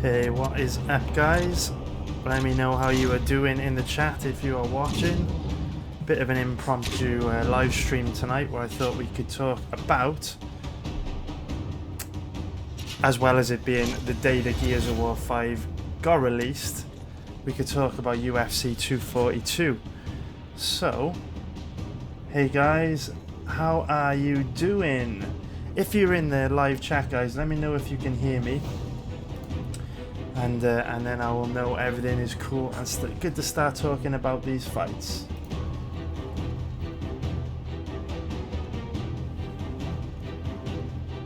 Hey, what is up, guys? Let me know how you are doing in the chat if you are watching. Bit of an impromptu live stream tonight where I thought we could talk about, as well as it being the day that Gears of War 5 got released, we could talk about UFC 242. So, hey guys, how are you doing? If you're in the live chat, guys, let me know if you can hear me. And then I will know everything is cool and good to start talking about these fights.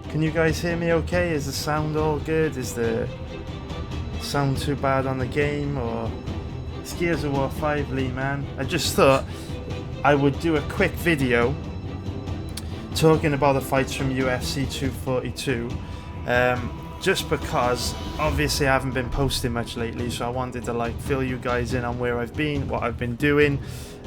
Can you guys hear me okay? Is the sound all good? Is the sound too bad on the game? Or it's Gears of War 5, Lee, man. I just thought I would do a quick video talking about the fights from UFC 242. Just because obviously I haven't been posting much lately, so I wanted to like fill you guys in on where I've been, what I've been doing,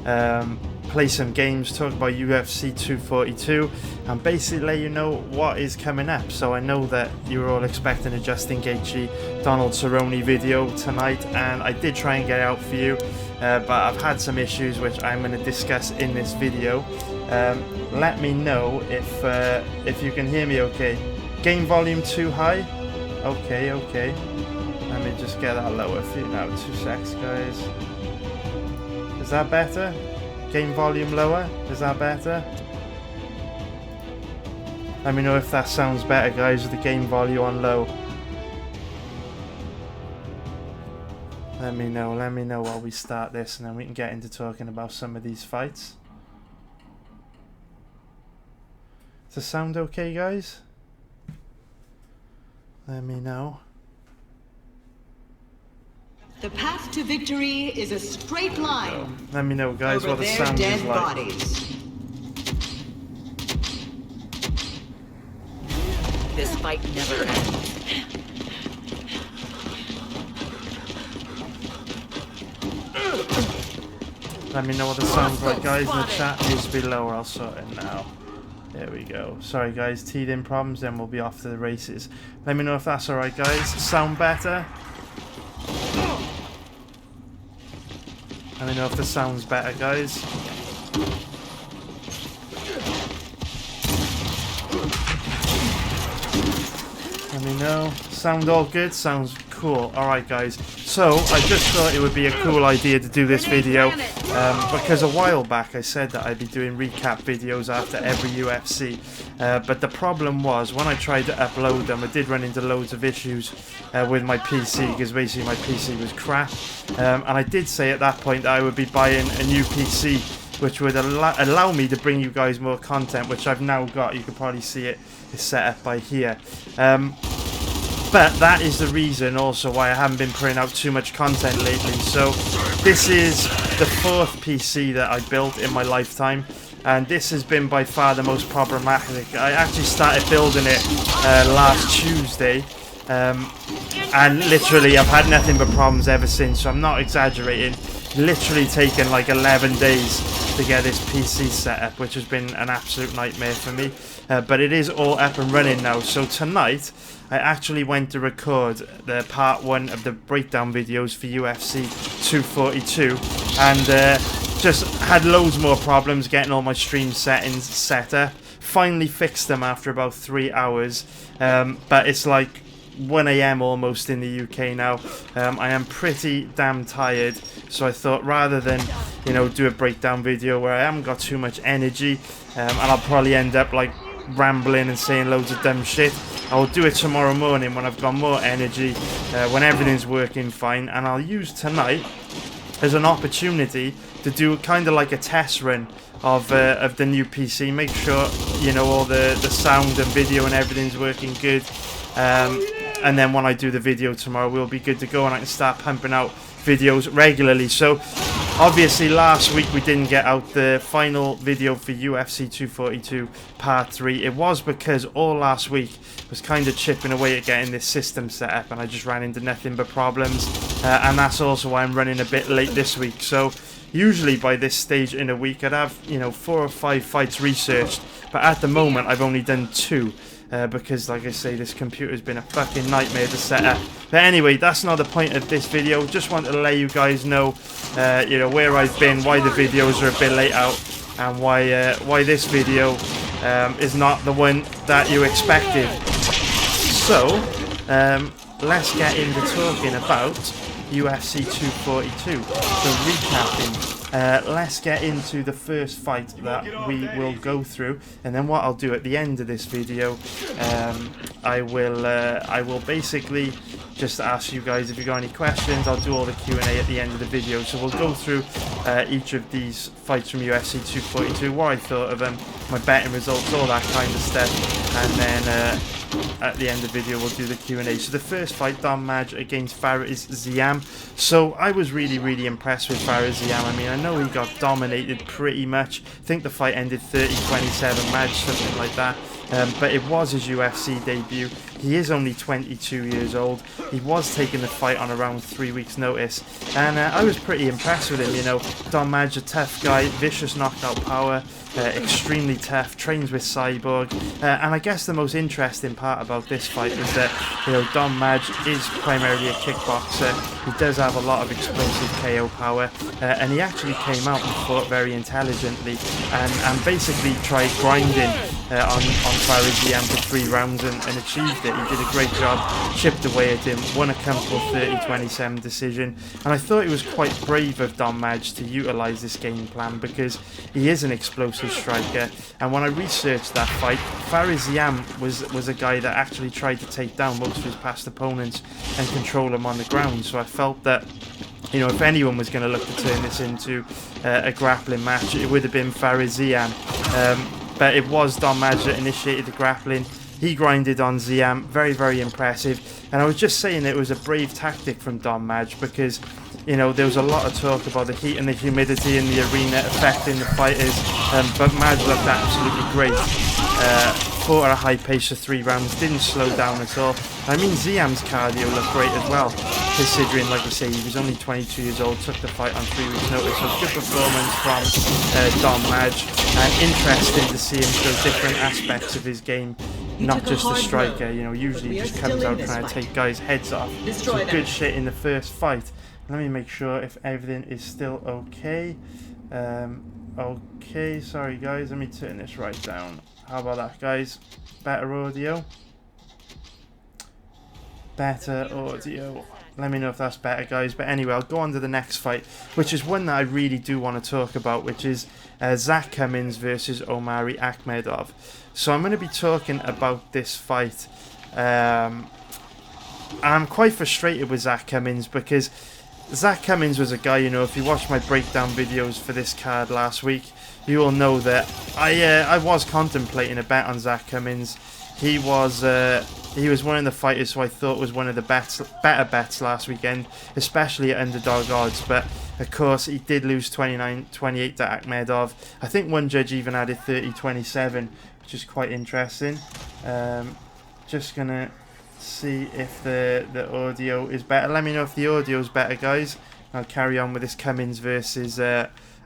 play some games, talk about UFC 242, and basically let you know what is coming up. So I know that you're all expecting a Justin Gaethje, Donald Cerrone video tonight, and I did try and get it out for you, but I've had some issues which I'm going to discuss in this video. Let me know if you can hear me okay. Game volume too high? Okay. Let me just get that lower for you now. 2 secs, guys. Is that better? Game volume lower? Is that better? Let me know if that sounds better, guys, with the game volume on low. Let me know while we start this, and then we can get into talking about some of these fights. Does the sound okay, guys? Let me know. The path to victory is a straight line. Let me know, guys, what the sound is like. Bodies. This fight never ends. Let me know what the sound's like, guys, in the chat. It needs to be lower. I'll sort it now. There we go. Sorry, guys, teed-in problems, then we'll be off to the races. Let me know if that's alright, guys. Sound better? Let me know if the sound's better, guys. Let me know. Sound all good? Sounds cool. Alright, guys. So, I just thought it would be a cool idea to do this video. Because a while back I said that I'd be doing recap videos after every UFC. But the problem was, when I tried to upload them, I did run into loads of issues with my PC. Because basically my PC was crap. And I did say at that point that I would be buying a new PC, which would allow me to bring you guys more content, which I've now got. You can probably see it is set up by here. But that is the reason also why I haven't been putting out too much content lately. So this is the 4th PC that I built in my lifetime, and this has been by far the most problematic. I actually started building it last Tuesday, and literally I've had nothing but problems ever since, so I'm not exaggerating. Literally taken like 11 days to get this PC set up, which has been an absolute nightmare for me. But it is all up and running now. So tonight I actually went to record the part 1 of the breakdown videos for UFC 242, and just had loads more problems getting all my stream settings set up. Finally fixed them after about 3 hours, but it's like 1 AM almost in the UK now. I am pretty damn tired, so I thought rather than, you know, do a breakdown video where I haven't got too much energy, and I'll probably end up like rambling and saying loads of dumb shit, I'll do it tomorrow morning when I've got more energy, when everything's working fine, and I'll use tonight as an opportunity to do kind of like a test run of the new PC, make sure, you know, all the sound and video and everything's working good, and then when I do the video tomorrow, we'll be good to go and I can start pumping out videos regularly. So obviously last week we didn't get out the final video for UFC 242 part 3. It was because all last week was kind of chipping away at getting this system set up, and I just ran into nothing but problems, and that's also why I'm running a bit late this week. So usually by this stage in a week I'd have, you know, 4 or 5 fights researched, but at the moment I've only done 2. because, like I say, this computer's been a fucking nightmare to set up. But anyway, that's not the point of this video. Just wanted to let you guys know, you know, where I've been, why the videos are a bit late out, and why this video is not the one that you expected. So, let's get into talking about UFC 242. So recapping. Let's get into the first fight that we will go through, and then what I'll do at the end of this video, I will basically just ask you guys if you got any questions. I'll do all the Q&A at the end of the video. So we'll go through each of these fights from UFC 242, what I thought of them, my betting results, all that kind of stuff, and then at the end of the video we'll do the Q&A. So the first fight, Dom Maj against Fares Ziam. So I was really impressed with Fares Ziam. I mean, I know he got dominated pretty much. I think the fight ended 30-27 Maj, something like that. But it was his UFC debut. He is only 22 years old. He was taking the fight on around 3 weeks notice, and I was pretty impressed with him. You know, Dom Maj, a tough guy, vicious knockout power, extremely tough, trains with Cyborg, and I guess the most interesting part about this fight is that, you know, Dom Maj is primarily a kickboxer. He does have a lot of explosive KO power, and he actually came out and fought very intelligently, and basically tried grinding on Fares Ziam for 3 rounds and achieved it. He did a great job, chipped away at him, won a comfortable 30-27 decision, and I thought it was quite brave of Dom Maj to utilise this game plan, because he is an explosive striker, and when I researched that fight, Fares Ziam was a guy that actually tried to take down most of his past opponents and control them on the ground. So I felt that, you know, if anyone was going to look to turn this into a grappling match, it would have been Fares Ziam. But it was Dom Maj that initiated the grappling. He grinded on Ziam, very impressive. And I was just saying it was a brave tactic from Dom Maj, because, you know, there was a lot of talk about the heat and the humidity in the arena affecting the fighters, but Maj looked absolutely great. Fought at a high pace for 3 rounds, didn't slow down at all. I mean, Ziam's cardio looked great as well, considering, like I say, he was only 22 years old, took the fight on 3 weeks notice. So good performance from Dom Maj, and interesting to see him show different aspects of his game, not just a striker. You know, usually he just comes out trying to take guys' heads off. So good shit in the first fight. Let me make sure if everything is still okay. Okay, sorry guys, let me turn this right down. How about that, guys? Better audio? Better audio. Let me know if that's better, guys. But anyway, I'll go on to the next fight, which is one that I really do want to talk about, which is Zach Cummings versus Omari Akhmedov. So I'm going to be talking about this fight. I'm quite frustrated with Zach Cummings, because Zach Cummings was a guy, you know, if you watched my breakdown videos for this card last week, you will know that I was contemplating a bet on Zach Cummings. He was one of the fighters who I thought was one of the better bets last weekend, especially at underdog odds. But of course, he did lose 29-28 to Akhmedov. I think one judge even added 30-27, which is quite interesting. Just gonna see if the audio is better. Let me know if the audio is better, guys. I'll carry on with this Cummings versus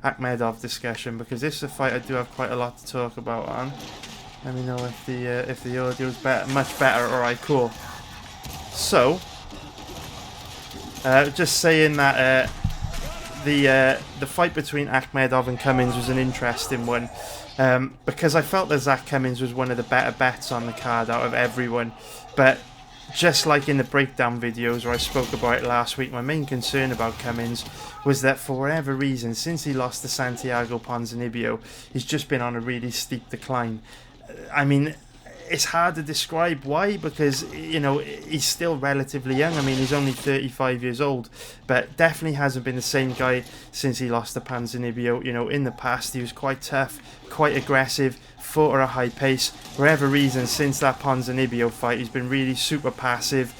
Akhmedov discussion, because this is a fight I do have quite a lot to talk about on. Let me know if the audio is better, much better. All right, cool. So, just saying that the fight between Akhmedov and Cummings was an interesting one, because I felt that Zach Cummings was one of the better bets on the card out of everyone, but just like in the breakdown videos where I spoke about it last week, my main concern about Cummings was that for whatever reason, since he lost to Santiago Ponzinibbio, he's just been on a really steep decline. I mean, it's hard to describe why, because, you know, he's still relatively young. I mean, he's only 35 years old, but definitely hasn't been the same guy since he lost to Ponzinibbio. You know, in the past, he was quite tough, quite aggressive, fought at a high pace. For whatever reason, since that Ponzinibbio fight, he's been really super passive,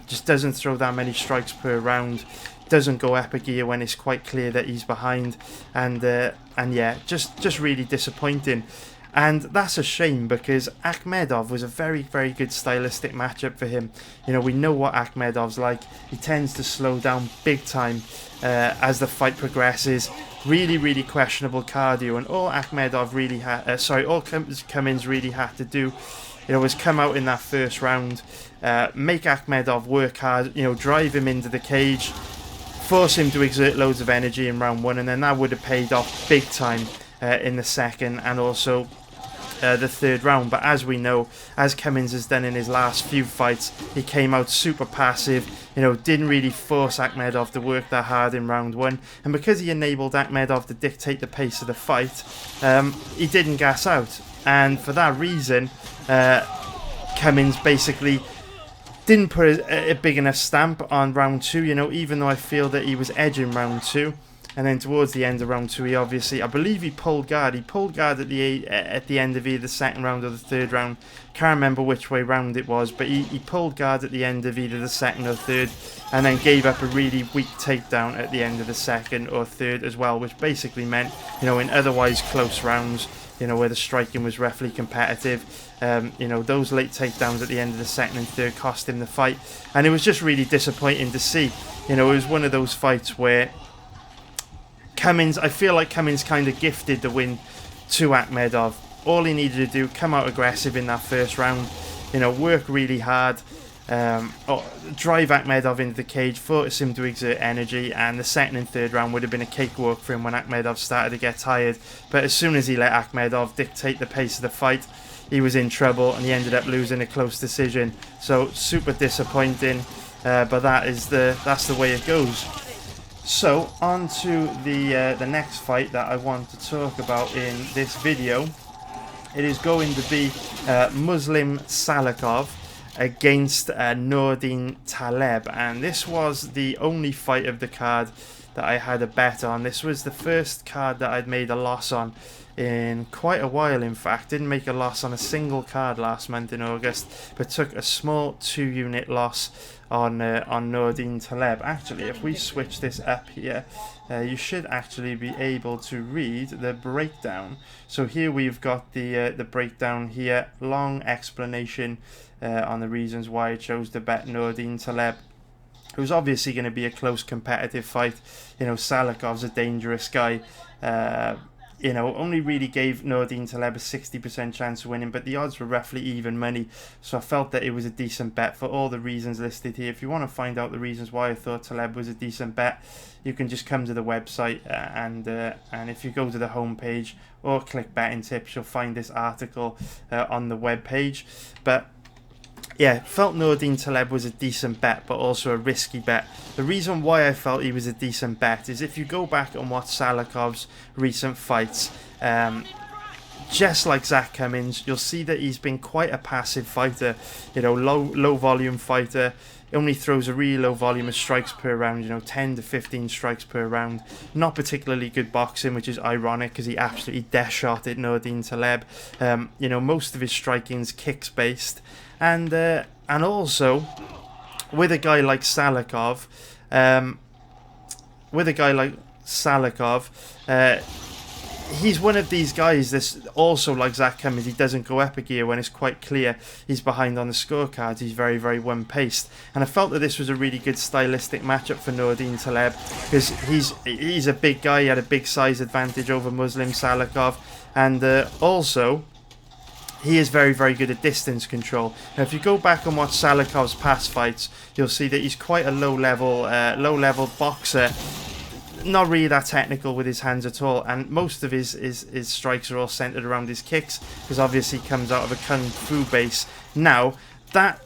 just doesn't throw that many strikes per round, doesn't go up a gear when it's quite clear that he's behind, and yeah, just really disappointing. And that's a shame, because Akhmedov was a very good stylistic matchup for him. You know, we know what Akhmedov's like. He tends to slow down big time as the fight progresses. Really questionable cardio, and all Akhmedov really had, all Cummings really had to do was come out in that first round, make Akhmedov work hard, drive him into the cage, force him to exert loads of energy in round 1, and then that would have paid off big time in the second and also the third round. But as we know, as Cummings has done in his last few fights, he came out super passive, didn't really force Akhmedov to work that hard in round 1, and because he enabled Akhmedov to dictate the pace of the fight, he didn't gas out, and for that reason Cummings basically didn't put a big enough stamp on round 2, even though I feel that he was edging round 2. And then towards the end of round 2, I believe he pulled guard. He pulled guard at the end of either the second round or the third round. Can't remember which way round it was, but he pulled guard at the end of either the second or third, and then gave up a really weak takedown at the end of the second or third as well, which basically meant, in otherwise close rounds, where the striking was roughly competitive, those late takedowns at the end of the second and third cost him the fight, and it was just really disappointing to see. It was one of those fights where I feel like Cummings kind of gifted the win to Akhmedov. All he needed to do, come out aggressive in that first round, work really hard, drive Akhmedov into the cage, force him to exert energy, and the second and third round would have been a cakewalk for him when Akhmedov started to get tired. But as soon as he let Akhmedov dictate the pace of the fight, he was in trouble, and he ended up losing a close decision. So super disappointing, but that's the way it goes. So on to the next fight that I want to talk about in this video. It is going to be Muslim Salikhov against Nordin Taleb, and this was the only fight of the card that I had a bet on. This was the first card that I'd made a loss on in quite a while. In fact, didn't make a loss on a single card last month in August, but took a small 2-unit loss on Nordin Taleb. Actually, if we switch this up here, you should actually be able to read the breakdown. So here we've got the breakdown here, long explanation on the reasons why I chose to bet Nordin Taleb. It was obviously going to be a close competitive fight. Salikhov's a dangerous guy. Only really gave Nordin Taleb a 60% chance of winning, but the odds were roughly even money, so I felt that it was a decent bet for all the reasons listed here. If you want to find out the reasons why I thought Taleb was a decent bet, you can just come to the website and if you go to the home page or click betting tips, you'll find this article on the web page. But yeah, felt Nordin Taleb was a decent bet, but also a risky bet. The reason why I felt he was a decent bet is if you go back and watch Salikhov's recent fights, just like Zach Cummings, you'll see that he's been quite a passive fighter, low volume fighter. He only throws a really low volume of strikes per round, 10 to 15 strikes per round. Not particularly good boxing, which is ironic because he absolutely death-shotted Nordin Taleb. Most of his striking's kicks based. And also, with a guy like Salikhov, he's one of these guys that's also like Zach Cummings. He doesn't go up a gear when it's quite clear he's behind on the scorecards. He's very, very one-paced. And I felt that this was a really good stylistic matchup for Nordin Taleb because he's a big guy. He had a big size advantage over Muslim Salikhov. And also, he is very, very good at distance control. Now, if you go back and watch Salikhov's past fights, you'll see that he's quite a low-level boxer. Not really that technical with his hands at all, and most of his strikes are all centered around his kicks because obviously he comes out of a kung fu base. Now, that,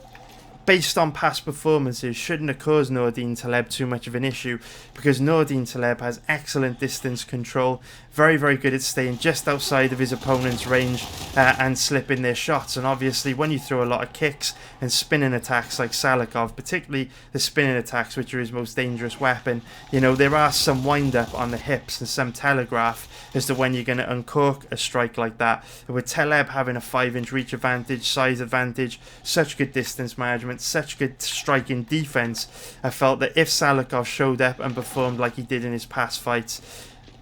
based on past performances, shouldn't have caused Nordin Taleb too much of an issue because Nordin Taleb has excellent distance control, very, very good at staying just outside of his opponent's range and slipping their shots. And obviously when you throw a lot of kicks and spinning attacks like Salikhov, particularly the spinning attacks, which are his most dangerous weapon, there are some wind up on the hips and some telegraph as to when you're going to uncork a strike like that. With Taleb having a 5-inch reach advantage, size advantage, such good distance management, such good striking defense, I felt that if Salikhov showed up and performed like he did in his past fights,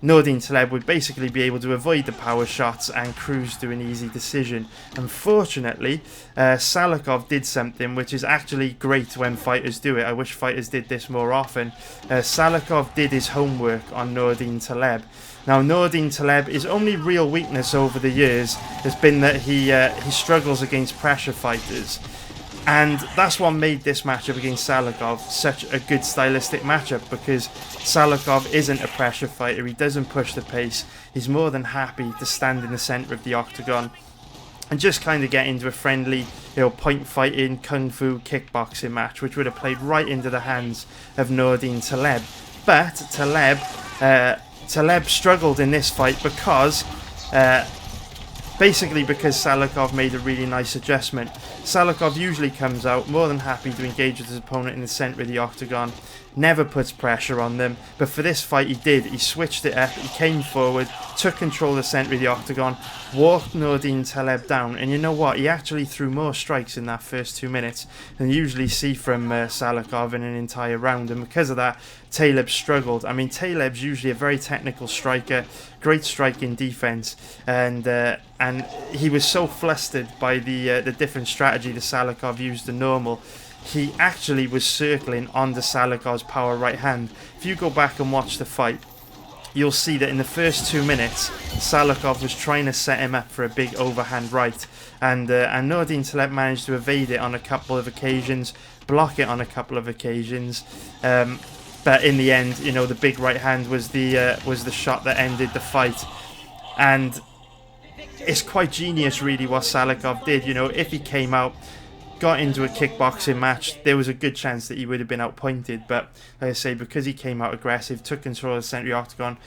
Nordin Taleb would basically be able to avoid the power shots and cruise to an easy decision. Unfortunately, Salikhov did something which is actually great when fighters do it. I wish fighters did this more often. Salikhov did his homework on Nordin Taleb. Now, Nordin Taleb, his only real weakness over the years has been that he struggles against pressure fighters. And that's what made this matchup against Salikhov such a good stylistic matchup, because Salikhov isn't a pressure fighter. He doesn't push the pace. He's more than happy to stand in the centre of the octagon and just kind of get into a friendly, point fighting, kung fu, kickboxing match, which would have played right into the hands of Nordin Taleb. But Taleb struggled in this fight because Salikhov made a really nice adjustment. Salikhov usually comes out more than happy to engage with his opponent in the centre of the octagon, never puts pressure on them, but for this fight he did. He switched it up, he came forward, took control of the centre of the octagon, walked Nordin Taleb down, and you know what, he actually threw more strikes in that first 2 minutes than you usually see from Salikhov in an entire round, and because of that, Taleb struggled. I mean, Taleb's usually a very technical striker, great striking defense, and he was so flustered by the different strategy that Salikhov used than normal. He actually was circling onto Salikhov's power right hand. If you go back and watch the fight, you'll see that in the first 2 minutes, Salikhov was trying to set him up for a big overhand right, and Nordin Taleb managed to evade it on a couple of occasions, block it on a couple of occasions. But in the end, the big right hand was the shot that ended the fight. And it's quite genius, really, what Salikhov did. If he came out, got into a kickboxing match, there was a good chance that he would have been outpointed. But like I say, because he came out aggressive, took control of the centre of the octagon,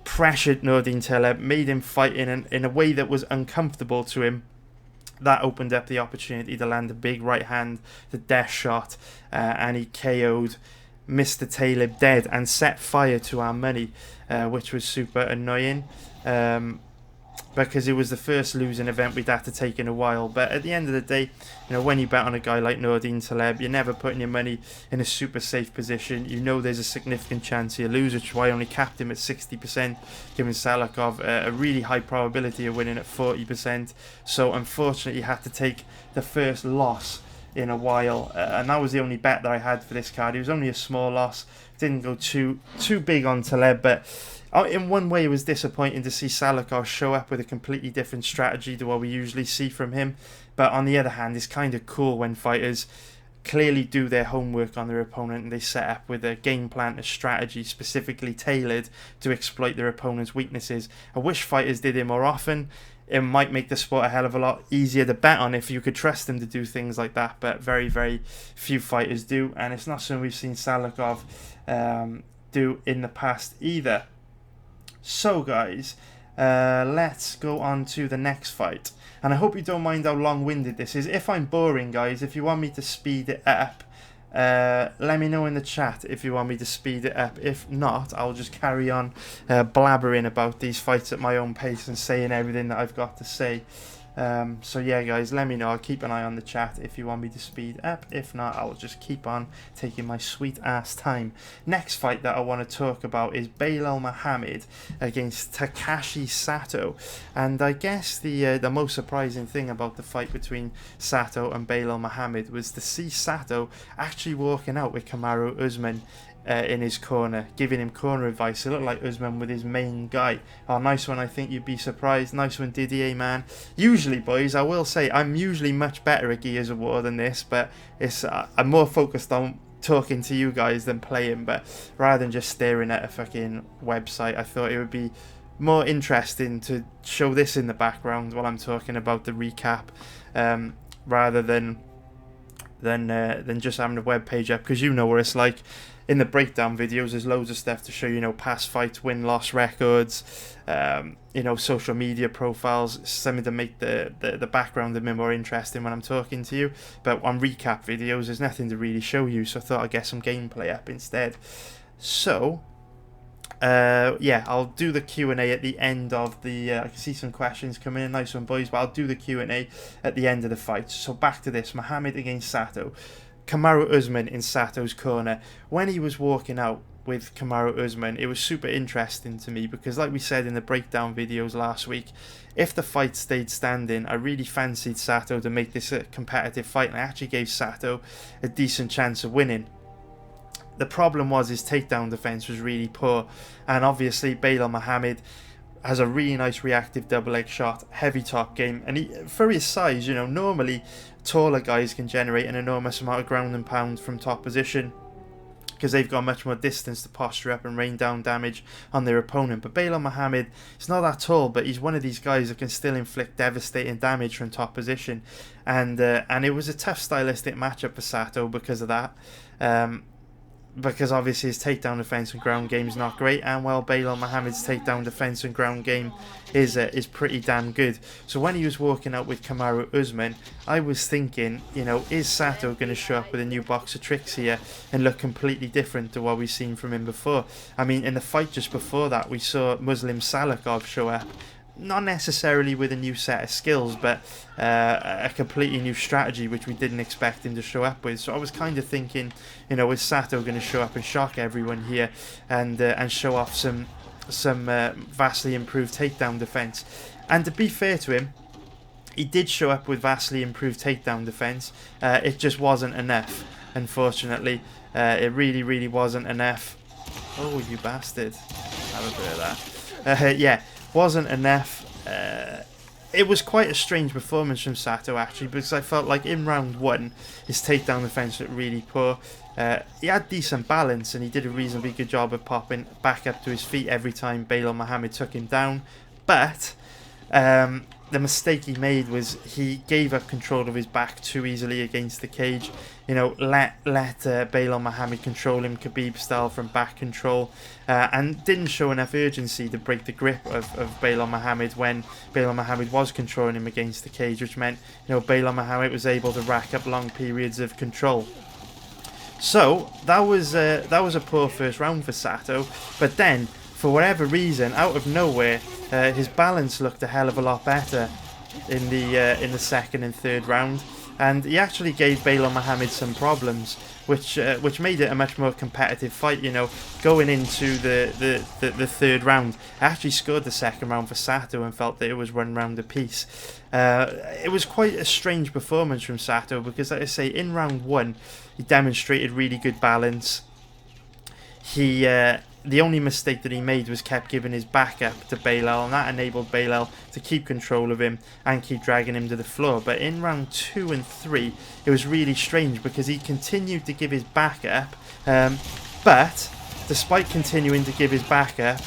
pressured Nordin Taleb, made him fight in a way that was uncomfortable to him, that opened up the opportunity to land a big right hand, the death shot, and he KO'd Mr. Taleb dead and set fire to our money, which was super annoying, because it was the first losing event we'd had to take in a while. But at the end of the day, when you bet on a guy like Nordin Taleb, you're never putting your money in a super safe position. There's a significant chance he'll lose, which is why I only capped him at 60%, giving Salikhov a really high probability of winning at 40%. So unfortunately, you had to take the first loss in a while, and that was the only bet that I had for this card. It was only a small loss, didn't go too big on Taleb, but in one way it was disappointing to see Salikhov show up with a completely different strategy to what we usually see from him. But on the other hand, it's kind of cool when fighters clearly do their homework on their opponent and they set up with a game plan, a strategy specifically tailored to exploit their opponent's weaknesses. I wish fighters did it more often. It might make the sport a hell of a lot easier to bet on if you could trust them to do things like that, but very, very few fighters do, and it's not something we've seen Salikhov do in the past either. So guys, let's go on to the next fight, and I hope you don't mind how long-winded this is. If I'm boring, guys, if you want me to speed it up, let me know in the chat if you want me to speed it up. If not, I'll just carry on blabbering about these fights at my own pace and saying everything that I've got to say. So yeah, guys, let me know. I'll keep an eye on the chat if you want me to speed up. If not, I'll just keep on taking my sweet ass time. Next fight that I want to talk about is Belal Muhammad against Takashi Sato. And I guess the most surprising thing about the fight between Sato and Belal Muhammad was to see Sato actually walking out with Kamaru Usman in his corner, giving him corner advice. It looked like Usman with his main guy. Oh, nice one. I think you'd be surprised. Nice one, Didier, man. Usually, boys, I will say, I'm usually much better at Gears of War than this, but I'm more focused on talking to you guys than playing. But rather than just staring at a fucking website, I thought it would be more interesting to show this in the background while I'm talking about the recap, rather than just having a web page up, because you know what it's like. In the breakdown videos, there's loads of stuff to show, past fights, win-loss records, social media profiles, something to make the background a bit more interesting when I'm talking to you. But on recap videos, there's nothing to really show you, so I thought I'd get some gameplay up instead. So, yeah, I'll do the Q&A at the end of the... I can see some questions coming in. Nice one, boys, but I'll do the Q&A at the end of the fight. So back to this, Muhammad against Sato. Kamaru Usman in Sato's corner. When he was walking out, with Kamaru Usman, it was super interesting to me because, like we said in the breakdown videos last week, if the fight stayed standing, I really fancied Sato to make this a competitive fight, and I actually gave Sato a decent chance of winning. The problem was his takedown defense was really poor, and obviously Belal Muhammad has a really nice reactive double leg shot, heavy top game, and he, for his size, you know, normally taller guys can generate an enormous amount of ground and pound from top position because they've got much more distance to posture up and rain down damage on their opponent. But Belal Muhammad, he's not that tall, but he's one of these guys that can still inflict devastating damage from top position, and it was a tough stylistic matchup for Sato because of that. Because obviously his takedown defense and ground game is not great, and well, Belal Muhammad's takedown defense and ground game is pretty damn good. So when he was walking out with Kamaru Usman, I was thinking, you know, is Sato going to show up with a new box of tricks here and look completely different to what we've seen from him before? I mean, in the fight just before that, we saw Muslim Salikhov show up, not necessarily with a new set of skills, but a completely new strategy which we didn't expect him to show up with. So I was kind of thinking, you know, is Sato going to show up and shock everyone here and show off some vastly improved takedown defense? And to be fair to him, he did show up with vastly improved takedown defense. It just wasn't enough, unfortunately. It really wasn't enough. Oh, you bastard. Have a bit of that. Yeah. Wasn't enough. It was quite a strange performance from Sato, actually, because I felt like in round one his takedown defense looked really poor. He had decent balance and he did a reasonably good job of popping back up to his feet every time Belal Muhammad took him down, but the mistake he made was he gave up control of his back too easily against the cage. You know, let Belal Muhammad control him Khabib style from back control, and didn't show enough urgency to break the grip of Belal Muhammad when Belal Muhammad was controlling him against the cage, which meant, you know, Belal Muhammad was able to rack up long periods of control. So that was a poor first round for Sato, but then for whatever reason, out of nowhere, his balance looked a hell of a lot better in the second and third round, and he actually gave Belal Muhammad some problems, which made it a much more competitive fight. You know, going into the third round, I actually scored the second round for Sato and felt that it was 1 round apiece. It was quite a strange performance from Sato because, like I say, in round one, he demonstrated really good balance. The only mistake that he made was kept giving his back up to Belal, and that enabled Belal to keep control of him and keep dragging him to the floor. But in round 2 and 3, it was really strange because he continued to give his back up, but despite continuing to give his back up,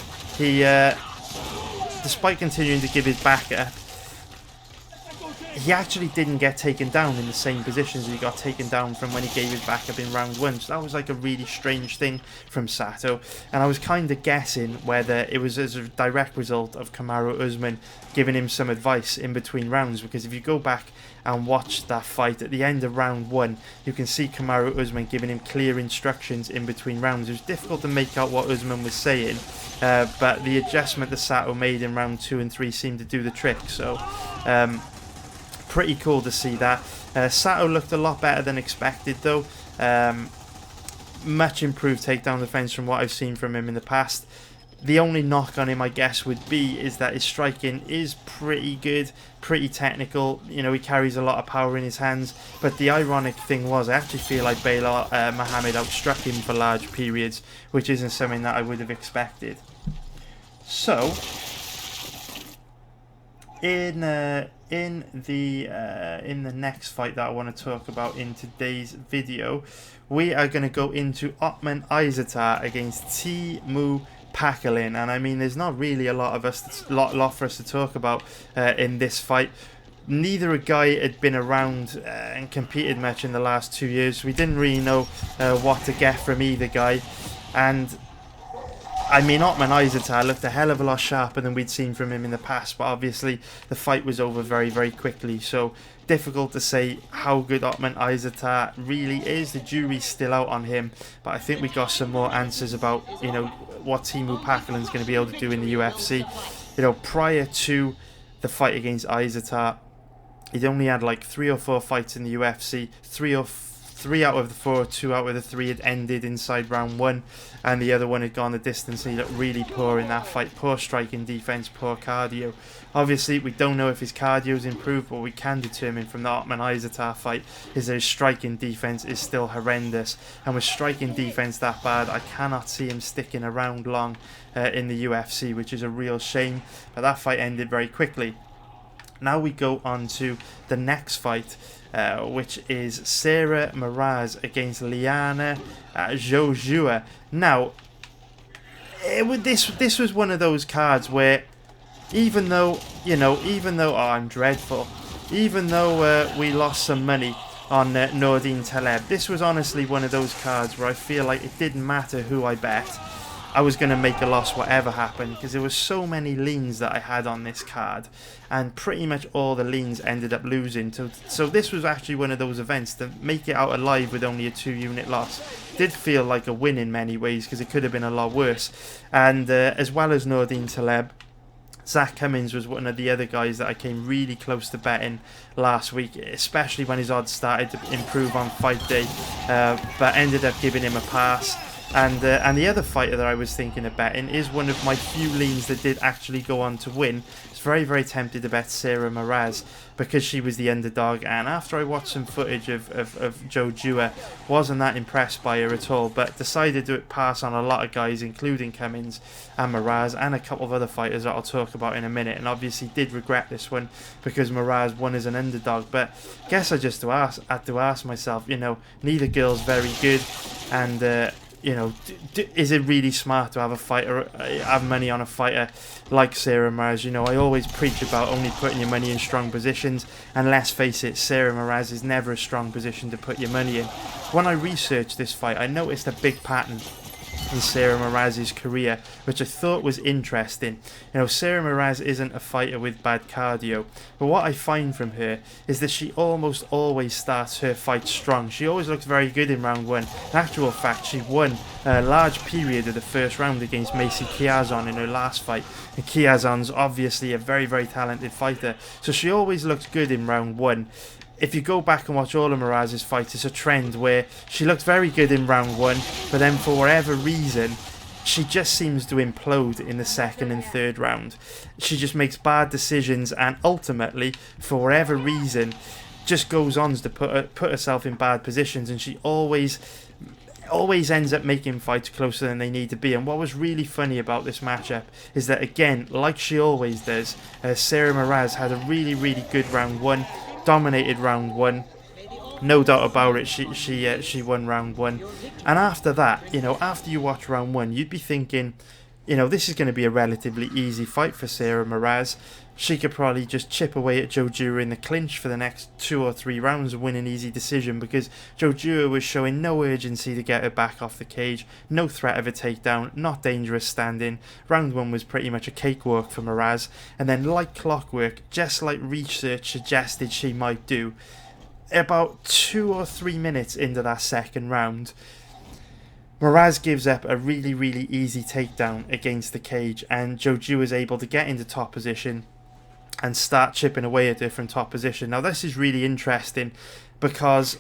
he actually didn't get taken down in the same positions he got taken down from when he gave his back up in round 1. So that was like a really strange thing from Sato, and I was kind of guessing whether it was as a direct result of Kamaru Usman giving him some advice in between rounds, because if you go back and watch that fight at the end of round 1, you can see Kamaru Usman giving him clear instructions in between rounds. It was difficult to make out what Usman was saying, but the adjustment that Sato made in round 2 and 3 seemed to do the trick. So pretty cool to see that. Sato looked a lot better than expected though. Much improved takedown defense from what I've seen from him in the past. The only knock on him, I guess, would be is that his striking is pretty good, pretty technical. You know, he carries a lot of power in his hands. But the ironic thing was, I actually feel like Belal Muhammad outstruck him for large periods, which isn't something that I would have expected. So in the next fight that I want to talk about in today's video, we are going to go into Ottman Izadar against Teemu Packalén, and I mean, there's not really a lot for us to talk about in this fight. Neither a guy had been around and competed much in the last 2 years, so we didn't really know what to get from either guy. And I mean, Ottman Izadar looked a hell of a lot sharper than we'd seen from him in the past, but obviously the fight was over very quickly, so difficult to say how good Ottman Izadar really is. The jury's still out on him, but I think we got some more answers about, you know, what Teemu Packalén's going to be able to do in the UFC. You know, prior to the fight against Izadar, he'd only had like 3 or 4 fights in the UFC, 3 out of the 4, 2 out of the 3 had ended inside round 1, and the other one had gone the distance. He looked really poor in that fight. Poor striking defense, poor cardio. Obviously, we don't know if his cardio's improved, but we can determine from the Ottman-Izatar fight is that his striking defense is still horrendous. And with striking defense that bad, I cannot see him sticking around long in the UFC, which is a real shame. But that fight ended very quickly. Now we go on to the next fight, which is Sarah Moras against Liana Jojua. Now, this was one of those cards where, even though oh, I'm dreadful, even though we lost some money on Nordine Taleb, this was honestly one of those cards where I feel like it didn't matter who I bet, I was going to make a loss whatever happened, because there were so many leans that I had on this card, and pretty much all the leans ended up losing. So this was actually one of those events to make it out alive with only a 2-unit loss. Did feel like a win in many ways, because it could have been a lot worse. And as well as Nordine Taleb, Zach Cummings was one of the other guys that I came really close to betting last week, especially when his odds started to improve on fight day, but ended up giving him a pass. And the other fighter that I was thinking of betting is one of my few leans that did actually go on to win. I was very, very tempted to bet Sarah Moras because she was the underdog, and after I watched some footage of Jojua, wasn't that impressed by her at all, but decided to pass on a lot of guys, including Cummings and Moras and a couple of other fighters that I'll talk about in a minute, and obviously did regret this one because Moras won as an underdog. But I guess I just had to ask myself, neither girl's very good, and is it really smart to have a fighter, have money on a fighter like Sarah Moras? I always preach about only putting your money in strong positions, and let's face it, Sarah Moras is never a strong position to put your money in. When I researched this fight, I noticed a big pattern in Sarah Moras' career, which I thought was interesting. Sarah Moras isn't a fighter with bad cardio, but what I find from her is that she almost always starts her fight strong. She always looks very good in round 1. In actual fact, she won a large period of the first round against Macy Chiasson in her last fight, and Chiasson's obviously a very, very talented fighter, so she always looks good in round 1. If you go back and watch all of Moras' fights, it's a trend where she looked very good in round 1, but then for whatever reason, she just seems to implode in the second and third round. She just makes bad decisions, and ultimately, for whatever reason, just goes on to put herself in bad positions, and she always ends up making fights closer than they need to be. And what was really funny about this matchup is that, again, like she always does, Sarah Moras had a really, really good round 1. Dominated round 1, no doubt about it. She won round 1, and after that, after you watch round 1, you'd be thinking, this is going to be a relatively easy fight for Sarah Moras. She could probably just chip away at Jojua in the clinch for the next 2 or 3 rounds and win an easy decision, because Jojua was showing no urgency to get her back off the cage, no threat of a takedown, not dangerous standing. Round 1 was pretty much a cakewalk for Moras, and then like clockwork, just like research suggested she might do, about 2 or 3 minutes into that second round, Moras gives up a really, really easy takedown against the cage, and Jojua is able to get into top position and start chipping away at her from top position. Now this is really interesting because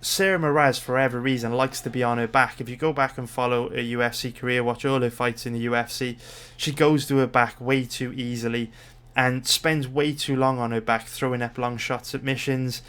Sarah Moras, for whatever reason, likes to be on her back. If you go back and follow her UFC career, watch all her fights in the UFC, she goes to her back way too easily and spends way too long on her back, throwing up long shot submissions,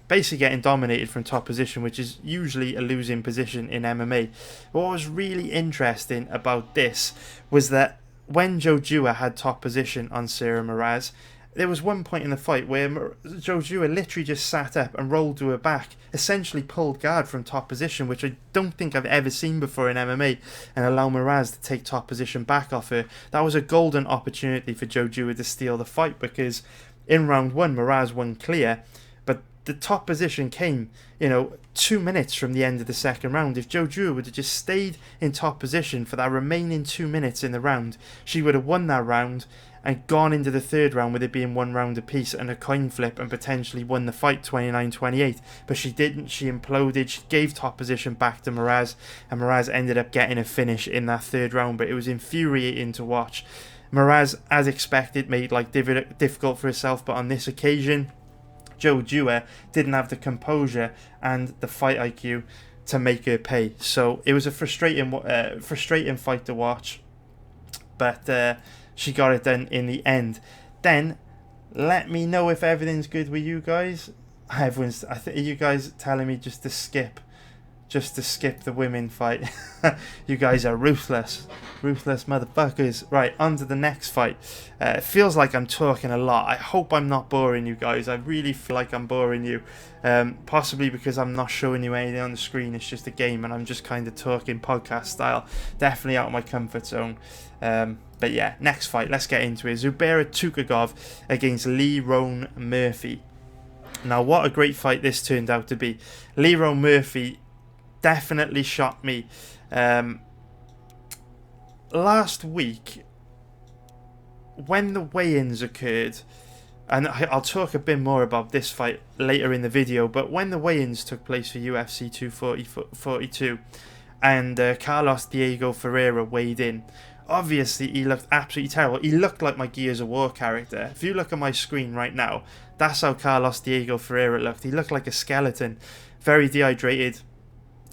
basically getting dominated from top position, which is usually a losing position in MMA. But what was really interesting about this was that when Jojua had top position on Sarah Moras, there was one point in the fight where Jojua literally just sat up and rolled to her back, essentially pulled guard from top position, which I don't think I've ever seen before in MMA, and allow Moras to take top position back off her. That was a golden opportunity for Jojua to steal the fight, because in round 1 Moras won clear, but the top position came 2 minutes from the end of the second round. If Jojua would have just stayed in top position for that remaining 2 minutes in the round, she would have won that round and gone into the third round with it being 1 round apiece and a coin flip, and potentially won the fight 29-28. But she didn't. She imploded. She gave top position back to Moras, and Moras ended up getting a finish in that third round. But it was infuriating to watch. Moras, as expected, made life difficult for herself, but on this occasion Joe Dewar didn't have the composure and the fight IQ to make her pay. So it was a frustrating fight to watch, but she got it done in the end. Then let me know if everything's good with you guys. Are you guys telling me just to skip the women fight? You guys are ruthless motherfuckers. Right, on to the next fight. It feels like I'm talking a lot. I hope I'm not boring you guys. I really feel like I'm boring you, possibly because I'm not showing you anything on the screen. It's just a game and I'm just kind of talking podcast style. Definitely out of my comfort zone. But yeah, next fight, let's get into it. Zubaira Tukhugov against Lerone Murphy. Now, what a great fight this turned out to be. Lerone Murphy definitely shocked me. Last week, when the weigh-ins occurred, and I'll talk a bit more about this fight later in the video, but when the weigh-ins took place for UFC 242 and Carlos Diego Ferreira weighed in, obviously he looked absolutely terrible. He looked like my Gears of War character. If you look at my screen right now, that's how Carlos Diego Ferreira looked. He looked like a skeleton, very dehydrated,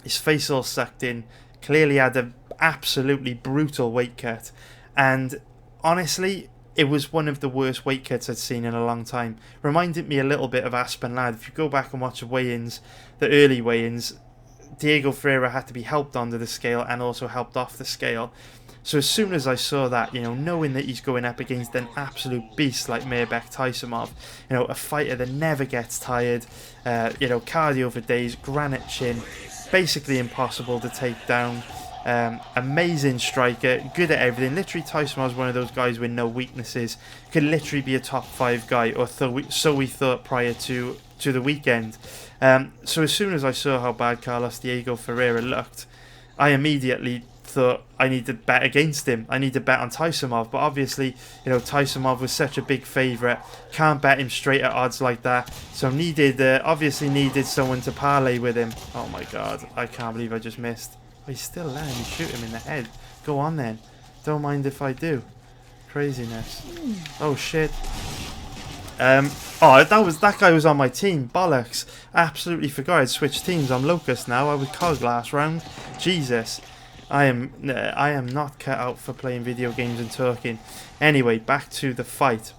his face all sucked in, clearly had an absolutely brutal weight cut, and honestly, it was one of the worst weight cuts I'd seen in a long time. Reminded me a little bit of Aspen Ladd. If you go back and watch the weigh-ins, the early weigh-ins, Diego Ferreira had to be helped onto the scale and also helped off the scale. So as soon as I saw that, knowing that he's going up against an absolute beast like Mairbek Taimanglo, a fighter that never gets tired, cardio for days, granite chin, basically impossible to take down, amazing striker, good at everything. Literally, Taimanglo's one of those guys with no weaknesses, could literally be a top 5 guy, or so we thought prior to the weekend. So as soon as I saw how bad Carlos Diego Ferreira looked, I immediately thought I need to bet against him. I need to bet on Taimanglo, but obviously, Taimanglo was such a big favourite. Can't bet him straight at odds like that. So obviously needed someone to parlay with him. Oh my god, I can't believe I just missed. Oh, he's still letting me shoot him in the head. Go on then. Don't mind if I do. Craziness. Oh shit. That guy was on my team. Bollocks. Absolutely forgot I'd switched teams. I'm Locust now. I was COG last round. Jesus. I am not cut out for playing video games and talking. Anyway, back to the fight.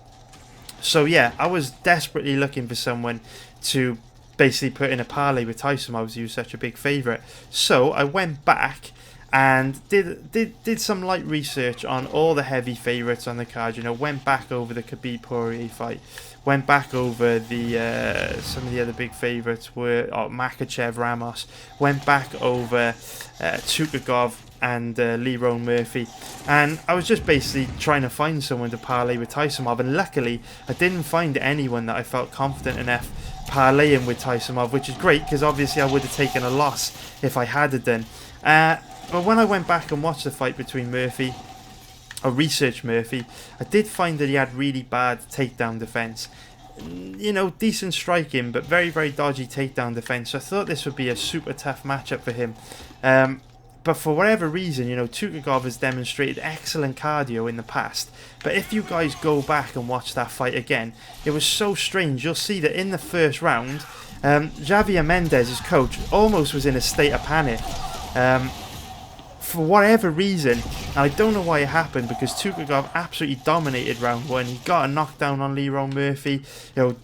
So yeah, I was desperately looking for someone to basically put in a parlay with Taimanglo, as he was such a big favourite. So I went back and did some light research on all the heavy favourites on the card. Went back over the Khabib Poirier fight. Went back over the some of the other big favourites were Makhachev, Ramos. Went back over Tukhugov and Lerone Murphy, and I was just basically trying to find someone to parlay with Taimanglo, and luckily I didn't find anyone that I felt confident enough parlaying with Taimanglo, which is great because obviously I would have taken a loss if I had done. But when I went back and watched the fight between Murphy, or researched Murphy, I did find that he had really bad takedown defense. Decent striking, but very, very dodgy takedown defense. So I thought this would be a super tough matchup for him. But for whatever reason, Tukhugov has demonstrated excellent cardio in the past. But if you guys go back and watch that fight again, it was so strange. You'll see that in the first round, Javier Mendez, his coach, almost was in a state of panic. For whatever reason, and I don't know why it happened, because Tukhugov absolutely dominated round 1. He got a knockdown on Lerone Murphy,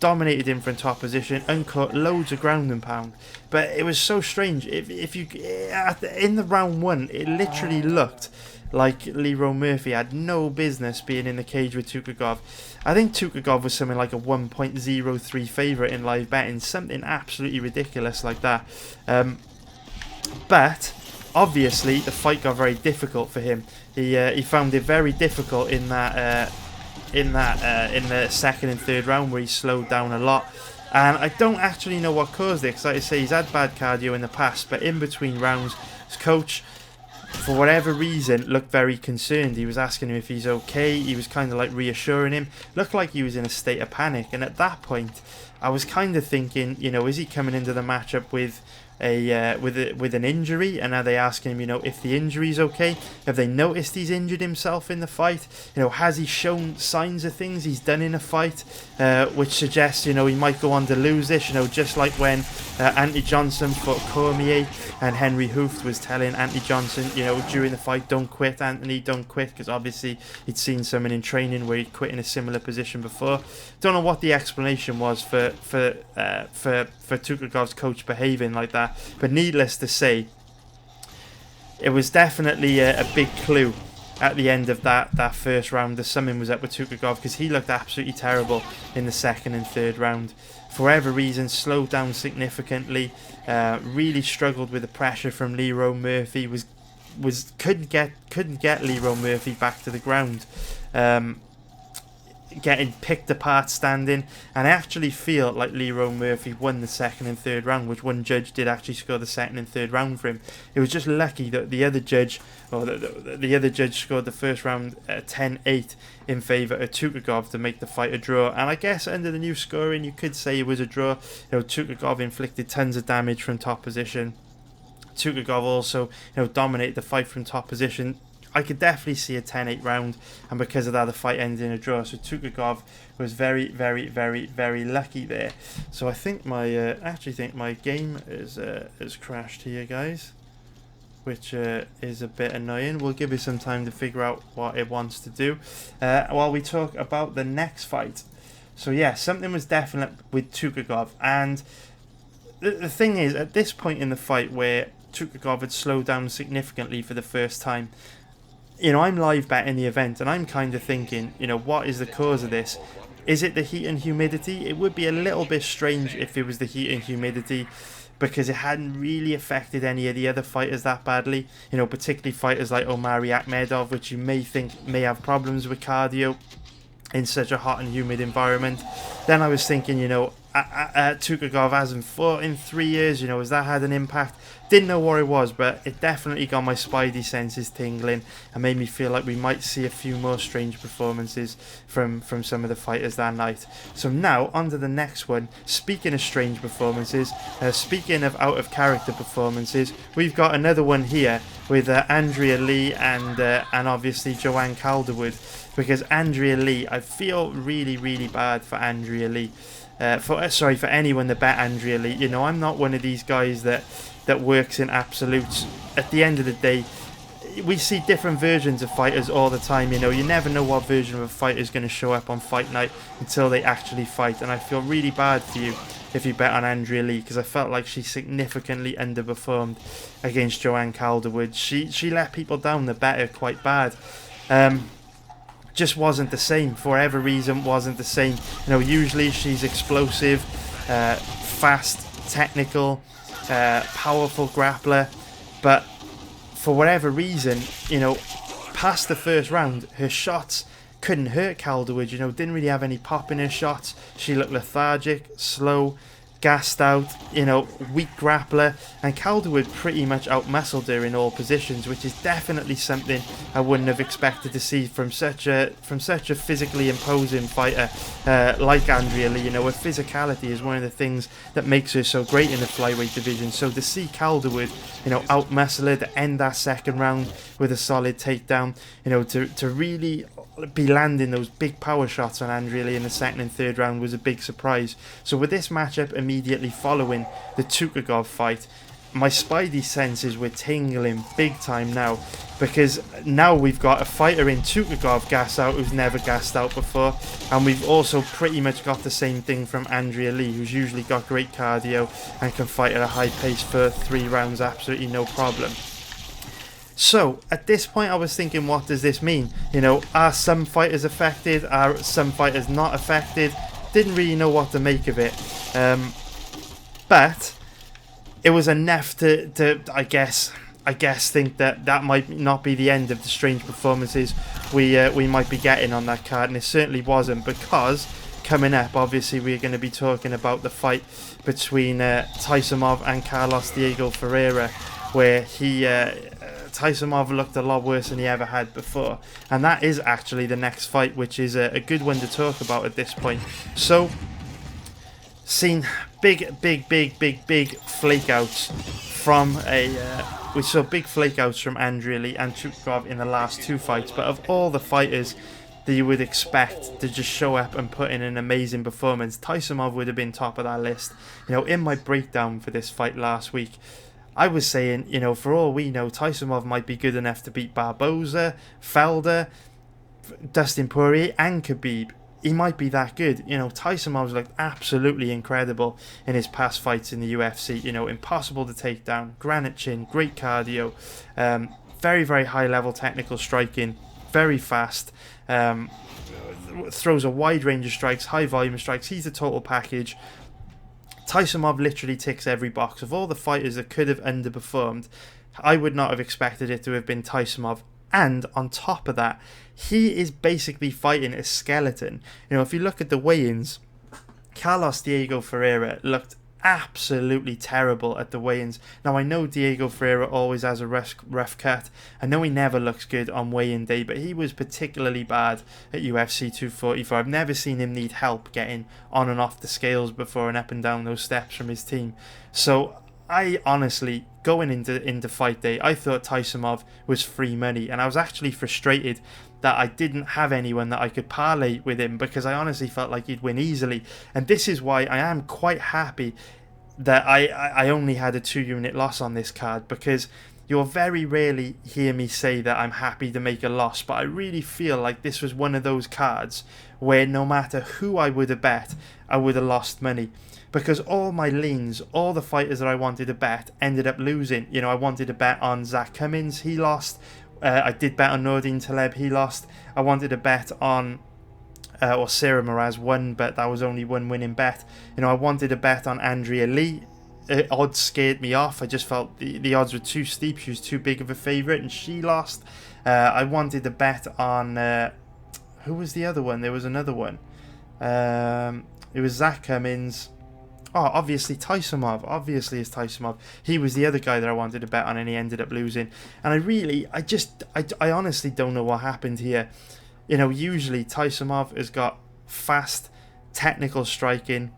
dominated him from top position, uncut, loads of ground and pound. But it was so strange. In the round 1, it literally looked like Lerone Murphy had no business being in the cage with Tukhugov. I think Tukhugov was something like a 1.03 favourite in live betting, something absolutely ridiculous like that. But obviously, the fight got very difficult for him. He found it very difficult in the second and third round, where he slowed down a lot. And I don't actually know what caused it, because like I say, he's had bad cardio in the past, but in between rounds, his coach, for whatever reason, looked very concerned. He was asking him if he's okay. He was kind of like reassuring him. Looked like he was in a state of panic. And at that point, I was kind of thinking, is he coming into the matchup with with an injury, and now they asking him, you know, if the injury's okay. Have they noticed he's injured himself in the fight? You know, has he shown signs of things he's done in a fight, which suggests, you know, he might go on to lose this. You know, just like when Anthony Johnson fought Cormier, and Henry Hooft was telling Anthony Johnson, you know, during the fight, don't quit, Anthony, don't quit, because obviously he'd seen someone in training where he'd quit in a similar position before. Don't know what the explanation was for Tukhagov's coach behaving like that, but needless to say, it was definitely a big clue at the end of that first round that something was up with Tukhagov, because he looked absolutely terrible in the second and third round. For whatever reason, slowed down significantly, really struggled with the pressure from Leroy Murphy, couldn't get Leroy Murphy back to the ground, getting picked apart standing. And I actually feel like Leroy Murphy won the second and third round, which one judge did actually score the second and third round for him. It was just lucky that the other judge, or the other judge, scored the first round 10-8 in favour of Tukhagov to make the fight a draw. And I guess under the new scoring, you could say it was a draw. You know, Tukhagov inflicted tons of damage from top position. Tukhagov also, you know, dominated the fight from top position. I could definitely see a 10-8 round, and because of that, the fight ended in a draw. So Tukhagov was very, very, very, very lucky there. So I think my actually think my game is crashed here, guys, which is a bit annoying. We'll give it some time to figure out what it wants to do while we talk about the next fight. So yeah, something was definite with Tukhagov, and the thing is, at this point in the fight where Tukhagov had slowed down significantly for the first time, you know, I'm live betting the event, and I'm kind of thinking, you know, what is the cause of this? Is it the heat and humidity? It would be a little bit strange if it was the heat and humidity, because it hadn't really affected any of the other fighters that badly. You know, particularly fighters like Omari Akhmedov, which you may think may have problems with cardio in such a hot and humid environment. Then I was thinking, you know, Tukhagov hasn't fought in 3 years, you know, has that had an impact? Didn't know what it was, but it definitely got my spidey senses tingling and made me feel like we might see a few more strange performances from some of the fighters that night. So now, on to the next one. Speaking of strange performances, speaking of out of character performances, we've got another one here with Andrea Lee and obviously Joanne Calderwood, because Andrea Lee, I feel really, really bad for Andrea Lee. For anyone that bet Andrea Lee. You know, I'm not one of these guys that works in absolutes. At the end of the day, we see different versions of fighters all the time. You know, you never know what version of a fighter is going to show up on fight night until they actually fight. And I feel really bad for you if you bet on Andrea Lee, because I felt like she significantly underperformed against Joanne Calderwood. She let people down that bet her quite bad. Just wasn't the same. For whatever reason, wasn't the same. You know, usually she's explosive, fast, technical, powerful grappler, but for whatever reason, you know, past the first round, her shots couldn't hurt Calderwood. You know, didn't really have any pop in her shots. She looked lethargic, slow, gassed out, you know, weak grappler, and Calderwood pretty much outmuscled her in all positions, which is definitely something I wouldn't have expected to see from such a physically imposing fighter like Andrea Lee. You know, her physicality is one of the things that makes her so great in the flyweight division. So to see Calderwood, you know, outmuscle her to end that second round with a solid takedown, you know, to really be landing those big power shots on Andrea Lee in the second and third round was a big surprise. So with this matchup immediately following the Tukhagov fight, my spidey senses were tingling big time now, because now we've got a fighter in Tukhagov gas out who's never gassed out before, and we've also pretty much got the same thing from Andrea Lee, who's usually got great cardio and can fight at a high pace for 3 rounds absolutely no problem. So at this point I was thinking, what does this mean? You know, are some fighters affected? Are some fighters not affected? Didn't really know what to make of it. But it was enough to I guess think that might not be the end of the strange performances we might be getting on that card, and it certainly wasn't, because coming up, obviously, we're going to be talking about the fight between Taimanglo and Carlos Diego Ferreira, where Taimanglo looked a lot worse than he ever had before, and that is actually the next fight, which is a good one to talk about at this point. So seen big flakeouts from we saw big flakeouts from Andrea Lee and Tukhugov in the last 2 fights, but of all the fighters that you would expect to just show up and put in an amazing performance, Taimanglo would have been top of that list. You know, in my breakdown for this fight last week, I was saying, you know, for all we know, Taimanglo might be good enough to beat Barboza, Felder, Dustin Poirier and Khabib. He might be that good. You know, Taimanglo's looked absolutely incredible in his past fights in the UFC. You know, impossible to take down, granite chin, great cardio, very high level technical striking, very fast, throws a wide range of strikes, high volume of strikes. He's a total package. Taimanglo literally ticks every box. Of all the fighters that could have underperformed, I would not have expected it to have been Taimanglo. And on top of that, he is basically fighting a skeleton. You know, if you look at the weigh-ins, Carlos Diego Ferreira looked absolutely terrible at the weigh-ins. Now, I know Diego Ferreira always has a rough cut. I know he never looks good on weigh-in day, but he was particularly bad at UFC 244. I've never seen him need help getting on and off the scales before and up and down those steps from his team. So I honestly, going into fight day, I thought Taimanglo was free money, and I was actually frustrated that I didn't have anyone that I could parlay with him, because I honestly felt like he'd win easily. And this is why I am quite happy that I only had a 2-unit loss on this card, because you'll very rarely hear me say that I'm happy to make a loss, but I really feel like this was one of those cards where no matter who I would have bet, I would have lost money. Because all my leans, all the fighters that I wanted to bet ended up losing. You know, I wanted to bet on Cummings, he lost. I did bet on Taleb, he lost. I wanted to bet on Moras won, but that was only one winning bet. You know, I wanted to bet on Andrea Lee. Odds scared me off. I just felt the odds were too steep. She was too big of a favourite, and she lost. I wanted to bet on who was the other one? There was another one. It was Cummings. Oh, obviously Taimanglo. Obviously it's Taimanglo. He was the other guy that I wanted to bet on, and he ended up losing. And I honestly don't know what happened here. You know, usually Taimanglo has got fast, technical striking,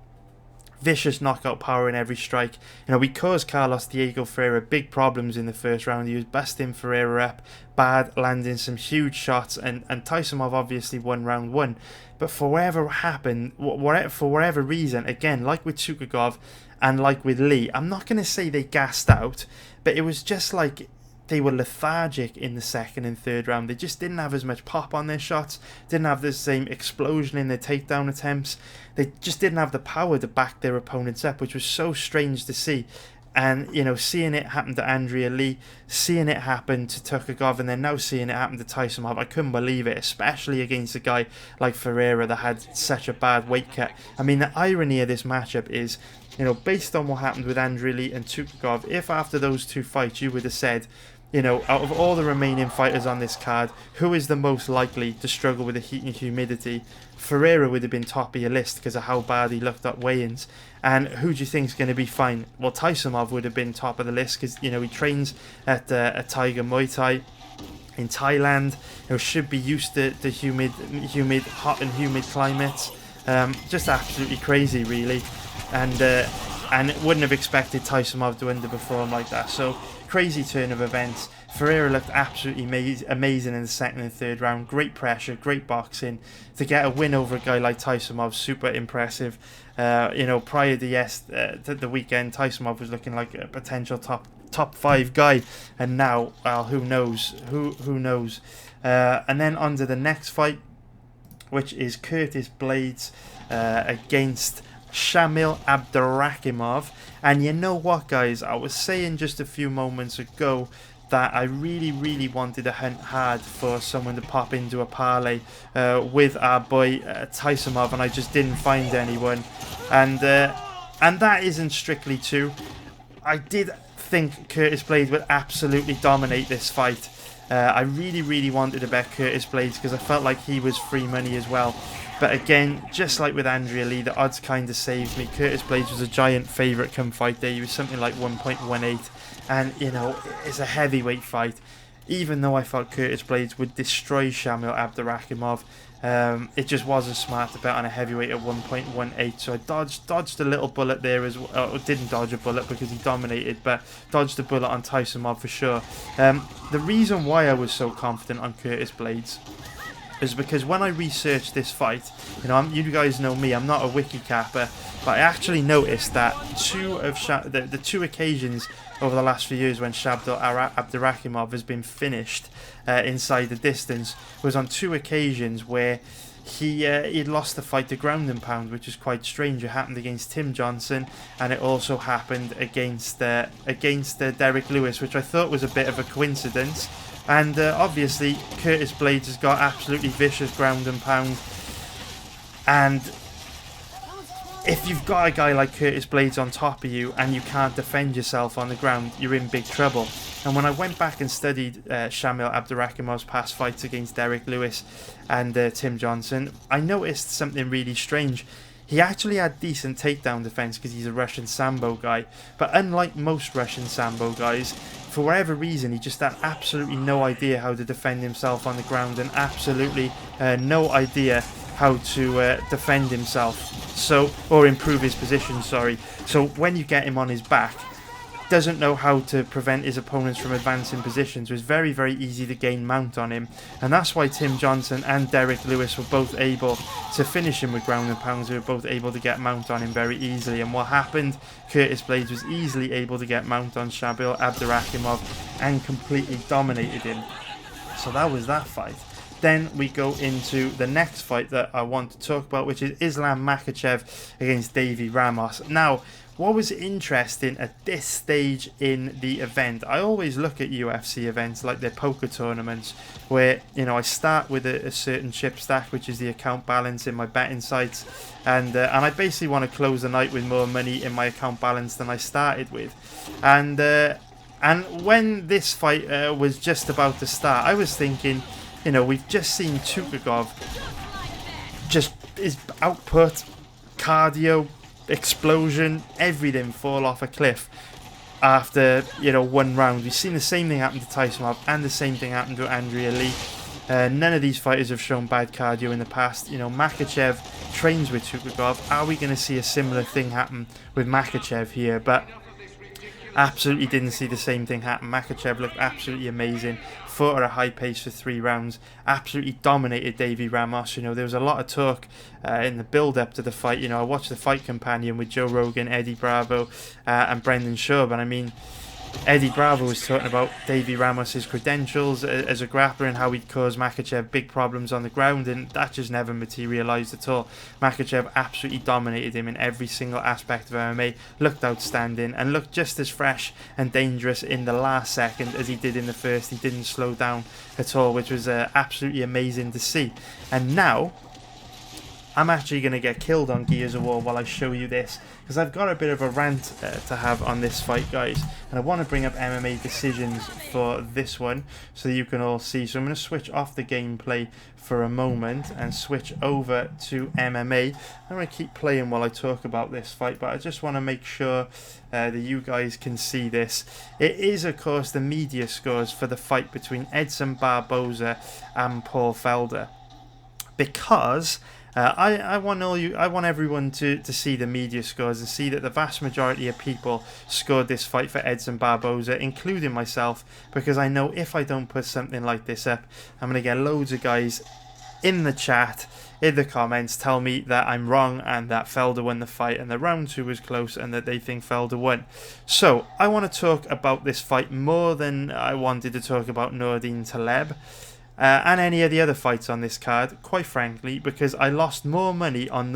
vicious knockout power in every strike. You know, we caused Carlos Diego Ferreira big problems in the first round. He was busting Ferreira up bad, landing some huge shots, and Taimanglo obviously won round 1. But for whatever happened, for whatever reason, again, like with Tukhugov and like with Lee, I'm not going to say they gassed out, but it was just like they were lethargic in the second and third round. They just didn't have as much pop on their shots, didn't have the same explosion in their takedown attempts. They just didn't have the power to back their opponents up, which was so strange to see. And, you know, seeing it happen to Andrea Lee, seeing it happen to Tukhugov, and then now seeing it happen to Taimanglo, I couldn't believe it, especially against a guy like Ferreira that had such a bad weight cut. I mean, the irony of this matchup is, you know, based on what happened with Andrea Lee and Tukhugov, if after those 2 fights you would have said, you know, out of all the remaining fighters on this card, who is the most likely to struggle with the heat and humidity, Ferreira would have been top of your list because of how bad he looked at weigh-ins. And who do you think is going to be fine? Well, Taimanglo would have been top of the list because, you know, he trains at Tiger Muay Thai in Thailand. You know, should be used to the hot and humid climates. Just absolutely crazy, really. And wouldn't have expected Taimanglo to underperform like that. So, crazy turn of events. Ferreira looked absolutely amazing in the second and third round. Great pressure, great boxing. To get a win over a guy like Taimanglo, super impressive. You know, prior to the weekend, Taimanglo was looking like a potential top 5 guy, and now, well, who knows? Who knows? And then on to the next fight, which is Curtis Blaydes against Shamil Abdurakhimov. And you know what, guys, I was saying just a few moments ago that I really wanted to hunt hard for someone to pop into a parlay with our boy Taimanglo, and I just didn't find anyone. And that isn't strictly true. I did think Curtis Blaydes would absolutely dominate this fight. I really wanted to bet Curtis Blaydes because I felt like he was free money as well. But again, just like with Andrea Lee, the odds kind of saved me. Curtis Blaydes was a giant favourite come fight day. He was something like 1.18. And, you know, it's a heavyweight fight. even though I thought Curtis Blaydes would destroy Shamil Abdurakhimov, it just wasn't smart to bet on a heavyweight at 1.18, so I dodged a little bullet there as well. Didn't dodge a bullet because he dominated, but dodged a bullet on Taimanglo for sure. The reason why I was so confident on Curtis Blaydes is because when I researched this fight, you guys know me, I'm not a wiki capper, but I actually noticed that the two occasions over the last few years when Shabdul Abdurakhimov has been finished inside the distance was on two occasions where he'd lost the fight to ground and pound, which is quite strange. It happened against Tim Johnson, and it also happened against Derek Lewis, which I thought was a bit of a coincidence. And obviously Curtis Blaydes has got absolutely vicious ground and pound, and if you've got a guy like Curtis Blaydes on top of you and you can't defend yourself on the ground, you're in big trouble. And when I went back and studied Shamil Abdurakhimov's past fights against Derek Lewis and Tim Johnson, I noticed something really strange. He actually had decent takedown defense because he's a Russian Sambo guy, but unlike most Russian Sambo guys, for whatever reason, he just had absolutely no idea how to defend himself on the ground, and absolutely no idea how to defend himself, or improve his position, sorry. So when you get him on his back, doesn't know how to prevent his opponents from advancing positions. So it's very, very easy to gain mount on him, and that's why Tim Johnson and Derek Lewis were both able to finish him with ground and pounds. They were both able to get mount on him very easily, and what happened, Curtis Blaydes was easily able to get mount on Shamil Abdurakhimov and completely dominated him. So that was that fight. Then we go into the next fight that I want to talk about, which is Islam Makhachev against Davy Ramos. Now, what was interesting at this stage in the event, I always look at UFC events like their poker tournaments, where I start with a certain chip stack, which is the account balance in my betting sites, and I basically want to close the night with more money in my account balance than I started with. And when this fight was just about to start, I was thinking, we've just seen Tukhugov, just his output, cardio, explosion, everything fall off a cliff after one round. We've seen the same thing happen to Taimanglo and the same thing happen to Andrea Lee. None of these fighters have shown bad cardio in the past. Makhachev trains with Tukhugov. Are we going to see a similar thing happen with Makhachev here? But absolutely didn't see the same thing happen. Makhachev looked absolutely amazing, fought at a high pace for 3 rounds, absolutely dominated Davy Ramos. There was a lot of talk in the build-up to the fight. I watched the Fight Companion with Joe Rogan, Eddie Bravo, and Brendan Schaub, and I mean, Eddie Bravo was talking about Davy Ramos' credentials as a grappler and how he'd cause Makhachev big problems on the ground, and that just never materialised at all. Makhachev absolutely dominated him in every single aspect of MMA, looked outstanding, and looked just as fresh and dangerous in the last second as he did in the first. He didn't slow down at all, which was absolutely amazing to see. And now, I'm actually going to get killed on Gears of War while I show you this, because I've got a bit of a rant to have on this fight, guys, and I want to bring up MMA decisions for this one so you can all see. So I'm going to switch off the gameplay for a moment and switch over to MMA. I'm going to keep playing while I talk about this fight, but I just want to make sure that you guys can see this. It is, of course, the media scores for the fight between Edson Barboza and Paul Felder, because I want everyone to see the media scores and see that the vast majority of people scored this fight for Edson Barboza, including myself, because I know if I don't put something like this up, I'm going to get loads of guys in the chat, in the comments, tell me that I'm wrong and that Felder won the fight and the round 2 was close and that they think Felder won. So I want to talk about this fight more than I wanted to talk about Nordin Taleb and any of the other fights on this card, quite frankly, because I lost more money on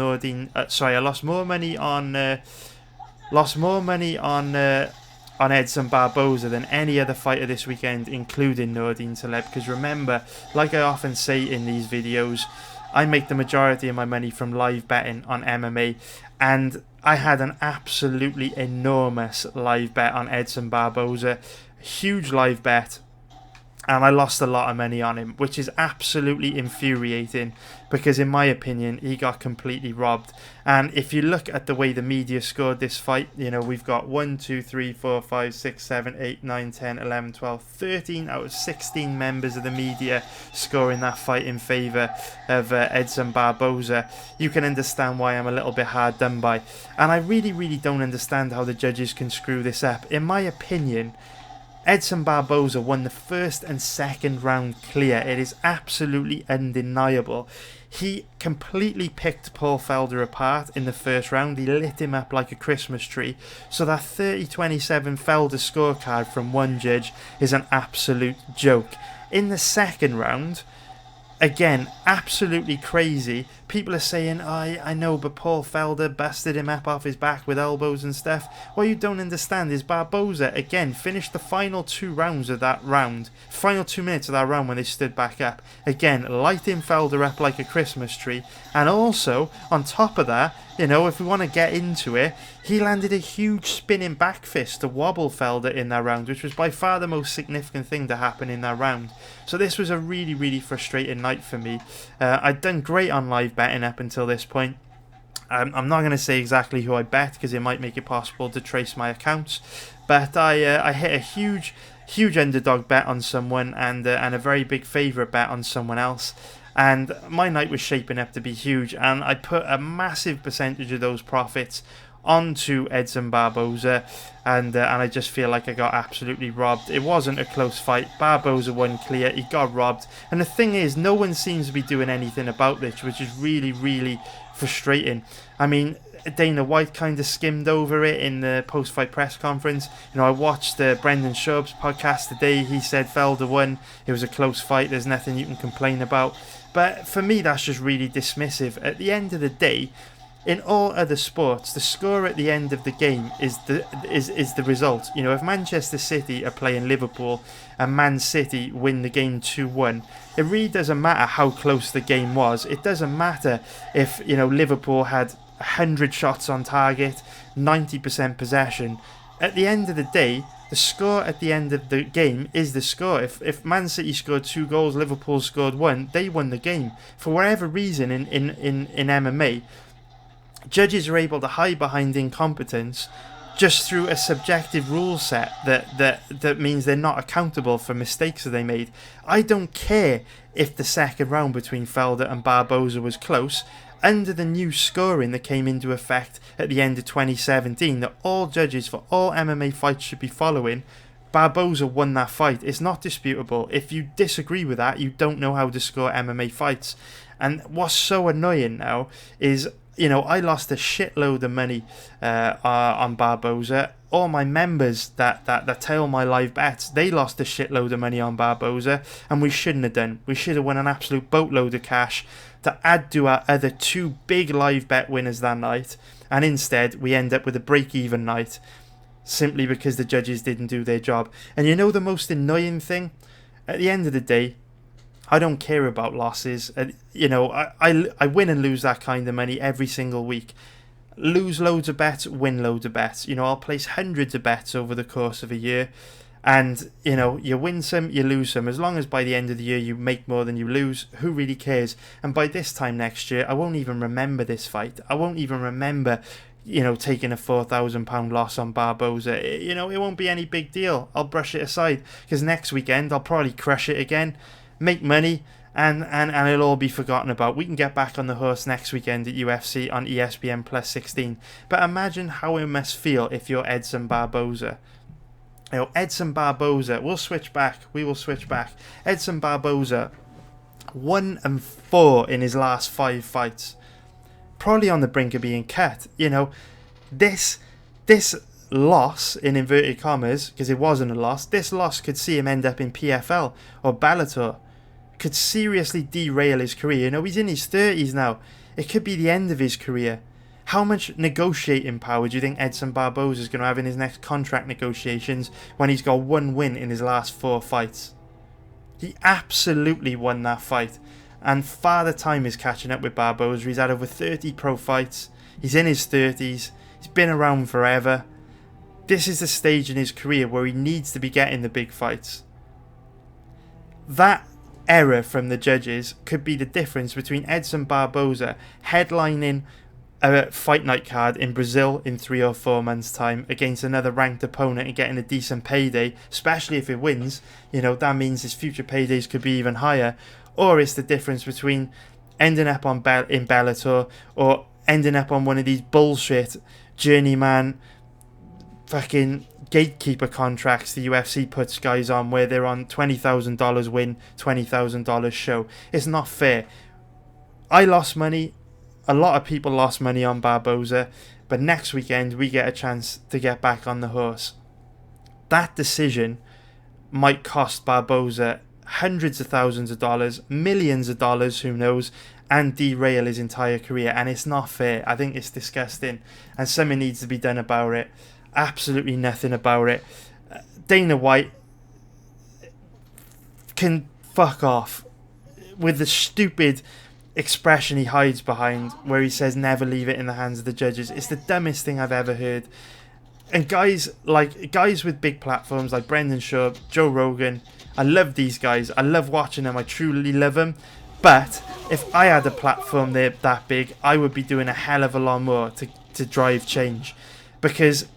on Edson Barboza than any other fighter this weekend, including Nordin Taleb. Because remember, like I often say in these videos, I make the majority of my money from live betting on MMA, and I had an absolutely enormous live bet on Edson Barboza, huge live bet. And I lost a lot of money on him, which is absolutely infuriating because, in my opinion, he got completely robbed. And if you look at the way the media scored this fight, you know, we've got 1, 2, 3, 4, 5, 6, 7, 8, 9, 10, 11, 12, 13 out of 16 members of the media scoring that fight in favour of Edson Barboza. You can understand why I'm a little bit hard done by. And I really, really don't understand how the judges can screw this up. In my opinion, Edson Barboza won the first and second round clear. It is absolutely undeniable. He completely picked Paul Felder apart in the first round. He lit him up like a Christmas tree. So that 30-27 Felder scorecard from one judge is an absolute joke. In the second round, again, absolutely crazy. People are saying, I know, but Paul Felder busted him up off his back with elbows and stuff. What you don't understand is Barboza, again, finished the final 2 rounds of that round. Final 2 minutes of that round when they stood back up. Again, lighting Felder up like a Christmas tree. And also, on top of that, you know, if we want to get into it, he landed a huge spinning back fist to wobble Felder in that round, which was by far the most significant thing to happen in that round. So this was a really, really frustrating night for me. I'd done great on live betting up until this point. I'm not going to say exactly who I bet because it might make it possible to trace my accounts. But I hit a huge underdog bet on someone and a very big favourite bet on someone else. And my night was shaping up to be huge, and I put a massive percentage of those profits onto Edson Barboza, and I just feel like I got absolutely robbed. It wasn't a close fight. Barboza won clear. He got robbed, and the thing is, no one seems to be doing anything about this, which is really, really frustrating. I mean, Dana White kind of skimmed over it in the post-fight press conference. You know, I watched Brendan Schaub's podcast today. He said Felder won. It was a close fight. There's nothing you can complain about. But for me, that's just really dismissive. At the end of the day, in all other sports, the score at the end of the game is the result. You know, if Manchester City are playing Liverpool and Man City win the game 2-1, it really doesn't matter how close the game was. It doesn't matter if, you know, Liverpool had 100 shots on target, 90% possession. At the end of the day, the score at the end of the game is the score. If Man City scored 2 goals, Liverpool scored 1, they won the game. For whatever reason in MMA, judges are able to hide behind incompetence just through a subjective rule set that means they're not accountable for mistakes that they made. I don't care if the second round between Felder and Barboza was close. Under the new scoring that came into effect at the end of 2017 that all judges for all MMA fights should be following, Barboza won that fight. It's not disputable. If you disagree with that, you don't know how to score MMA fights. And what's so annoying now is, you know, I lost a shitload of money on Barboza. All my members that tail my live bets, they lost a shitload of money on Barboza, and we shouldn't have done. We should have won an absolute boatload of cash to add to our other 2 big live bet winners that night, and instead we end up with a break-even night simply because the judges didn't do their job. And you know the most annoying thing? At the end of the day, I don't care about losses. You know, I win and lose that kind of money every single week. Lose loads of bets, win loads of bets. You know, I'll place hundreds of bets over the course of a year. And, you know, you win some, you lose some. As long as by the end of the year you make more than you lose, who really cares? And by this time next year, I won't even remember this fight. I won't even remember, you know, taking a £4,000 loss on Barboza. You know, it won't be any big deal. I'll brush it aside. Because next weekend, I'll probably crush it again, make money, and it'll all be forgotten about. We can get back on the horse next weekend at UFC on ESPN Plus 16. But imagine how it must feel if you're Edson Barboza. You know, Edson Barboza, we will switch back. Edson Barboza 1-4 in his last 5 fights. Probably on the brink of being cut. You know, this loss, in inverted commas, because it wasn't a loss, this loss could see him end up in PFL or Bellator. Could seriously derail his career. You know, he's in his 30s now. It could be the end of his career. How much negotiating power do you think Edson Barboza is going to have in his next contract negotiations when he's got 1 win in his last 4 fights? He absolutely won that fight. And Father Time is catching up with Barboza. He's had over 30 pro fights. He's in his 30s. He's been around forever. This is the stage in his career where he needs to be getting the big fights. that error from the judges could be the difference between Edson Barboza headlining a fight night card in Brazil in 3 or 4 months' time against another ranked opponent and getting a decent payday, especially if it wins. You know, that means his future paydays could be even higher. Or it's the difference between ending up on in Bellator or ending up on one of these bullshit journeyman fucking gatekeeper contracts the UFC puts guys on, where they're on $20,000 win, $20,000 show. It's not fair. I lost money. A lot of people lost money on Barboza, but next weekend we get a chance to get back on the horse. That decision might cost Barboza hundreds of thousands of dollars, millions of dollars, who knows, and derail his entire career, and it's not fair. I think it's disgusting, and something needs to be done about it. Absolutely nothing about it. Dana White can fuck off with the stupid expression he hides behind where he says never leave it in the hands of the judges. It's the dumbest thing I've ever heard. And guys with big platforms like Brendan Schaub, Joe Rogan, I love these guys. I love watching them. I truly love them. But if I had a platform there that big, I would be doing a hell of a lot more to drive change, because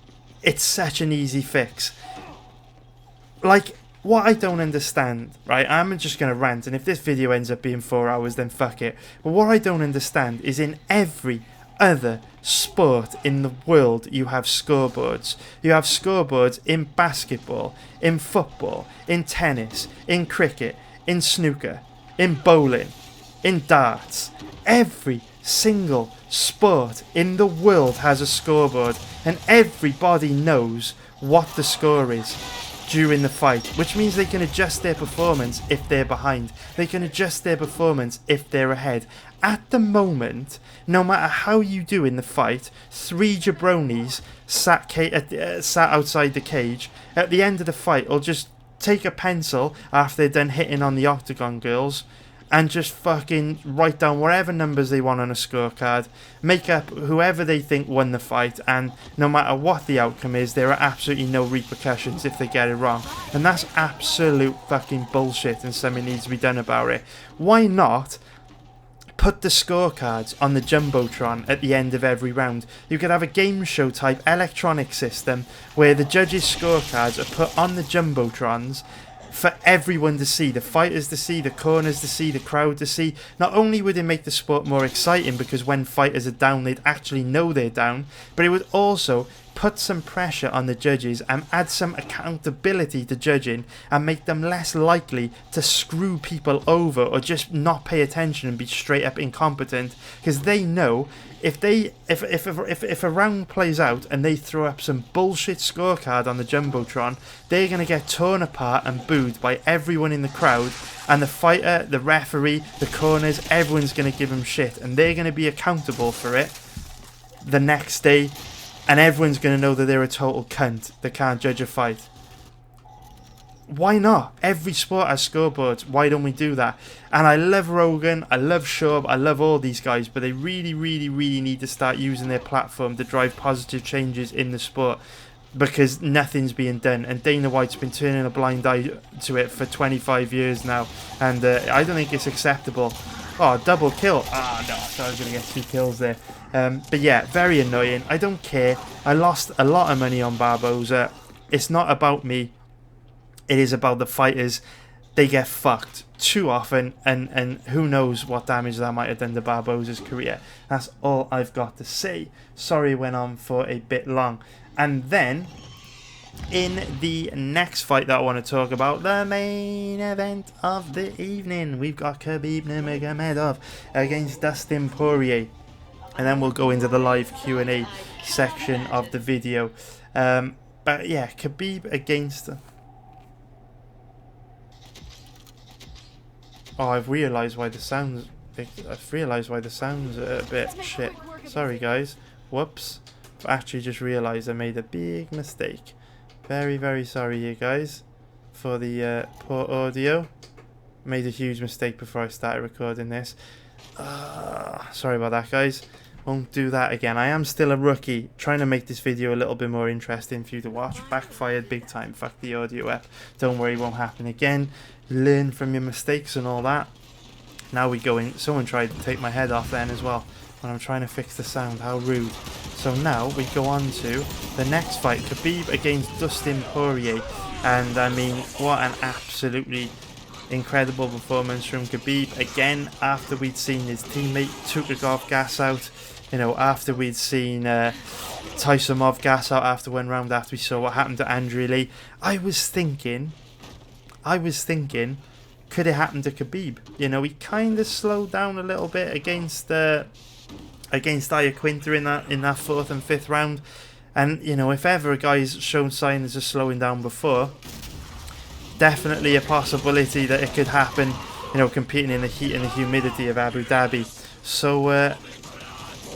it's such an easy fix. Like, what I don't understand, right? I'm just going to rant, and if this video ends up being 4 hours, then fuck it. But what I don't understand is in every other sport in the world, you have scoreboards. You have scoreboards in basketball, in football, in tennis, in cricket, in snooker, in bowling, in darts. Every single sport in the world has a scoreboard, and everybody knows what the score is during the fight, which means they can adjust their performance if they're behind. They can adjust their performance if they're ahead. At the moment, no matter how you do in the fight, 3 jabronis sat outside the cage at the end of the fight will just take a pencil after they're done hitting on the octagon girls and just fucking write down whatever numbers they want on a scorecard, make up whoever they think won the fight, and no matter what the outcome is, there are absolutely no repercussions if they get it wrong. And that's absolute fucking bullshit, and something needs to be done about it. Why not put the scorecards on the Jumbotron at the end of every round? You could have a game show type electronic system where the judges' scorecards are put on the Jumbotrons for everyone to see, the fighters to see, the corners to see, the crowd to see. Not only would it make the sport more exciting, because when fighters are down, they'd actually know they're down, but it would also put some pressure on the judges and add some accountability to judging and make them less likely to screw people over or just not pay attention and be straight up incompetent, because they know if a round plays out and they throw up some bullshit scorecard on the Jumbotron, they're going to get torn apart and booed by everyone in the crowd, and the fighter, the referee, the corners, everyone's going to give them shit, and they're going to be accountable for it the next day, and everyone's going to know that they're a total cunt that can't judge a fight. Why not? Every sport has scoreboards. Why don't we do that? And I love Rogan, I love Schaub, I love all these guys, but they really, really, really need to start using their platform to drive positive changes in the sport, because nothing's being done, and Dana White's been turning a blind eye to it for 25 years now, and I don't think it's acceptable. Oh, double kill. Ah, no, I thought I was going to get 2 kills there. But yeah, very annoying. I don't care. I lost a lot of money on Barboza. It's not about me. It is about the fighters. They get fucked too often, and who knows what damage that might have done to Barboza's career. That's all I've got to say. Sorry, went on for a bit long. And then, in the next fight that I want to talk about, the main event of the evening, we've got Khabib Magomed against Dustin Poirier. And then we'll go into the live Q&A section of the video. But yeah, Khabib against... Oh, I've realised why the sounds... I've realised why the sounds are a bit shit. Sorry, guys. Whoops. I've actually just realised I made a big mistake. Very, very sorry, you guys, for the poor audio. Made a huge mistake before I started recording this. Sorry about that, guys. Won't do that again. I am still a rookie, trying to make this video a little bit more interesting for you to watch. Backfired big time. Fuck the audio app. Don't worry, it won't happen again. Learn from your mistakes and all that. Now we go in. Someone tried to take my head off then as well when I'm trying to fix the sound. How rude. So now we go on to the next fight. Khabib against Dustin Poirier. And I mean, what an absolutely incredible performance from Khabib. Again, after we'd seen his teammate Tukhugov gas out. You know, after we'd seen Taimanglo gas out after one round, after we saw what happened to Andrew Lee, I was thinking, could it happen to Khabib? You know, he kind of slowed down a little bit against Iaquinta in that 4th and 5th round. And, you know, if ever a guy's shown signs of slowing down before, definitely a possibility that it could happen, you know, competing in the heat and the humidity of Abu Dhabi. So,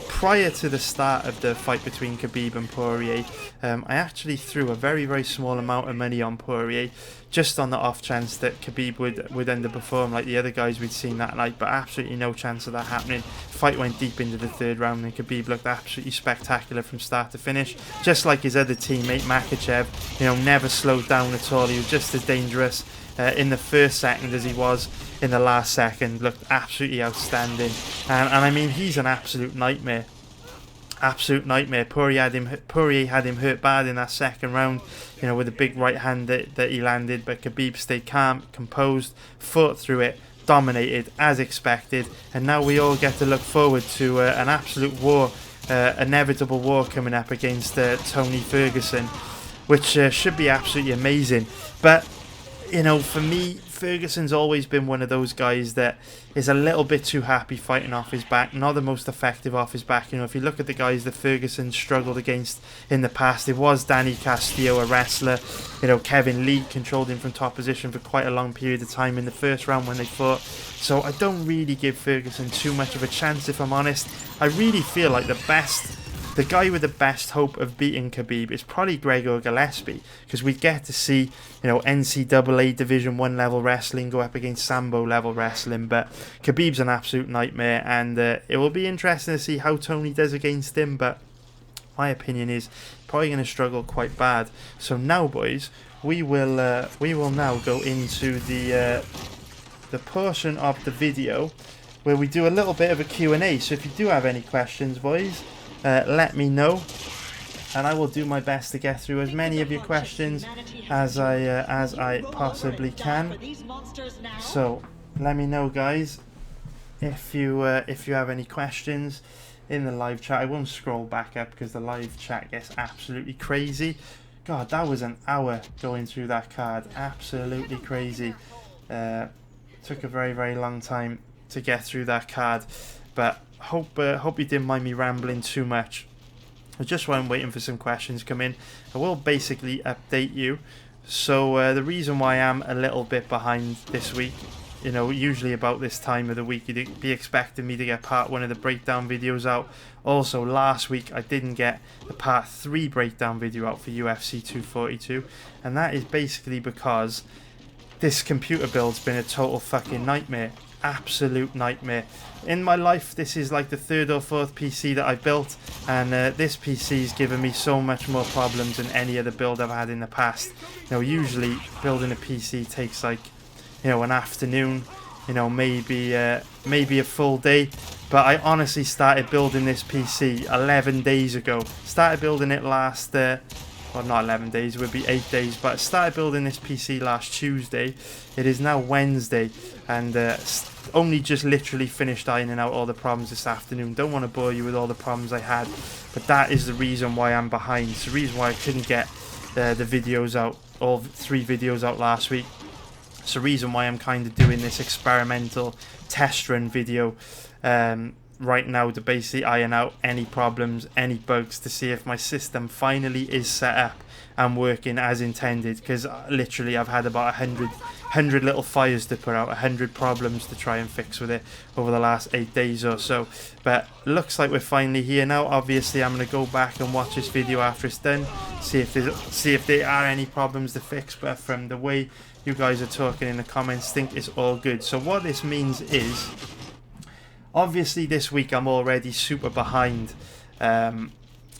prior to the start of the fight between Khabib and Poirier, I actually threw a very, very small amount of money on Poirier, just on the off chance that Khabib would underperform like the other guys we'd seen that night, but absolutely no chance of that happening. Fight went deep into the 3rd round and Khabib looked absolutely spectacular from start to finish, just like his other teammate Makhachev. You know, never slowed down at all. He was just as dangerous in the 1st second as he was in the last second. Looked absolutely outstanding, and I mean, he's an absolute nightmare. Absolute nightmare. Poirier had him hurt bad in that 2nd round, you know, with a big right hand that he landed, but Khabib stayed calm, composed, fought through it, dominated as expected, and now we all get to look forward to an absolute war, inevitable war coming up against Tony Ferguson, which should be absolutely amazing. But, you know, for me, Ferguson's always been one of those guys that is a little bit too happy fighting off his back, not the most effective off his back. You know, if you look at the guys that Ferguson struggled against in the past, it was Danny Castillo, a wrestler. You know, Kevin Lee controlled him from top position for quite a long period of time in the 1st round when they fought. So I don't really give Ferguson too much of a chance, if I'm honest. I really feel like the guy with the best hope of beating Khabib is probably Gregor Gillespie, because we get to see, you know, NCAA Division 1 level wrestling go up against Sambo level wrestling. But Khabib's an absolute nightmare, and it will be interesting to see how Tony does against him. But my opinion is probably going to struggle quite bad. So now, boys, we will now go into the portion of the video where we do a little bit of a Q&A. So if you do have any questions, boys, let me know, and I will do my best to get through as many of your questions as I possibly can. So let me know, guys, if you have any questions in the live chat. I won't scroll back up because the live chat gets absolutely crazy. God, that was an hour going through that card. Absolutely crazy. Took a very, very long time to get through that card, but hope you didn't mind me rambling too much. I just while I'm waiting for some questions to come in, I will basically update you. So the reason why I'm a little bit behind this week, you know, usually about this time of the week you'd be expecting me to get part 1 of the breakdown videos out. Also, last week I didn't get the part 3 breakdown video out for UFC 242, and that is basically because this computer build's been a total fucking nightmare. Absolute nightmare. In my life, this is like the 3rd or 4th PC that I built, and this PC's given me so much more problems than any other build I've had in the past. You know, usually building a PC takes like, you know, an afternoon, you know, maybe a full day. But I honestly started building this PC 11 days ago. Started building it last well, not 11 days, it would be 8 days, but I started building this PC last Tuesday. It is now Wednesday, and only just literally finished ironing out all the problems this afternoon. Don't want to bore you with all the problems I had, but that is the reason why I'm behind. It's the reason why I couldn't get the videos out, all 3 videos out last week. It's the reason why I'm kind of doing this experimental test run video right now to basically iron out any problems, any bugs, to see if my system finally is set up and working as intended, because literally I've had about 100 little fires to put out, 100 problems to try and fix with it over the last 8 days or so. But looks like we're finally here now. Obviously I'm going to go back and watch this video after it's done, see if there are any problems to fix, but from the way you guys are talking in the comments, think it's all good. So what this means is, Obviously this week I'm already super behind,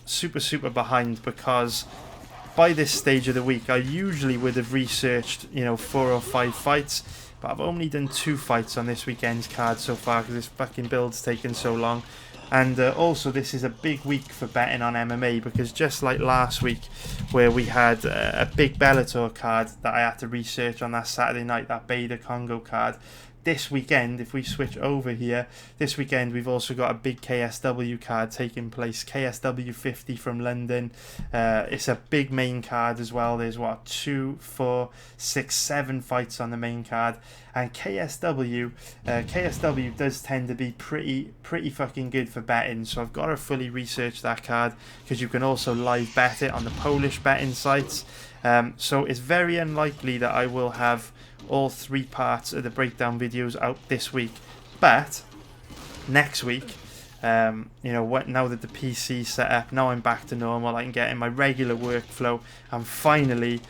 super behind, because by this stage of the week I usually would have researched, you know, 4 or 5 fights, but I've only done 2 fights on this weekend's card so far because this fucking build's taken so long. And also this is a big week for betting on MMA, because just like last week where we had a big Bellator card that I had to research on that Saturday night, that Beta Congo card, this weekend, if we switch over here, this weekend we've also got a big KSW card taking place, KSW 50 from London. It's a big main card as well. There's what, 2, 4, 6, 7 fights on the main card, and KSW does tend to be pretty fucking good for betting, so I've got to fully research that card, because you can also live bet it on the Polish betting sites. So it's very unlikely that I will have all 3 parts of the breakdown videos out this week, but next week, you know, now that the PC's set up, now I'm back to normal, I can get in my regular workflow, and finally,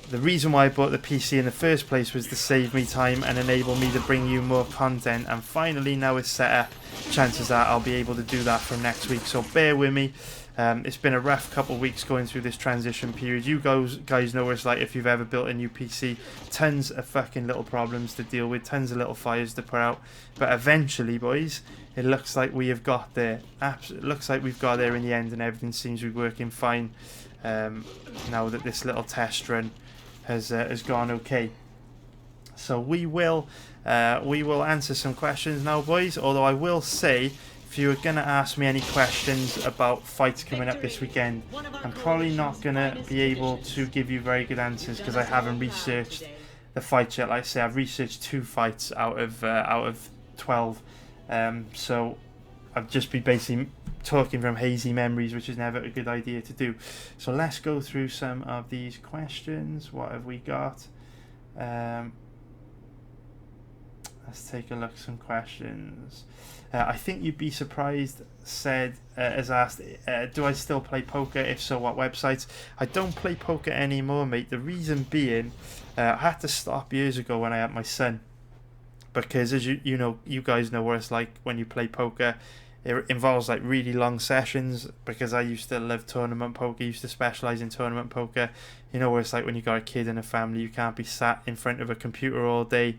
the reason why I bought the PC in the first place was to save me time and enable me to bring you more content, and finally now it's set up, chances are I'll be able to do that from next week, so bear with me. It's been a rough couple of weeks going through this transition period. You guys know what it's like if you've ever built a new PC. Tons of fucking little problems to deal with, tons of little fires to put out. But eventually, boys, it looks like we have got there. It looks like we've got there in the end, and everything seems to be working fine now that this little test run has gone okay. So we will answer some questions now, boys. Although I will say, if you were going to ask me any questions about fights coming up this weekend, I'm probably not going to be able to give you very good answers because I haven't researched the fights yet. Like I say, I've researched 2 fights out of 12. So I've just been basically talking from hazy memories, which is never a good idea to do. So let's go through some of these questions. What have we got? Let's take a look at some questions. I think you'd be surprised, has asked, do I still play poker? If so, what websites? I don't play poker anymore, mate. The reason being, I had to stop years ago when I had my son. Because as you know, you guys know what it's like when you play poker. It involves like really long sessions, because I used to love tournament poker, used to specialise in tournament poker. You know what it's like when you got a kid and a family, you can't be sat in front of a computer all day,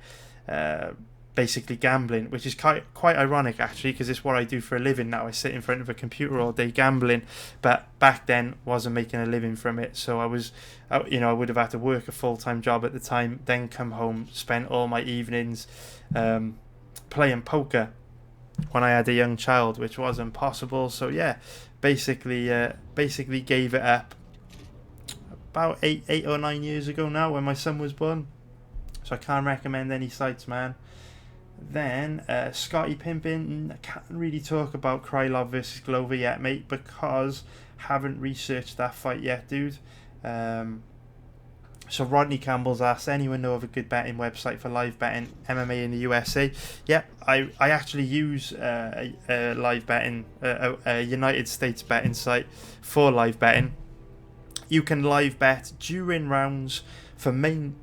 basically gambling, which is quite ironic actually, because it's what I do for a living now. I sit in front of a computer all day gambling, but back then wasn't making a living from it. So I would have had to work a full-time job at the time, then come home, spend all my evenings playing poker when I had a young child, which wasn't possible. So yeah, basically gave it up about 8 or 9 years ago now, when my son was born. So I can't recommend any sites, man. Then Scotty Pimpin, I can't really talk about Krylov versus Glover yet, mate, because haven't researched that fight yet, dude. So Rodney Campbell's asked, anyone know of a good betting website for live betting MMA in the USA? Yeah, I actually use a live betting, a United States betting site for live betting. You can live bet during rounds for main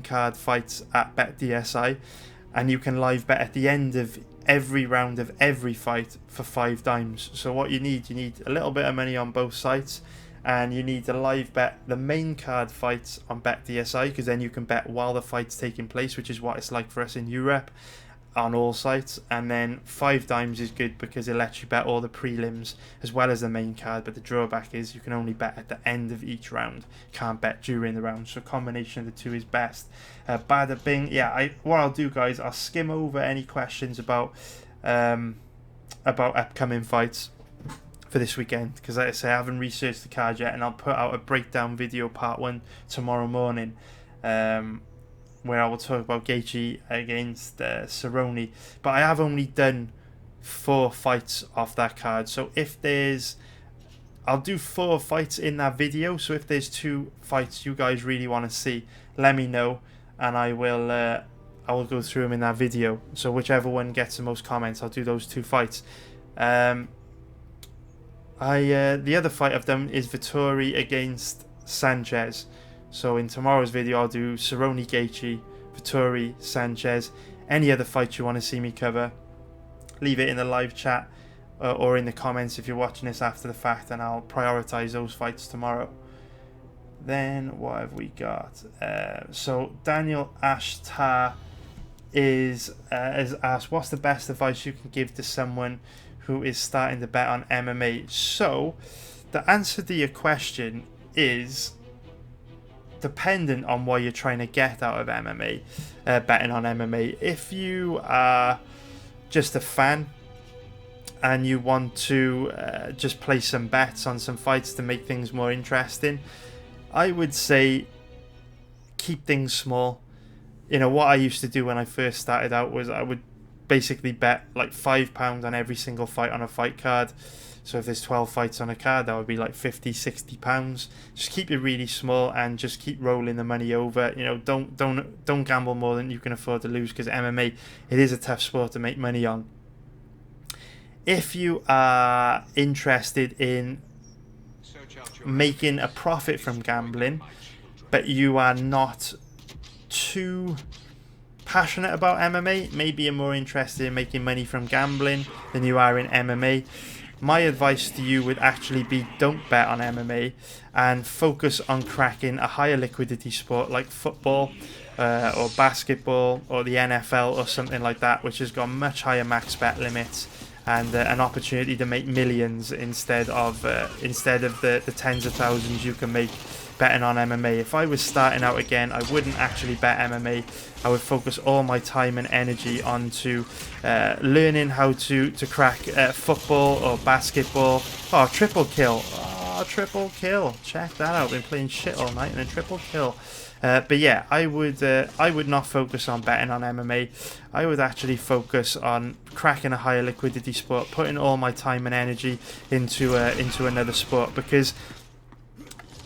card fights at BetDSI, and you can live bet at the end of every round of every fight for 5 dimes. So what you need a little bit of money on both sites, and you need to live bet the main card fights on BetDSI, because then you can bet while the fight's taking place, which is what it's like for us in Europe on all sites. And then 5 dimes is good because it lets you bet all the prelims as well as the main card, but the drawback is you can only bet at the end of each round, can't bet during the round. So a combination of the 2 is best. Bada bing. Yeah, what I'll do, guys, I'll skim over any questions about upcoming fights for this weekend, because like I say, I haven't researched the card yet, and I'll put out a breakdown video part 1 tomorrow morning, where I will talk about Gaethje against Cerrone. But I have only done 4 fights off that card, so I'll do 4 fights in that video. So if there's 2 fights you guys really want to see, let me know, and I will go through them in that video. So whichever one gets the most comments, I'll do those 2 fights. The other fight I've done is Vettori against Sanchez. So in tomorrow's video, I'll do Cerrone Gaethje, Vettori, Sanchez. any other fights you want to see me cover, leave it in the live chat or in the comments if you're watching this after the fact, and I'll prioritize those fights tomorrow. Then what have we got? So Daniel Ashtar has asked, what's the best advice you can give to someone who is starting to bet on MMA? So the answer to your question is dependent on what you're trying to get out of MMA, betting on MMA. If you are just a fan and you want to just place some bets on some fights to make things more interesting, I would say keep things small. You know, what I used to do when I first started out was I would basically bet like £5 on every single fight on a fight card. So if there's 12 fights on a card, that would be like £50-60. Just keep it really small and just keep rolling the money over. You know, don't gamble more than you can afford to lose, because MMA, it is a tough sport to make money on. If you are interested in making a profit from gambling, but you are not too passionate about MMA, maybe you're more interested in making money from gambling than you are in MMA, my advice to you would actually be don't bet on MMA and focus on cracking a higher liquidity sport like football or basketball or the NFL or something like that, which has got much higher max bet limits and an opportunity to make millions instead of the tens of thousands you can make betting on MMA. If I was starting out again, I wouldn't actually bet MMA. I would focus all my time and energy onto learning how to crack football or basketball. Oh, triple kill. Oh, triple kill. Check that out. Been playing shit all night and a triple kill. But yeah, I would not focus on betting on MMA. I would actually focus on cracking a higher liquidity sport, putting all my time and energy into another sport, because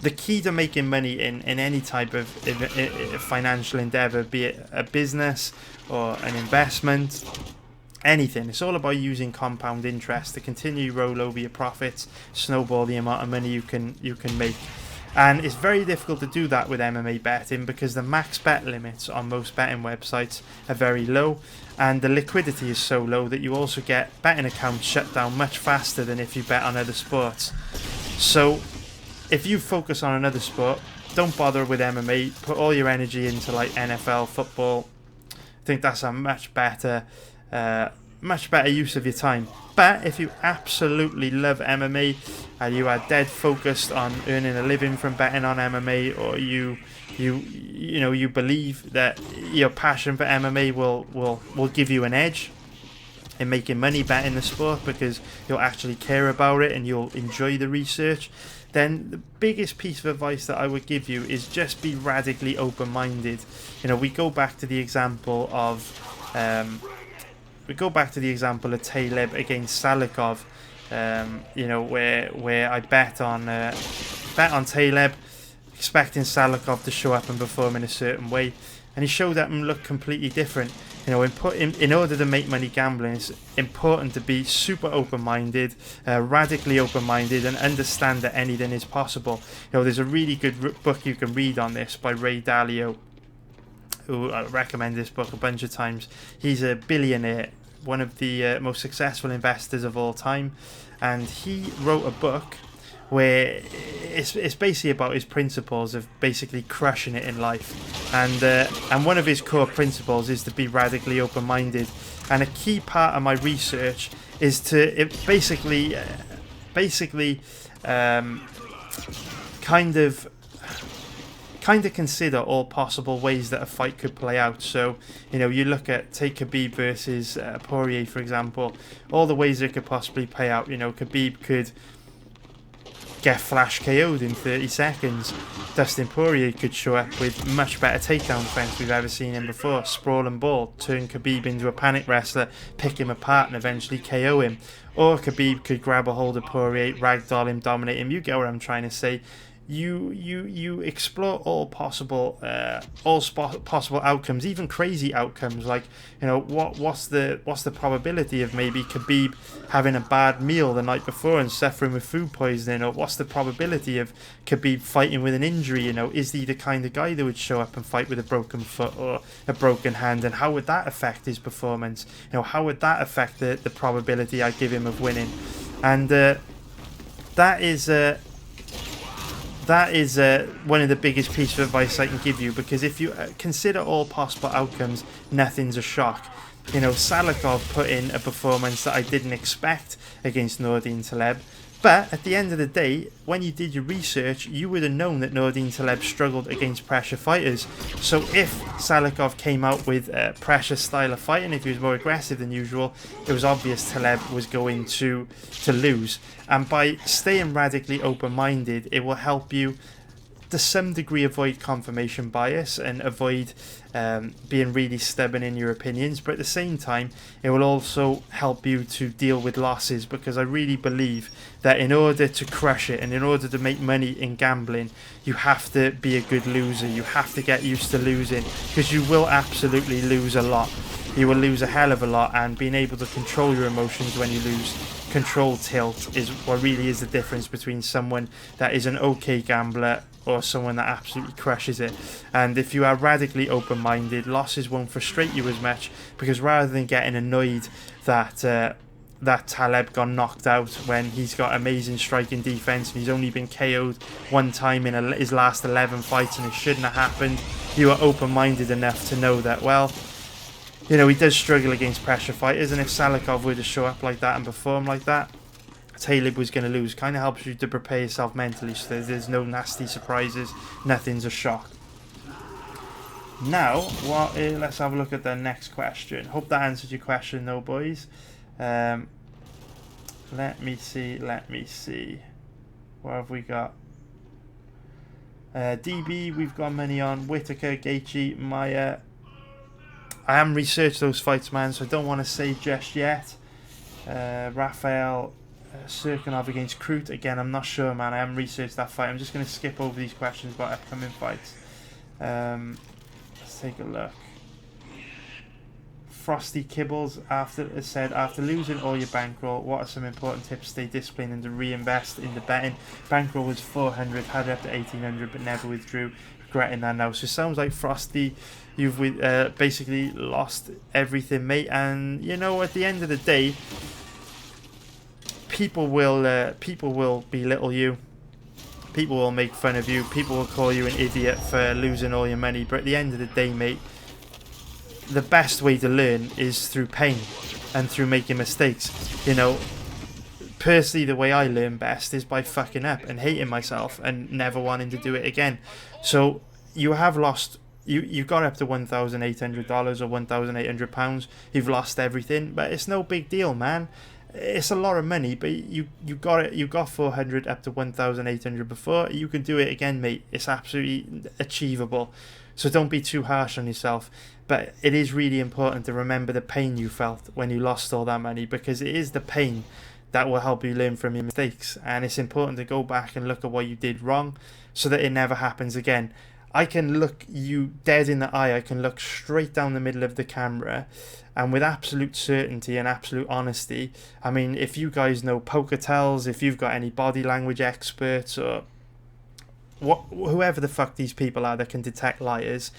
the key to making money in any type of financial endeavor, be it a business or an investment, anything, it's all about using compound interest to continue roll over your profits, snowball the amount of money you can make. And it's very difficult to do that with MMA betting because the max bet limits on most betting websites are very low, and the liquidity is so low that you also get betting accounts shut down much faster than if you bet on other sports. So if you focus on another sport, don't bother with MMA. Put all your energy into like NFL, football. I think that's a much better use of your time. But if you absolutely love MMA and you are dead focused on earning a living from betting on MMA, or you believe that your passion for MMA will give you an edge in making money betting the sport because you'll actually care about it and you'll enjoy the research, then the biggest piece of advice that I would give you is just be radically open-minded. You know, we go back to the example of Taleb against Salikhov. Where I bet on Taleb, expecting Salikhov to show up and perform in a certain way, and he showed up and looked completely different. You know, in order to make money gambling, it's important to be super open-minded, radically open-minded, and understand that anything is possible. You know, there's a really good book you can read on this by Ray Dalio, who I recommend this book a bunch of times. He's a billionaire, one of the most successful investors of all time, and he wrote a book where it's basically about his principles of basically crushing it in life, and one of his core principles is to be radically open-minded. And a key part of my research is to kind of consider all possible ways that a fight could play out. So, you know, you look at, take Khabib versus Poirier, for example, all the ways it could possibly play out. You know, Khabib could get flash KO'd in 30 seconds. Dustin Poirier could show up with much better takedown defense we've ever seen him before. Sprawl and ball, turn Khabib into a panic wrestler, pick him apart and eventually KO him. Or Khabib could grab a hold of Poirier, ragdoll him, dominate him. You get what I'm trying to say. you explore all possible possible outcomes, even crazy outcomes, like, you know, what's the probability of maybe Khabib having a bad meal the night before and suffering with food poisoning, or what's the probability of Khabib fighting with an injury? You know, is he the kind of guy that would show up and fight with a broken foot or a broken hand, and how would that affect his performance? You know, how would that affect the probability I give him of winning? And that is one of the biggest pieces of advice I can give you, because if you consider all possible outcomes, nothing's a shock. You know, Salikhov put in a performance that I didn't expect against Nordine Taleb, but at the end of the day, when you did your research, you would have known that Nordine Taleb struggled against pressure fighters. So if Salikhov came out with a pressure style of fighting, if he was more aggressive than usual, it was obvious Taleb was going to lose. And by staying radically open-minded, it will help you to some degree avoid confirmation bias and avoid being really stubborn in your opinions, but at the same time it will also help you to deal with losses, because I really believe that in order to crush it and in order to make money in gambling, you have to be a good loser. You have to get used to losing, because you will absolutely lose a lot. You will lose a hell of a lot, and being able to control your emotions when you lose, control tilt, is what really is the difference between someone that is an okay gambler or someone that absolutely crushes it. And if you are radically open-minded, losses won't frustrate you as much, because rather than getting annoyed that that Taleb got knocked out when he's got amazing striking defense and he's only been KO'd one time in his last 11 fights and it shouldn't have happened, you are open-minded enough to know that, well, you know, he does struggle against pressure fighters, and if Salikhov were to show up like that and perform like that, Taleb was going to lose. Kind of helps you to prepare yourself mentally, so there's no nasty surprises, nothing's a shock. Now, let's have a look at the next question. Hope that answered your question though, boys. Let me see. What have we got? DB, we've got money on Whittaker, Gaethje, Maya. I haven't researched those fights, man, so I don't want to say just yet. Rafael Sirkunov against Krut. Again, I'm not sure, man. I haven't researched that fight. I'm just going to skip over these questions about upcoming fights. Let's take a look. Frosty Kibbles said, after losing all your bankroll, what are some important tips to stay disciplined and to reinvest in the betting? Bankroll was 400, had it up to 1800, but never withdrew. Regretting that now. So it sounds like, Frosty, you've basically lost everything, mate. And you know, at the end of the day, people will belittle you. People will make fun of you. People will call you an idiot for losing all your money. But at the end of the day, mate, the best way to learn is through pain and through making mistakes. You know, personally, the way I learn best is by fucking up and hating myself and never wanting to do it again. So you have lost, you got up to $1,800 or £1,800. You've lost everything, but it's no big deal, man. It's a lot of money, but you got it. You got 400 up to 1,800 before. You can do it again, mate. It's absolutely achievable. So don't be too harsh on yourself. But it is really important to remember the pain you felt when you lost all that money, because it is the pain that will help you learn from your mistakes. And it's important to go back and look at what you did wrong so that it never happens again. I can look you dead in the eye. I can look straight down the middle of the camera, and with absolute certainty and absolute honesty, I mean, if you guys know poker tells, if you've got any body language experts or whoever the fuck these people are that can detect liars,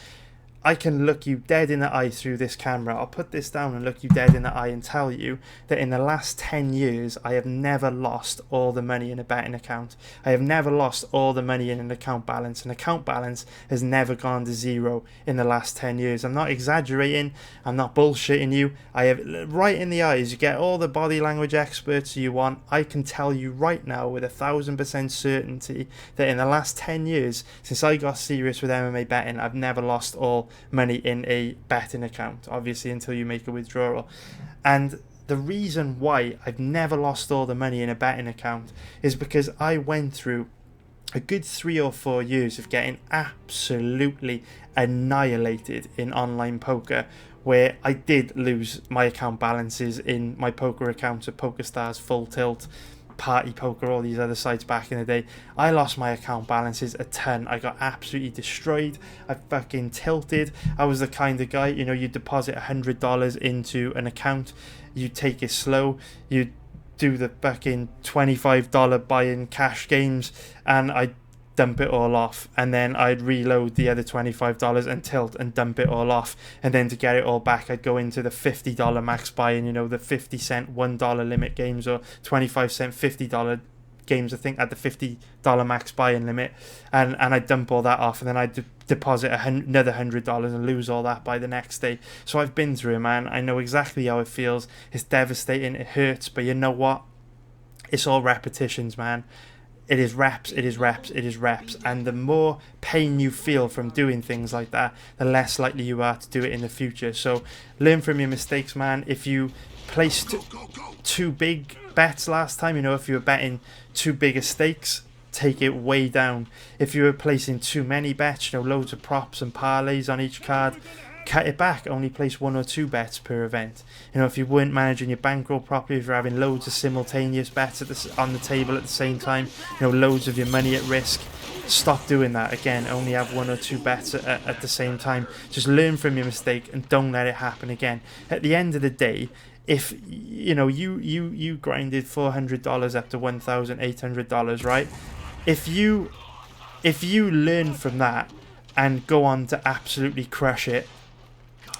I can look you dead in the eye through this camera. I'll put this down and look you dead in the eye and tell you that in the last 10 years, I have never lost all the money in a betting account. I have never lost all the money in an account balance. An account balance has never gone to zero in the last 10 years. I'm not exaggerating. I'm not bullshitting you. I have right in the eyes. You get all the body language experts you want. I can tell you right now with 1,000% certainty that in the last 10 years, since I got serious with MMA betting, I've never lost all money in a betting account, obviously until you make a withdrawal. And the reason why I've never lost all the money in a betting account is because I went through a good 3 or 4 years of getting absolutely annihilated in online poker, where I did lose my account balances in my poker accounts at PokerStars Full Tilt. Party Poker, all these other sites back in the day, I lost my account balances a ton. I got absolutely destroyed. I fucking tilted. I was the kind of guy, you know, you deposit $100 into an account, you take it slow, you do the fucking $25 buy-in cash games, and I dump it all off, and then I'd reload the other $25 and tilt and dump it all off, and then to get it all back I'd go into the $50 max buy-in, you know, the 50-cent $1 limit games, or 25-cent $50 games, I think, at the $50 max buy-in limit, and I'd dump all that off, and then I'd deposit another $100 and lose all that by the next day. So I've been through it, man. I know exactly how it feels. It's devastating, it hurts, but you know what, it's all repetitions, man. It is reps, it is reps, it is reps. And the more pain you feel from doing things like that, the less likely you are to do it in the future. So learn from your mistakes, man. If you placed too big bets last time, you know, if you were betting too big a stakes, take it way down. If you were placing too many bets, you know, loads of props and parlays on each card, cut it back. Only place 1 or 2 bets per event. You know, if you weren't managing your bankroll properly, if you're having loads of simultaneous bets on the table at the same time, you know, loads of your money at risk, stop doing that. Again, only have 1 or 2 bets at the same time. Just learn from your mistake and don't let it happen again. At the end of the day, if you know you grinded $400 up to $1,800, right? If you learn from that and go on to absolutely crush it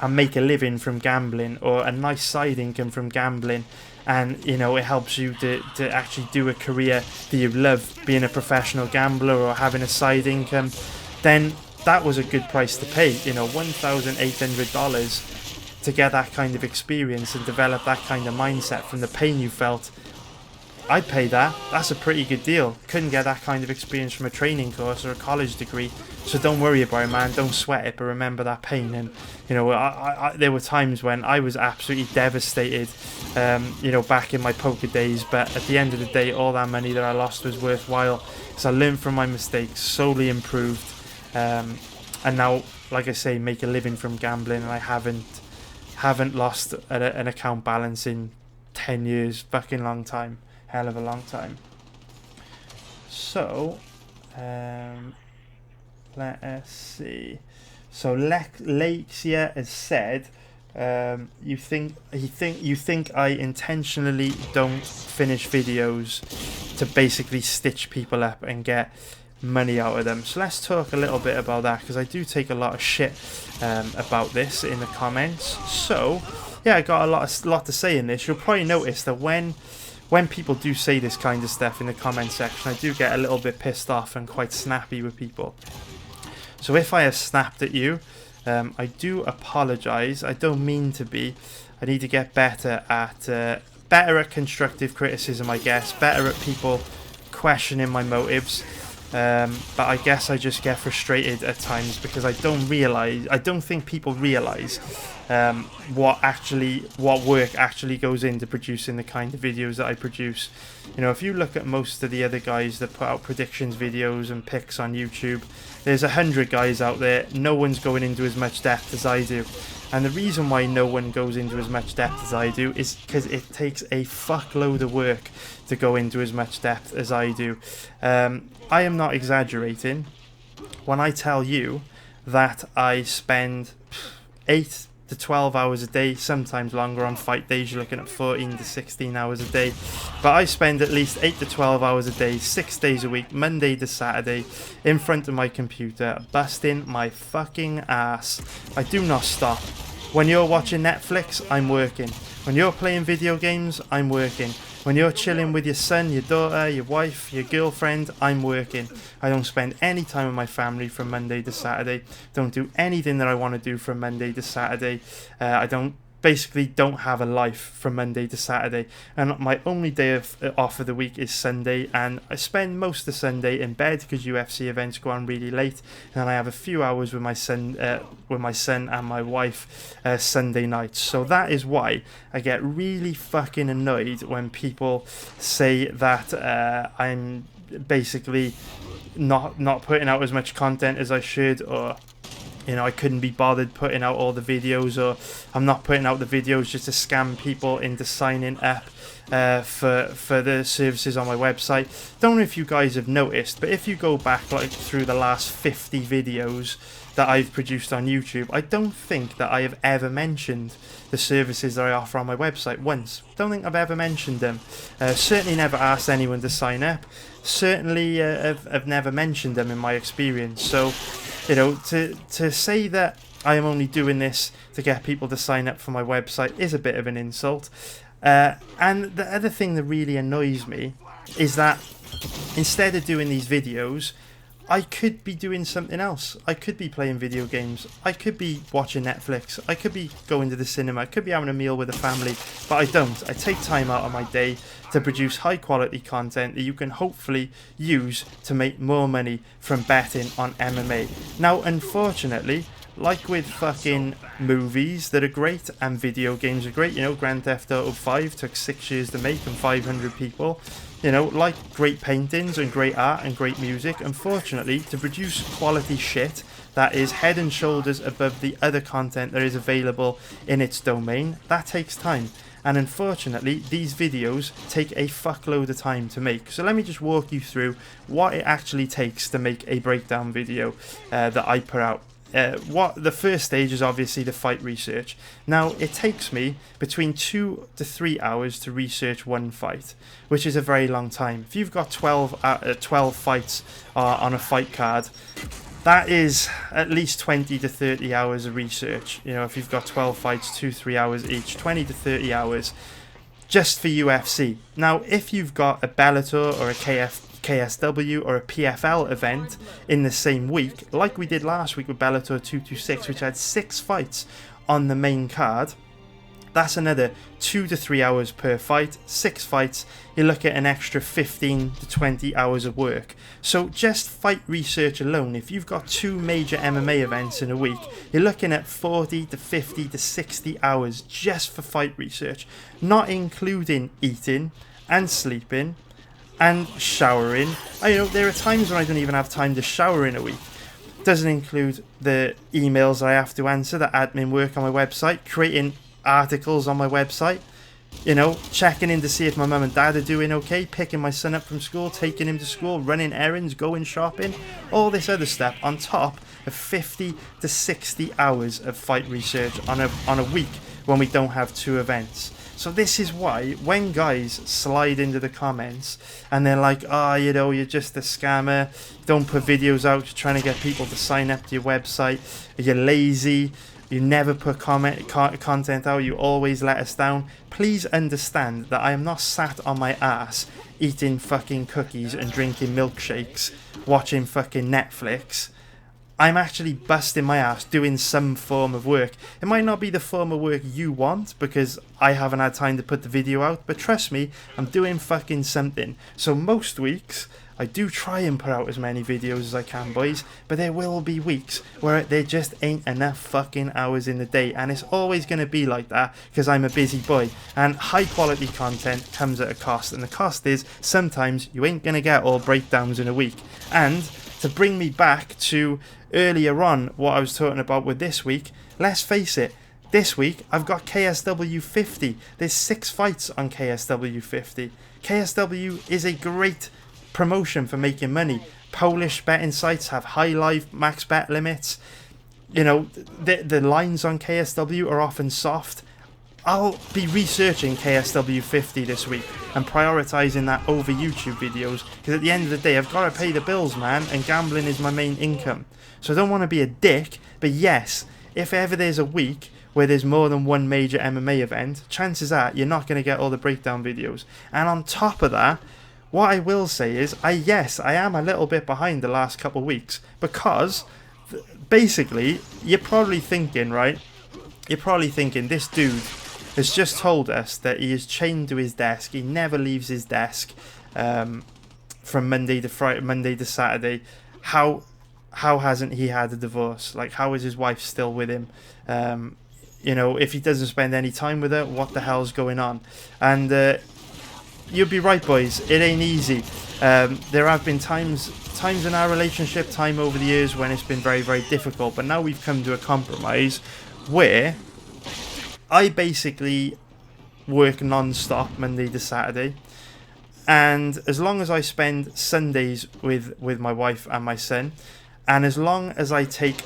and make a living from gambling, or a nice side income from gambling, and you know it helps you to actually do a career that you love, being a professional gambler or having a side income, then that was a good price to pay. You know, $1,800 to get that kind of experience and develop that kind of mindset from the pain you felt. I'd pay that. That's a pretty good deal. Couldn't get that kind of experience from a training course or a college degree. So don't worry about it, man. Don't sweat it, but remember that pain. And you know, there were times when I was absolutely devastated, you know, back in my poker days. But at the end of the day, all that money that I lost was worthwhile, because I learned from my mistakes, slowly improved, and now, like I say, make a living from gambling. And I haven't lost an account balance in 10 years. Fucking long time. Hell of a long time. So let us see. So Lexia has said, you think I intentionally don't finish videos to basically stitch people up and get money out of them. So let's talk a little bit about that, because I do take a lot of shit about this in the comments. So yeah, I got a lot to say in this. You'll probably notice that when people do say this kind of stuff in the comment section, I do get a little bit pissed off and quite snappy with people. So if I have snapped at you, I do apologise. I don't mean to be. I need to get better at constructive criticism, I guess. Better at people questioning my motives. But I guess I just get frustrated at times because I don't think people realise what work actually goes into producing the kind of videos that I produce. You know, if you look at most of the other guys that put out predictions videos and picks on YouTube, there's 100 guys out there. No one's going into as much depth as I do. And the reason why no one goes into as much depth as I do is because it takes a fuckload of work to go into as much depth as I do. I am not exaggerating when I tell you that I spend 8 to 12 hours a day, sometimes longer on fight days. You're looking at 14 to 16 hours a day. But I spend at least 8 to 12 hours a day, 6 days a week, Monday to Saturday, in front of my computer, busting my fucking ass. I do not stop. When you're watching Netflix, I'm working. When you're playing video games, I'm working. When you're chilling with your son, your daughter, your wife, your girlfriend, I'm working. I don't spend any time with my family from Monday to Saturday. Don't do anything that I want to do from Monday to Saturday. I don't have a life from Monday to Saturday, and my only day off of the week is Sunday, and I spend most of Sunday in bed because UFC events go on really late, and I have a few hours with my son and my wife Sunday nights. So that is why I get really fucking annoyed when people say that I'm basically not putting out as much content as I should, or you know, I couldn't be bothered putting out all the videos, or I'm not putting out the videos just to scam people into signing up for the services on my website. Don't know if you guys have noticed, but if you go back like through the last 50 videos that I've produced on YouTube, I don't think that I have ever mentioned the services that I offer on my website once. Don't think I've ever mentioned them. Certainly never asked anyone to sign up. Certainly have never mentioned them in my experience. So, you know, to say that I am only doing this to get people to sign up for my website is a bit of an insult. And the other thing that really annoys me is that instead of doing these videos, I could be doing something else. I could be playing video games. I could be watching Netflix. I could be going to the cinema. I could be having a meal with the family. But I don't. I take time out of my day to produce high quality content that you can hopefully use to make more money from betting on MMA. Now, unfortunately, like with fucking movies that are great and video games are great, you know, Grand Theft Auto 5 took 6 years to make and 500 people. You know, like great paintings and great art and great music, unfortunately, to produce quality shit that is head and shoulders above the other content that is available in its domain, that takes time. And unfortunately, these videos take a fuckload of time to make. So let me just walk you through what it actually takes to make a breakdown video that I put out. What the first stage is obviously the fight research. Now it takes me between 2 to 3 hours to research one fight, which is a very long time. If you've got 12 fights on a fight card, that is at least 20 to 30 hours of research. You know, if you've got 12 fights, 2-3 hours each, 20 to 30 hours just for UFC. Now if you've got a Bellator or a KSW or a PFL event in the same week, like we did last week with Bellator 226, which had 6 fights on the main card, that's another 2 to 3 hours per fight. 6 fights, you look at an extra 15 to 20 hours of work. So just fight research alone, if you've got 2 major MMA events in a week, you're looking at 40 to 50 to 60 hours just for fight research, not including eating and sleeping and showering. You know, there are times when I don't even have time to shower in a week. Doesn't include the emails I have to answer, the admin work on my website, creating articles on my website, you know, checking in to see if my mum and dad are doing okay, picking my son up from school, taking him to school, running errands, going shopping, all this other stuff on top of 50 to 60 hours of fight research on a week when we don't have 2 events. So this is why when guys slide into the comments and they're like, oh, you know, you're just a scammer, don't put videos out, you're trying to get people to sign up to your website, you're lazy, you never put content out, you always let us down. Please understand that I am not sat on my ass eating fucking cookies and drinking milkshakes, watching fucking Netflix. I'm actually busting my ass doing some form of work. It might not be the form of work you want because I haven't had time to put the video out, but trust me, I'm doing fucking something. So most weeks, I do try and put out as many videos as I can, boys, but there will be weeks where there just ain't enough fucking hours in the day, and it's always going to be like that because I'm a busy boy, and high quality content comes at a cost, and the cost is sometimes you ain't going to get all breakdowns in a week. And to bring me back to earlier on what I was talking about with this week, let's face it, this week I've got KSW 50. There's 6 fights on KSW 50. KSW is a great promotion for making money. Polish betting sites have high live max bet limits. You know, the lines on KSW are often soft. I'll be researching KSW 50 this week and prioritising that over YouTube videos because at the end of the day I've got to pay the bills, man, and gambling is my main income. So I don't want to be a dick, but yes, if ever there's a week where there's more than one major MMA event, chances are you're not going to get all the breakdown videos. And on top of that, what I will say is, I am a little bit behind the last couple of weeks because basically you're probably thinking, right? You're probably thinking this dude has just told us that he is chained to his desk. He never leaves his desk from Monday to Friday, Monday to Saturday. How hasn't he had a divorce? Like, how is his wife still with him? You know, if he doesn't spend any time with her, what the hell's going on? And you'll be right, boys. It ain't easy. There have been times times in our relationship, time over the years when it's been very, very difficult. But now we've come to a compromise where I basically work non-stop Monday to Saturday. And as long as I spend Sundays with my wife and my son, and as long as I take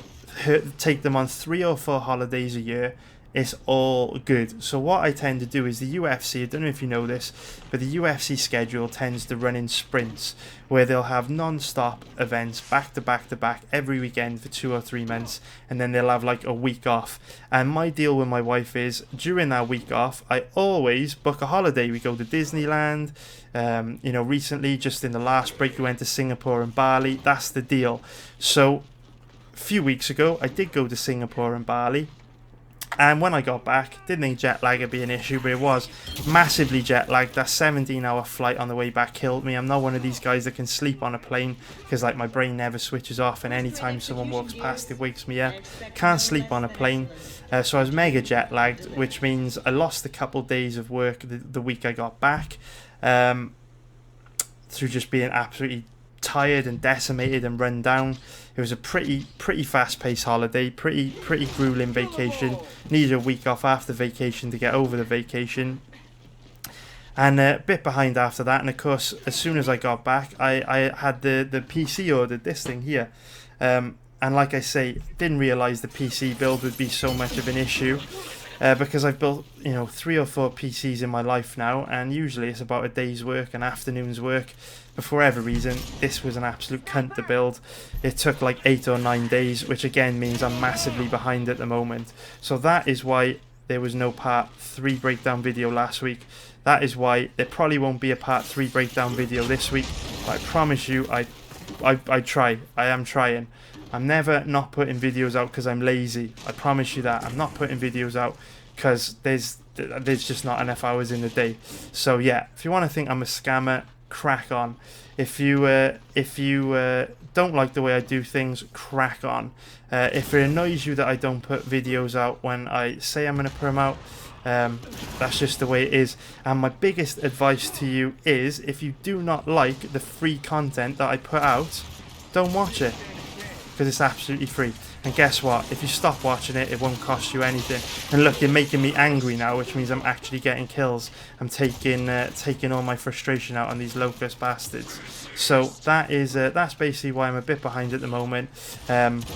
them on 3 or 4 holidays a year, it's all good. So what I tend to do is the UFC, I don't know if you know this, but the UFC schedule tends to run in sprints where they'll have non-stop events back to back to back every weekend for 2 or 3 months, and then they'll have like a week off. And my deal with my wife is during that week off, I always book a holiday. We go to Disneyland. You know, recently, just in the last break, we went to Singapore and Bali. That's the deal. So a few weeks ago, I did go to Singapore and Bali. And when I got back, didn't think jet lag would be an issue, but it was massively jet lagged. That 17-hour flight on the way back killed me. I'm not one of these guys that can sleep on a plane because like my brain never switches off, and anytime someone walks past, it wakes me up. Can't sleep on a plane. So I was mega jet lagged, which means I lost a couple days of work the week I got back through just being absolutely tired and decimated and run down. It was a pretty fast-paced holiday, pretty grueling vacation. Needed a week off after vacation to get over the vacation, and a bit behind after that. And of course, as soon as I got back, I had the PC ordered, this thing here, and like I say, didn't realise the PC build would be so much of an issue. Because I've built, you know, 3 or 4 PCs in my life now, and usually it's about a day's work, an afternoon's work. But for whatever reason, this was an absolute cunt to build. It took like 8 or 9 days, which again means I'm massively behind at the moment. So that is why there was no part 3 breakdown video last week. That is why there probably won't be a part 3 breakdown video this week. But I promise you, I try. I am trying. I'm never not putting videos out because I'm lazy. I promise you that. I'm not putting videos out because there's just not enough hours in the day. So yeah, if you want to think I'm a scammer, crack on. If you don't like the way I do things, crack on. If it annoys you that I don't put videos out when I say I'm going to put them out, that's just the way it is. And my biggest advice to you is, if you do not like the free content that I put out, don't watch it. Because it's absolutely free. And guess what? If you stop watching it, it won't cost you anything. And look, you're making me angry now, which means I'm actually getting kills. I'm taking all my frustration out on these locust bastards. So that is that's basically why I'm a bit behind at the moment. And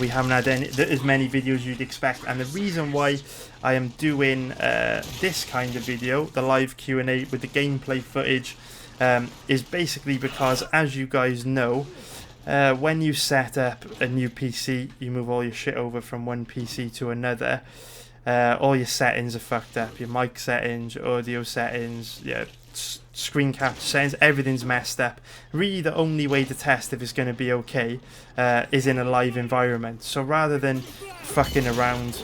we haven't had as many videos you'd expect. And the reason why I am doing this kind of video, the live Q&A with the gameplay footage, is basically because, as you guys know, when you set up a new PC, you move all your shit over from one PC to another. All your settings are fucked up. Your mic settings, your audio settings, your screen capture settings, everything's messed up. Really, the only way to test if it's going to be okay is in a live environment. So rather than fucking around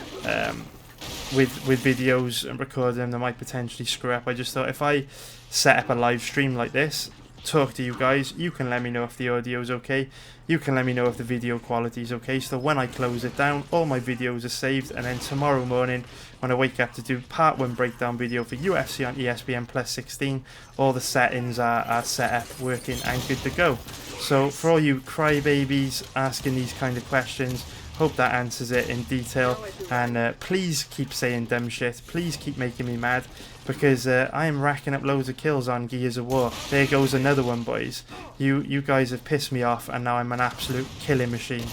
with videos and recording them that might potentially screw up, I just thought if I set up a live stream like this, talk to you guys, you can let me know if the audio is okay, you can let me know if the video quality is okay, so when I close it down, all my videos are saved, and then tomorrow morning when I wake up to do part 1 breakdown video for UFC on ESPN Plus 16, all the settings are set up, working and good to go. So for all you crybabies asking these kind of questions, hope that answers it in detail, and please keep saying dumb shit, please keep making me mad, because I am racking up loads of kills on Gears of War. There goes another one, boys. You guys have pissed me off, and now I'm an absolute killing machine,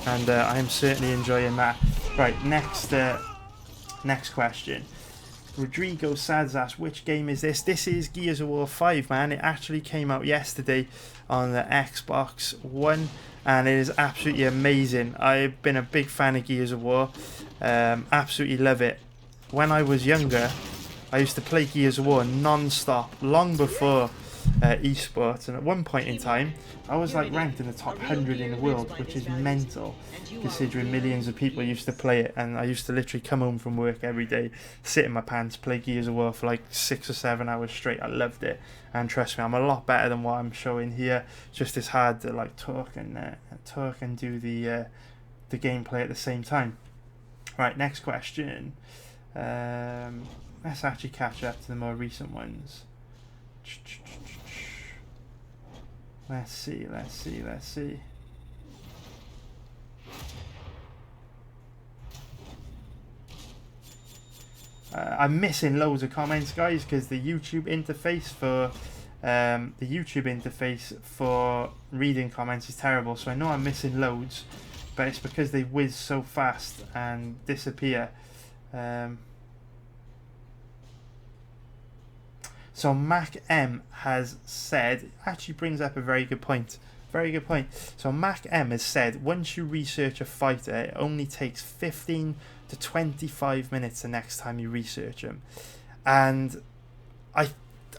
and I am certainly enjoying that. Right, next question. Rodrigo Sads asks, which game is this? This is Gears of War 5, man. It actually came out yesterday on the Xbox One, and it is absolutely amazing. I've been a big fan of Gears of War. Absolutely love it. When I was younger, I used to play Gears of War non-stop, long before esports, and at one point in time I was like ranked in the top 100 in the world, which is mental considering millions of people used to play it. And I used to literally come home from work every day, sit in my pants, play Gears of War for like 6 or 7 hours straight. I loved it, and trust me, I'm a lot better than what I'm showing here. It's just it's hard to like talk and do the gameplay at the same time. Right, next question. Let's actually catch up to the more recent ones. Let's see. I'm missing loads of comments, guys, because the YouTube interface for reading comments is terrible. So I know I'm missing loads, but it's because they whiz so fast and disappear. So Mac M has said, actually brings up a very good point. Very good point. So Mac M has said, once you research a fighter, it only takes 15 to 25 minutes the next time you research them. And I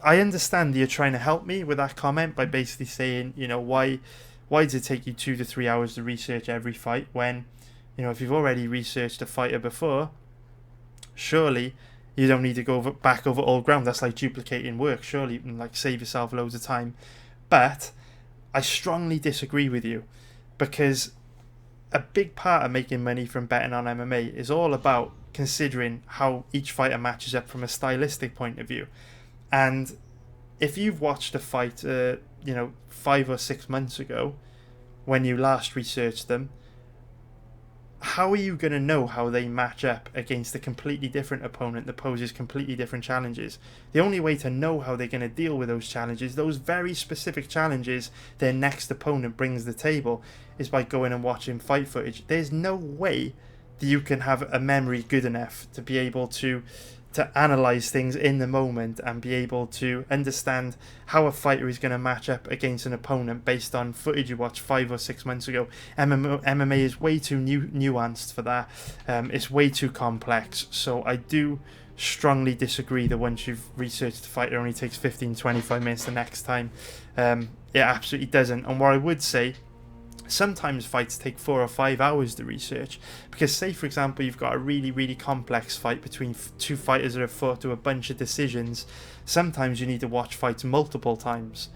understand that you're trying to help me with that comment by basically saying, you know, why does it take you 2 to 3 hours to research every fight when, you know, if you've already researched a fighter before, surely you don't need to go back over all ground. That's like duplicating work. Surely you can like save yourself loads of time. But I strongly disagree with you, because a big part of making money from betting on MMA is all about considering how each fighter matches up from a stylistic point of view. And if you've watched a fight, 5 or 6 months ago, when you last researched them, how are you going to know how they match up against a completely different opponent that poses completely different challenges? The only way to know how they're going to deal with those challenges, those very specific challenges their next opponent brings to the table, is by going and watching fight footage. There's no way that you can have a memory good enough to be able to analyze things in the moment and be able to understand how a fighter is going to match up against an opponent based on footage you watched 5 or 6 months ago. MMA is way too nuanced for that. It's way too complex. So I do strongly disagree that once you've researched the fighter, it only takes 15-25 minutes the next time. It absolutely doesn't. And what I would say, sometimes fights take 4 or 5 hours to research, because say for example you've got a really complex fight between two fighters that have fought to a bunch of decisions. Sometimes you need to watch fights multiple times.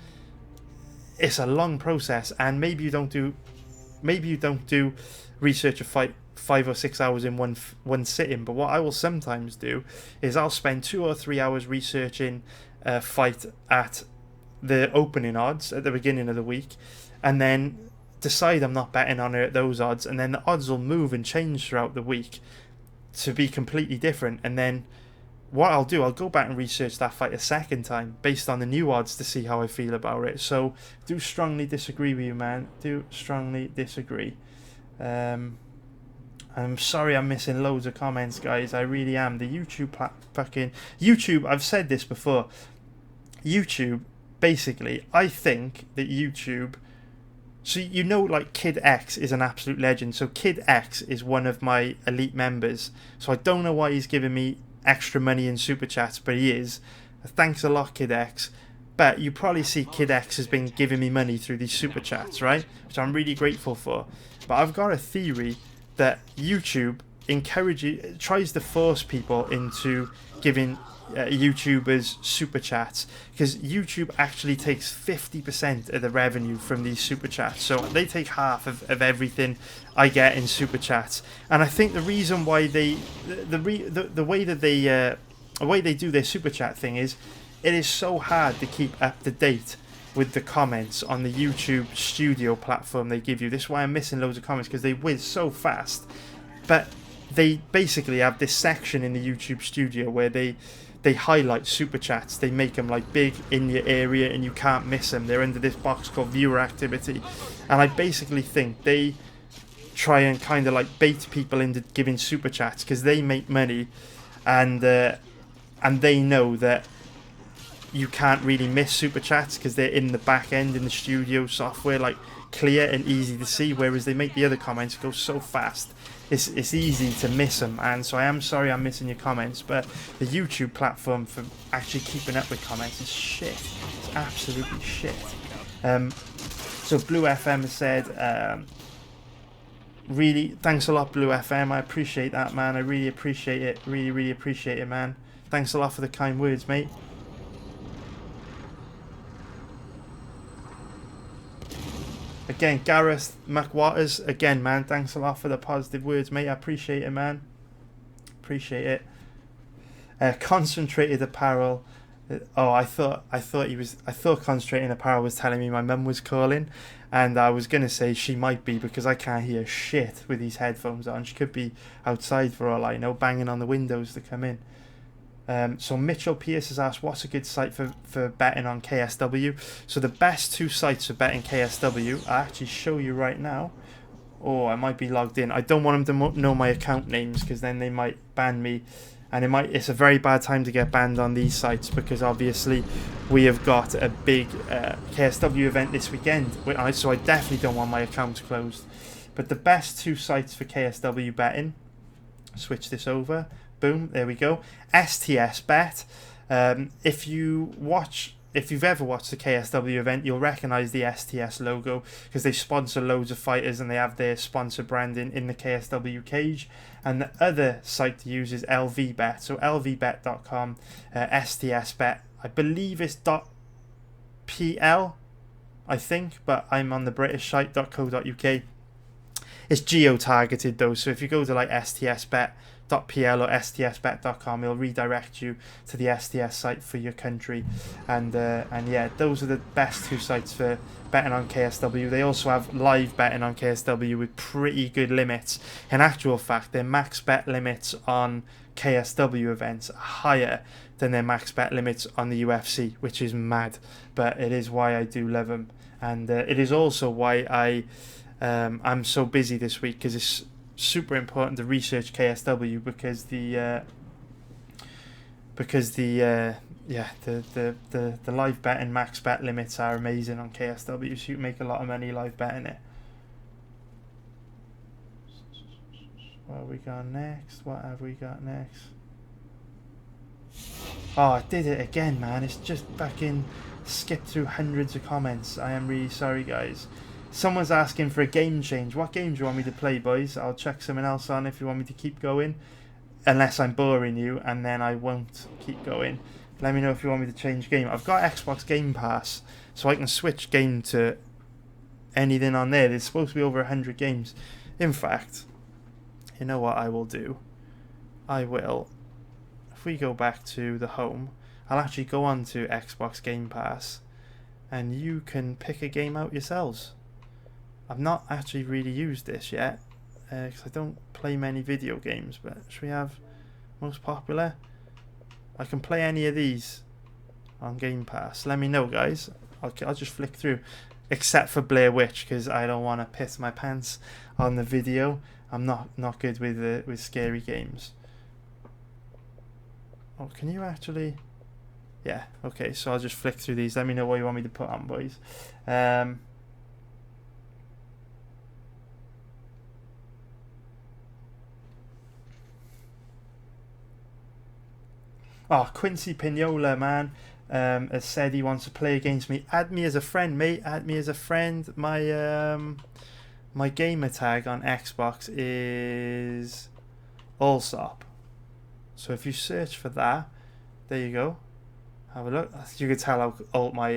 It's a long process, and maybe you don't do research a fight 5 or 6 hours in one sitting. But what I will sometimes do is I'll spend 2 or 3 hours researching a fight at the opening odds at the beginning of the week, and then decide I'm not betting on it at those odds, and then the odds will move and change throughout the week to be completely different. And then what I'll do, I'll go back and research that fight a second time based on the new odds to see how I feel about it. So do strongly disagree with you, man. Do strongly disagree. I'm sorry I'm missing loads of comments, guys. I really am. The YouTube, I've said this before. YouTube, basically, I think that YouTube, so you know, like Kid X is an absolute legend. So Kid X is one of my elite members. So I don't know why he's giving me extra money in super chats, but he is. Thanks a lot, Kid X. But you probably see Kid X has been giving me money through these super chats, right? Which I'm really grateful for. But I've got a theory that YouTube tries to force people into giving YouTubers super chats, because YouTube actually takes 50% of the revenue from these super chats. So they take half of everything I get in super chats. And I think the reason why the way they do their super chat thing is, it is so hard to keep up to date with the comments on the YouTube studio platform they give you. This is why I'm missing loads of comments, because they whiz so fast. But they basically have this section in the YouTube studio where they highlight super chats. They make them like big in your area and you can't miss them. They're under this box called viewer activity. And I basically think they try and kind of like bait people into giving super chats, because they make money, and they know that you can't really miss super chats because they're in the back end in the studio software, like clear and easy to see, whereas they make the other comments go so fast it's easy to miss them. And so I am sorry I'm missing your comments, but the YouTube platform for actually keeping up with comments is shit. It's absolutely shit. So Blue FM has said, really, thanks a lot, Blue FM. I appreciate that, man. I really appreciate it. Really appreciate it, man. Thanks a lot for the kind words, mate. Again, Gareth McWaters, again, man, thanks a lot for the positive words, mate. I appreciate it, man. Appreciate it. Concentrated Apparel Oh, I thought concentrating apparel was telling me my mum was calling, and I was gonna say she might be because I can't hear shit with these headphones on. She could be outside for all I know, banging on the windows to come in. So Mitchell Pierce has asked, what's a good site for betting on KSW? So the best two sites for betting KSW, I actually show you right now. Oh, I might be logged in. I don't want them to know my account names because then they might ban me. And it's a very bad time to get banned on these sites because obviously we have got a big KSW event this weekend. So I definitely don't want my account closed. But the best two sites for KSW betting, switch this over. Boom, there we go. STS Bet. If you've ever watched the KSW event, you'll recognise the STS logo because they sponsor loads of fighters and they have their sponsor branding in the KSW cage. And the other site to use is LVBet. So lvbet.com, STS Bet. I believe it's .pl, I think, but I'm on the British site, .co.uk. It's geo-targeted though, so if you go to like stsbet.pl or stsbet.com, it'll redirect you to the STS site for your country. And yeah, those are the best two sites for betting on KSW. They also have live betting on KSW with pretty good limits. In actual fact, their max bet limits on KSW events are higher than their max bet limits on the UFC, which is mad, but it is why I do love them. And it is also why I'm so busy this week, because it's super important to research KSW because the live bet and max bet limits are amazing on KSW, so you can make a lot of money live betting it. What have we got next? What have we got next? Oh, I did it again, man. It's just fucking skipped through hundreds of comments. I am really sorry, guys. Someone's asking for a game change. What game do you want me to play, boys? I'll check something else on if you want me to keep going. Unless I'm boring you, and then I won't keep going. Let me know if you want me to change game. I've got Xbox Game Pass, so I can switch game to anything on there. There's supposed to be over 100 games. In fact, you know what I will do? I will, if we go back to the home, I'll actually go on to Xbox Game Pass, and you can pick a game out yourselves. I've not actually really used this yet because I don't play many video games, but should we have most popular? I can play any of these on Game Pass. Let me know, guys. I'll just flick through, except for Blair Witch because I don't want to piss my pants on the video. I'm not good with scary games. Oh, can you actually? Yeah, okay, so I'll just flick through these. Let me know what you want me to put on, boys. Oh, Quincy Pignola, man, has said he wants to play against me. Add me as a friend, mate. Add me as a friend. My gamer tag on Xbox is Allsop. So if you search for that, there you go. Have a look. You can tell how old my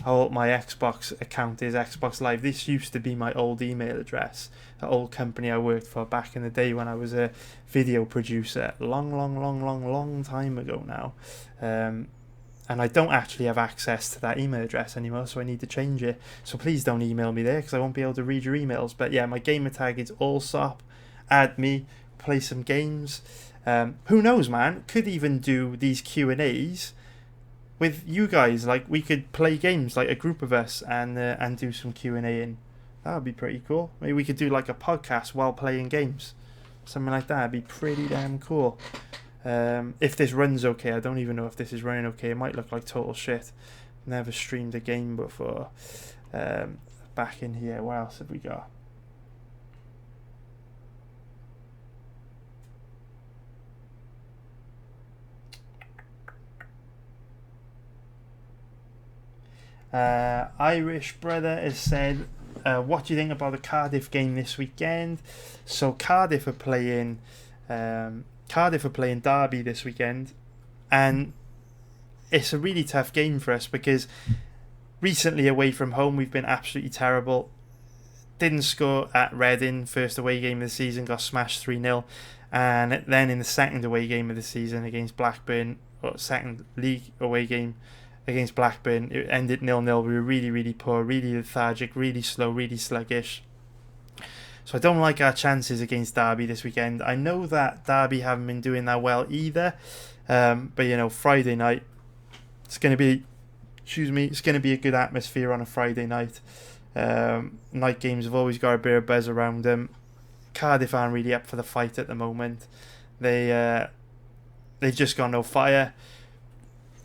Xbox account is. Xbox Live. This used to be my old email address. The old company I worked for back in the day when I was a video producer. Long time ago now. And I don't actually have access to that email address anymore, so I need to change it. So please don't email me there because I won't be able to read your emails. But yeah, my gamer tag is Allsop. Add me. Play some games. Who knows, man? Could even do these Q&As with you guys. Like, we could play games, like a group of us, and do some Q&A in. That would be pretty cool. Maybe we could do like a podcast while playing games. Something like that would be pretty damn cool. If this runs okay. I don't even know if this is running okay. It might look like total shit. Never streamed a game before. Back in here, what else have we got? Irish Brother has said, what do you think about the Cardiff game this weekend? So Cardiff are playing Derby this weekend, and it's a really tough game for us because recently away from home we've been absolutely terrible. Didn't score at Reading, first away game of the season, got smashed 3-0, and then in the second away game of the season against Blackburn, or second league away game against Blackburn. It ended 0-0. We were really, really poor, really lethargic, really slow, really sluggish. So I don't like our chances against Derby this weekend. I know that Derby haven't been doing that well either. But, you know, Friday night, it's going to be, it's going to be a good atmosphere on a Friday night. Night games have always got a bit of buzz around them. Cardiff aren't really up for the fight at the moment. They've just got no fire,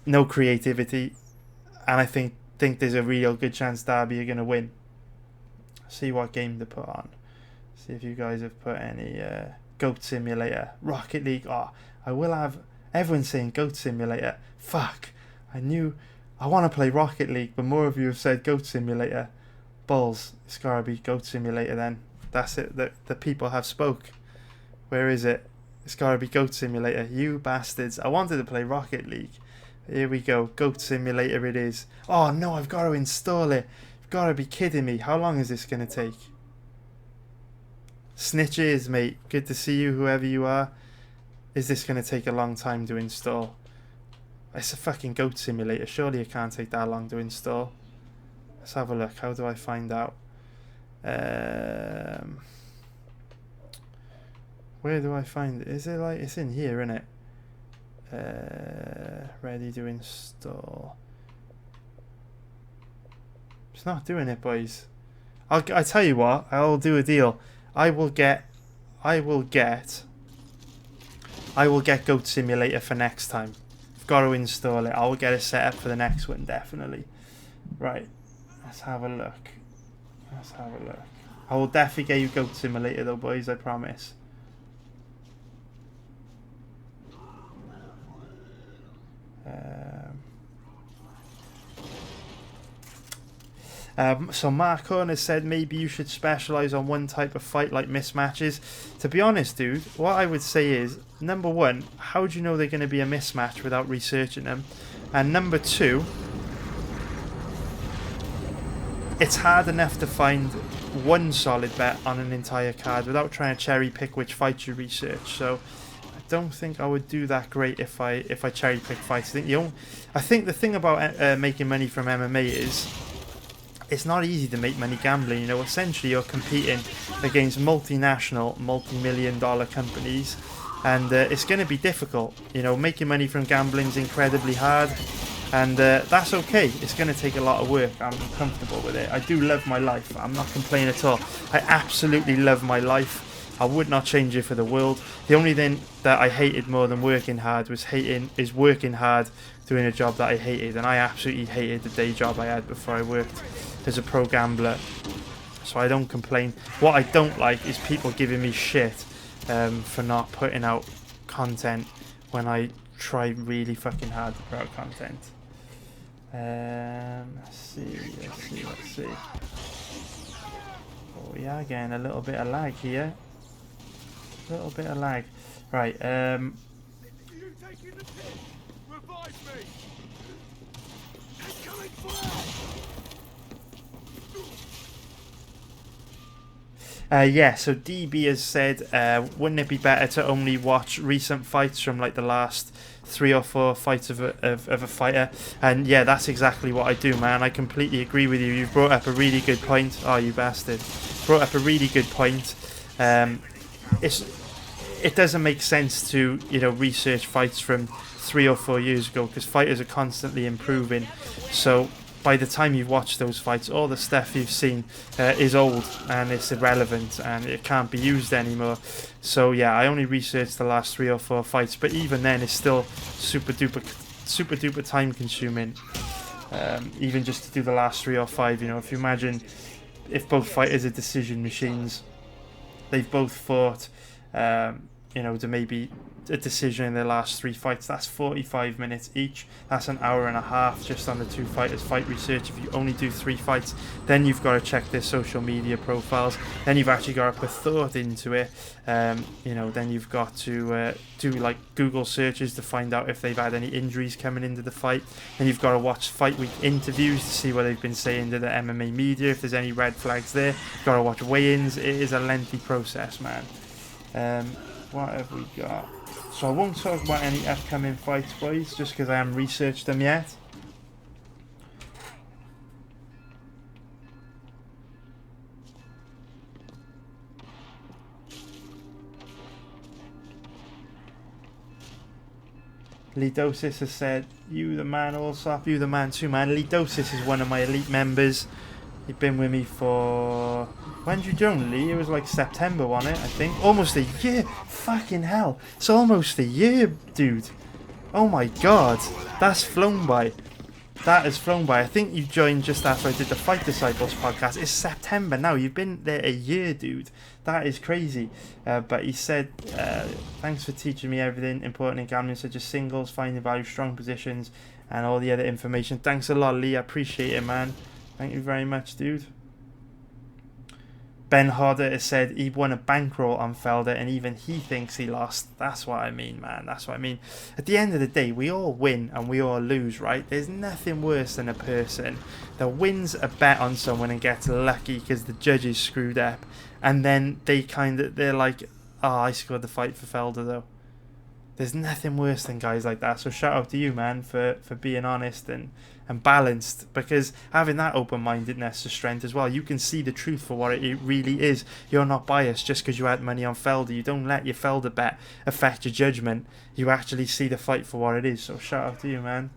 no creativity, and I think there's a real good chance Derby are going to win. See what game they put on. See if you guys have put any Goat Simulator, Rocket League. Oh, I will have. Everyone's saying Goat Simulator. Fuck, I want to play Rocket League, but more of you have said Goat Simulator. Balls, it's gotta be Goat Simulator then. That's it. The people have spoke. Where is it? It's gotta be Goat Simulator. You bastards. I wanted to play Rocket League. Here we go. Goat Simulator it is. Oh no, I've got to install it. You've got to be kidding me. How long is this going to take? Snitches, mate. Good to see you, whoever you are. Is this going to take a long time to install? It's a fucking Goat Simulator. Surely it can't take that long to install. Let's have a look. How do I find out? Where do I find it? Is it like... It's in here, isn't it? Ready to install. It's not doing it, boys. I tell you what, I'll do a deal. I will get Goat Simulator for next time. I've got to install it. I will get it set up for the next one, definitely. Right, let's have a look. I will definitely get you Goat Simulator though, boys, I promise. So Mark Horn has said maybe you should specialise on one type of fight like mismatches. To be honest, dude, what I would say is, number one, how do you know they're going to be a mismatch without researching them? And number two, it's hard enough to find one solid bet on an entire card without trying to cherry pick which fights you research. So I don't think I would do that great if I cherry pick fights. I think the thing about making money from MMA is it's not easy to make money gambling. You know, essentially you're competing against multinational, multi-million-dollar companies, and it's going to be difficult. You know, making money from gambling is incredibly hard, and that's okay. It's going to take a lot of work. I'm comfortable with it. I do love my life. I'm not complaining at all. I absolutely love my life. I would not change it for the world. The only thing that I hated more than working hard is working hard doing a job that I hated, and I absolutely hated the day job I had before I worked as a pro gambler. So I don't complain. What I don't like is people giving me shit for not putting out content when I try really fucking hard to put out content. Let's see. Oh, we are getting a little bit of lag here. Right, yeah, so DB has said, wouldn't it be better to only watch recent fights from like the last 3 or 4 fights of a fighter? And yeah, that's exactly what I do, man. I completely agree with you. You've brought up a really good point. Oh, you bastard. Brought up a really good point. It doesn't make sense to, you know, research fights from 3 or 4 years ago, because fighters are constantly improving. So by the time you've watched those fights, all the stuff you've seen is old and it's irrelevant and it can't be used anymore. So yeah, I only researched the last 3 or 4 fights, but even then it's still super duper time consuming. Even just to do the last 3 or 5, you know, if you imagine if both fighters are decision machines, they've both fought, you know, to maybe a decision in their last 3 fights, that's 45 minutes each. That's an hour and a half just on the 2 fighters' fight research. If you only do 3 fights, then you've got to check their social media profiles, then you've actually got to put thought into it. You know, then you've got to do like Google searches to find out if they've had any injuries coming into the fight, then you've got to watch fight week interviews to see what they've been saying to the MMA media, if there's any red flags there. You've got to watch weigh-ins. It is a lengthy process, man. What have we got? So I won't talk about any upcoming fights, boys, just because I haven't researched them yet. Lidosis has said, you the man, Allsop, you the man too, man. Lidosis is one of my elite members. You've been with me for... When did you join, Lee? It was like September, wasn't it? I think. Almost a year. Fucking hell. It's almost a year, dude. Oh my god. That's flown by. That has flown by. I think you joined just after I did the Fight Disciples podcast. It's September now. You've been there a year, dude. That is crazy. But he said, thanks for teaching me everything important in gambling, such as singles, finding value, strong positions, and all the other information. Thanks a lot, Lee. I appreciate it, man. Thank you very much, dude. Ben Hodder has said he won a bankroll on Felder and even he thinks he lost. That's what I mean, man. That's what I mean. At the end of the day, we all win and we all lose, right? There's nothing worse than a person that wins a bet on someone and gets lucky because the judges screwed up. And then they're like, oh, I scored the fight for Felder though. There's nothing worse than guys like that. So shout out to you, man, for being honest and balanced, because having that open-mindedness is strength as well. You can see the truth for what it really is. You're not biased just because you had money on Felder. You don't let your Felder bet affect your judgment. You actually see the fight for what it is. So shout out to you, man.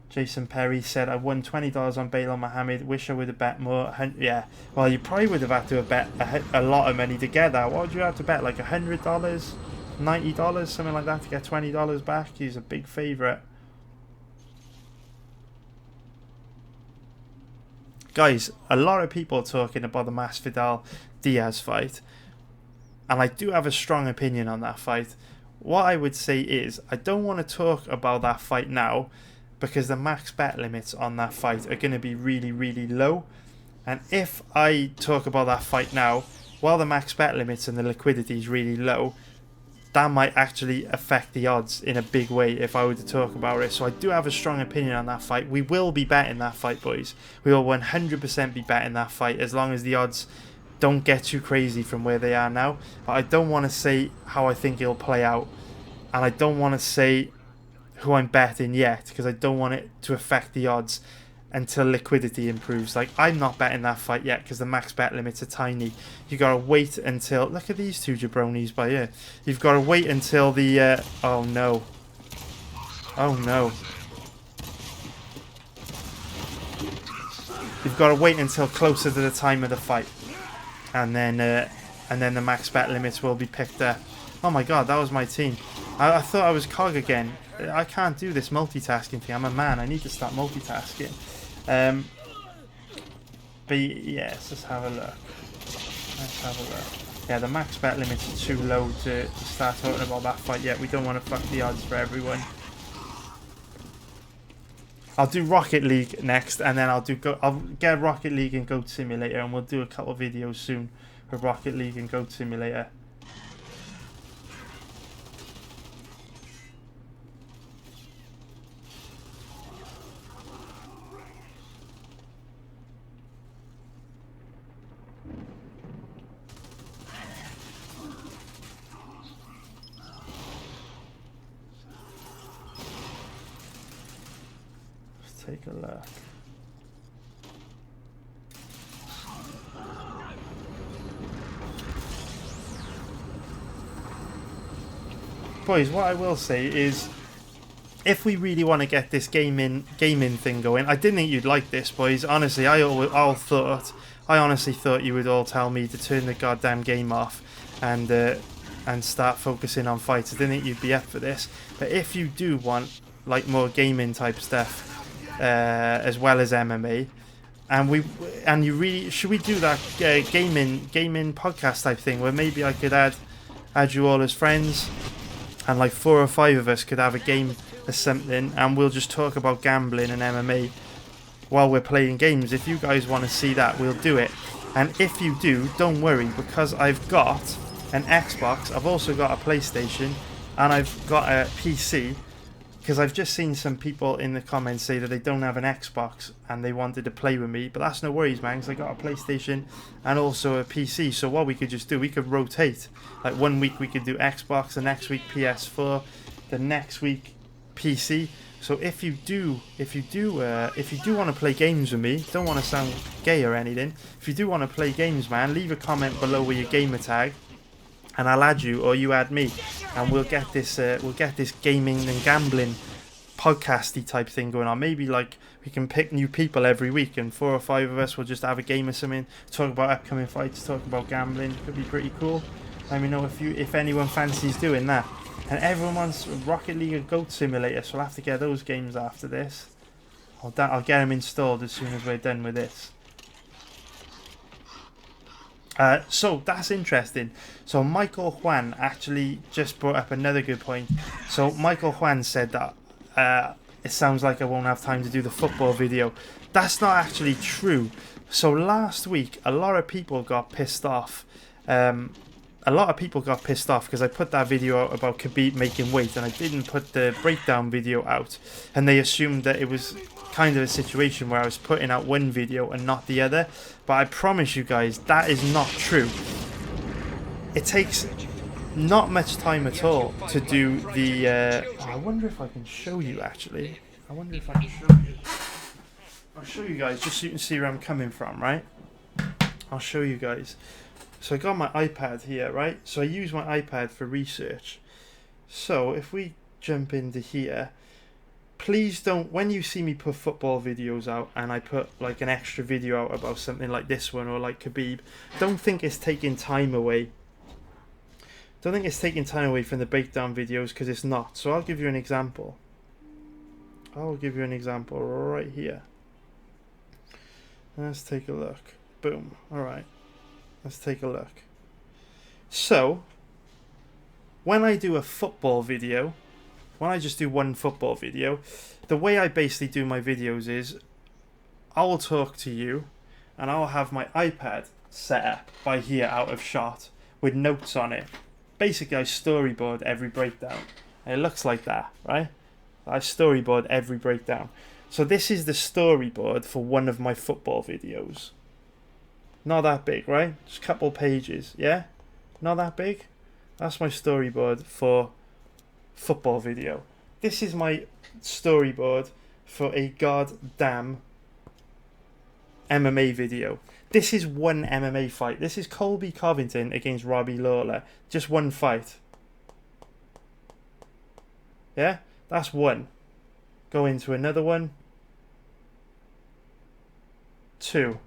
Jason Perry said, I won $20 on Bail on Mohammed. Wish I would have bet more. Yeah, well, you probably would have had to have bet a lot of money to get that. What would you have to bet? Like $100? $90? Something like that to get $20 back? He's a big favourite. Guys, a lot of people are talking about the Masvidal-Diaz fight. And I do have a strong opinion on that fight. What I would say is, I don't want to talk about that fight now, because the max bet limits on that fight are going to be really, really low. And if I talk about that fight now, while the max bet limits and the liquidity is really low, that might actually affect the odds in a big way if I were to talk about it. So I do have a strong opinion on that fight. We will be betting that fight, boys. We will 100% be betting that fight as long as the odds don't get too crazy from where they are now. But I don't want to say how I think it'll play out. And I don't want to say who I'm betting yet, because I don't want it to affect the odds until liquidity improves. Like, I'm not betting that fight yet because the max bet limits are tiny. You gotta wait until, look at these two jabronis by here. You've got to wait until the oh no, you've got to wait until closer to the time of the fight, and then the max bet limits will be picked up. Oh my god, that was my team. I thought I was COG again. I can't do this multitasking thing. I'm a man. I need to start multitasking. But yes, let's have a look. Let's have a look. Yeah, the max bet limits are too low to start talking about that fight yet. We don't want to fuck the odds for everyone. I'll do Rocket League next, and then I'll get Rocket League and Goat Simulator, and we'll do a couple videos soon for Rocket League and Goat Simulator. Take a look. Boys, what I will say is, if we really want to get this gaming thing going, I didn't think you'd like this, boys. Honestly, I honestly thought you would all tell me to turn the goddamn game off and start focusing on fights. I didn't think you'd be up for this. But if you do want like more gaming type stuff, as well as MMA, and you really should we do that gaming podcast type thing where maybe I could add you all as friends, and like 4 or 5 of us could have a game or something, and we'll just talk about gambling and MMA while we're playing games. If you guys want to see that, we'll do it. And if you do, don't worry, because I've got an Xbox, I've also got a PlayStation, and I've got a PC. because I've just seen some people in the comments say that they don't have an Xbox and they wanted to play with me, but that's no worries, man, because I got a PlayStation and also a PC. So what we could just do, we could rotate. Like 1 week we could do Xbox, the next week PS4, the next week PC. So if you do want to play games with me, don't want to sound gay or anything, if you do want to play games, man, leave a comment below with your gamer tag, and I'll add you, or you add me, and we'll get this gaming and gambling podcasty type thing going on. Maybe like we can pick new people every week, and 4 or 5 of us will just have a game or something, talk about upcoming fights, talk about gambling. Could be pretty cool. Let me know if anyone fancies doing that. And everyone wants Rocket League or Goat Simulator, so I'll have to get those games after this. I'll get them installed as soon as we're done with this. So that's interesting. So Michael Juan actually just brought up another good point. So Michael Juan said that it sounds like I won't have time to do the football video. That's not actually true. So last week a lot of people got pissed off. Because I put that video out about Khabib making weight and I didn't put the breakdown video out, and they assumed that it was kind of a situation where I was putting out one video and not the other. But I promise you guys, that is not true. It takes not much time at all to do the I wonder if I can show you actually. I'll show you guys just so you can see where I'm coming from, right? I'll show you guys. So I got my iPad here, right? So I use my iPad for research. So if we jump into here, please don't, when you see me put football videos out and I put like an extra video out about something like this one or like Khabib, don't think it's taking time away. Don't think it's taking time away from the breakdown videos, because it's not. So I'll give you an example. I'll give you an example right here. Let's take a look. Boom. Alright. Let's take a look. So, when I do a football video, when I just do one football video, the way I basically do my videos is I'll talk to you and I'll have my iPad set up by here out of shot with notes on it. Basically, I storyboard every breakdown. And it looks like that, right? I storyboard every breakdown. So this is the storyboard for one of my football videos. Not that big, right? Just a couple pages, yeah? Not that big. That's my storyboard for football video. This is my storyboard for a goddamn MMA video. This is one MMA fight. This is Colby Covington against Robbie Lawler. Just one fight. Yeah? That's one. Go into another one. 2.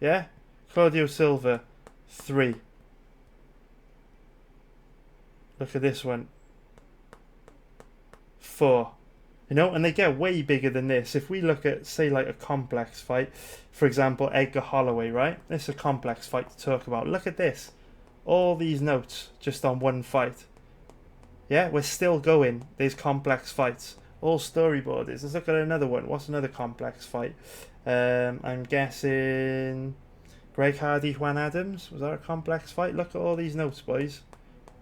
Yeah? Claudio Silva, 3. Look at this one. 4. You know, and they get way bigger than this. If we look at, say, like a complex fight, for example, Edgar Holloway, right? This is a complex fight to talk about. Look at this. All these notes just on one fight. Yeah, we're still going. There's complex fights. All storyboarders. Let's look at another one. What's another complex fight? I'm guessing Greg Hardy, Juan Adams. Was that a complex fight? Look at all these notes, boys.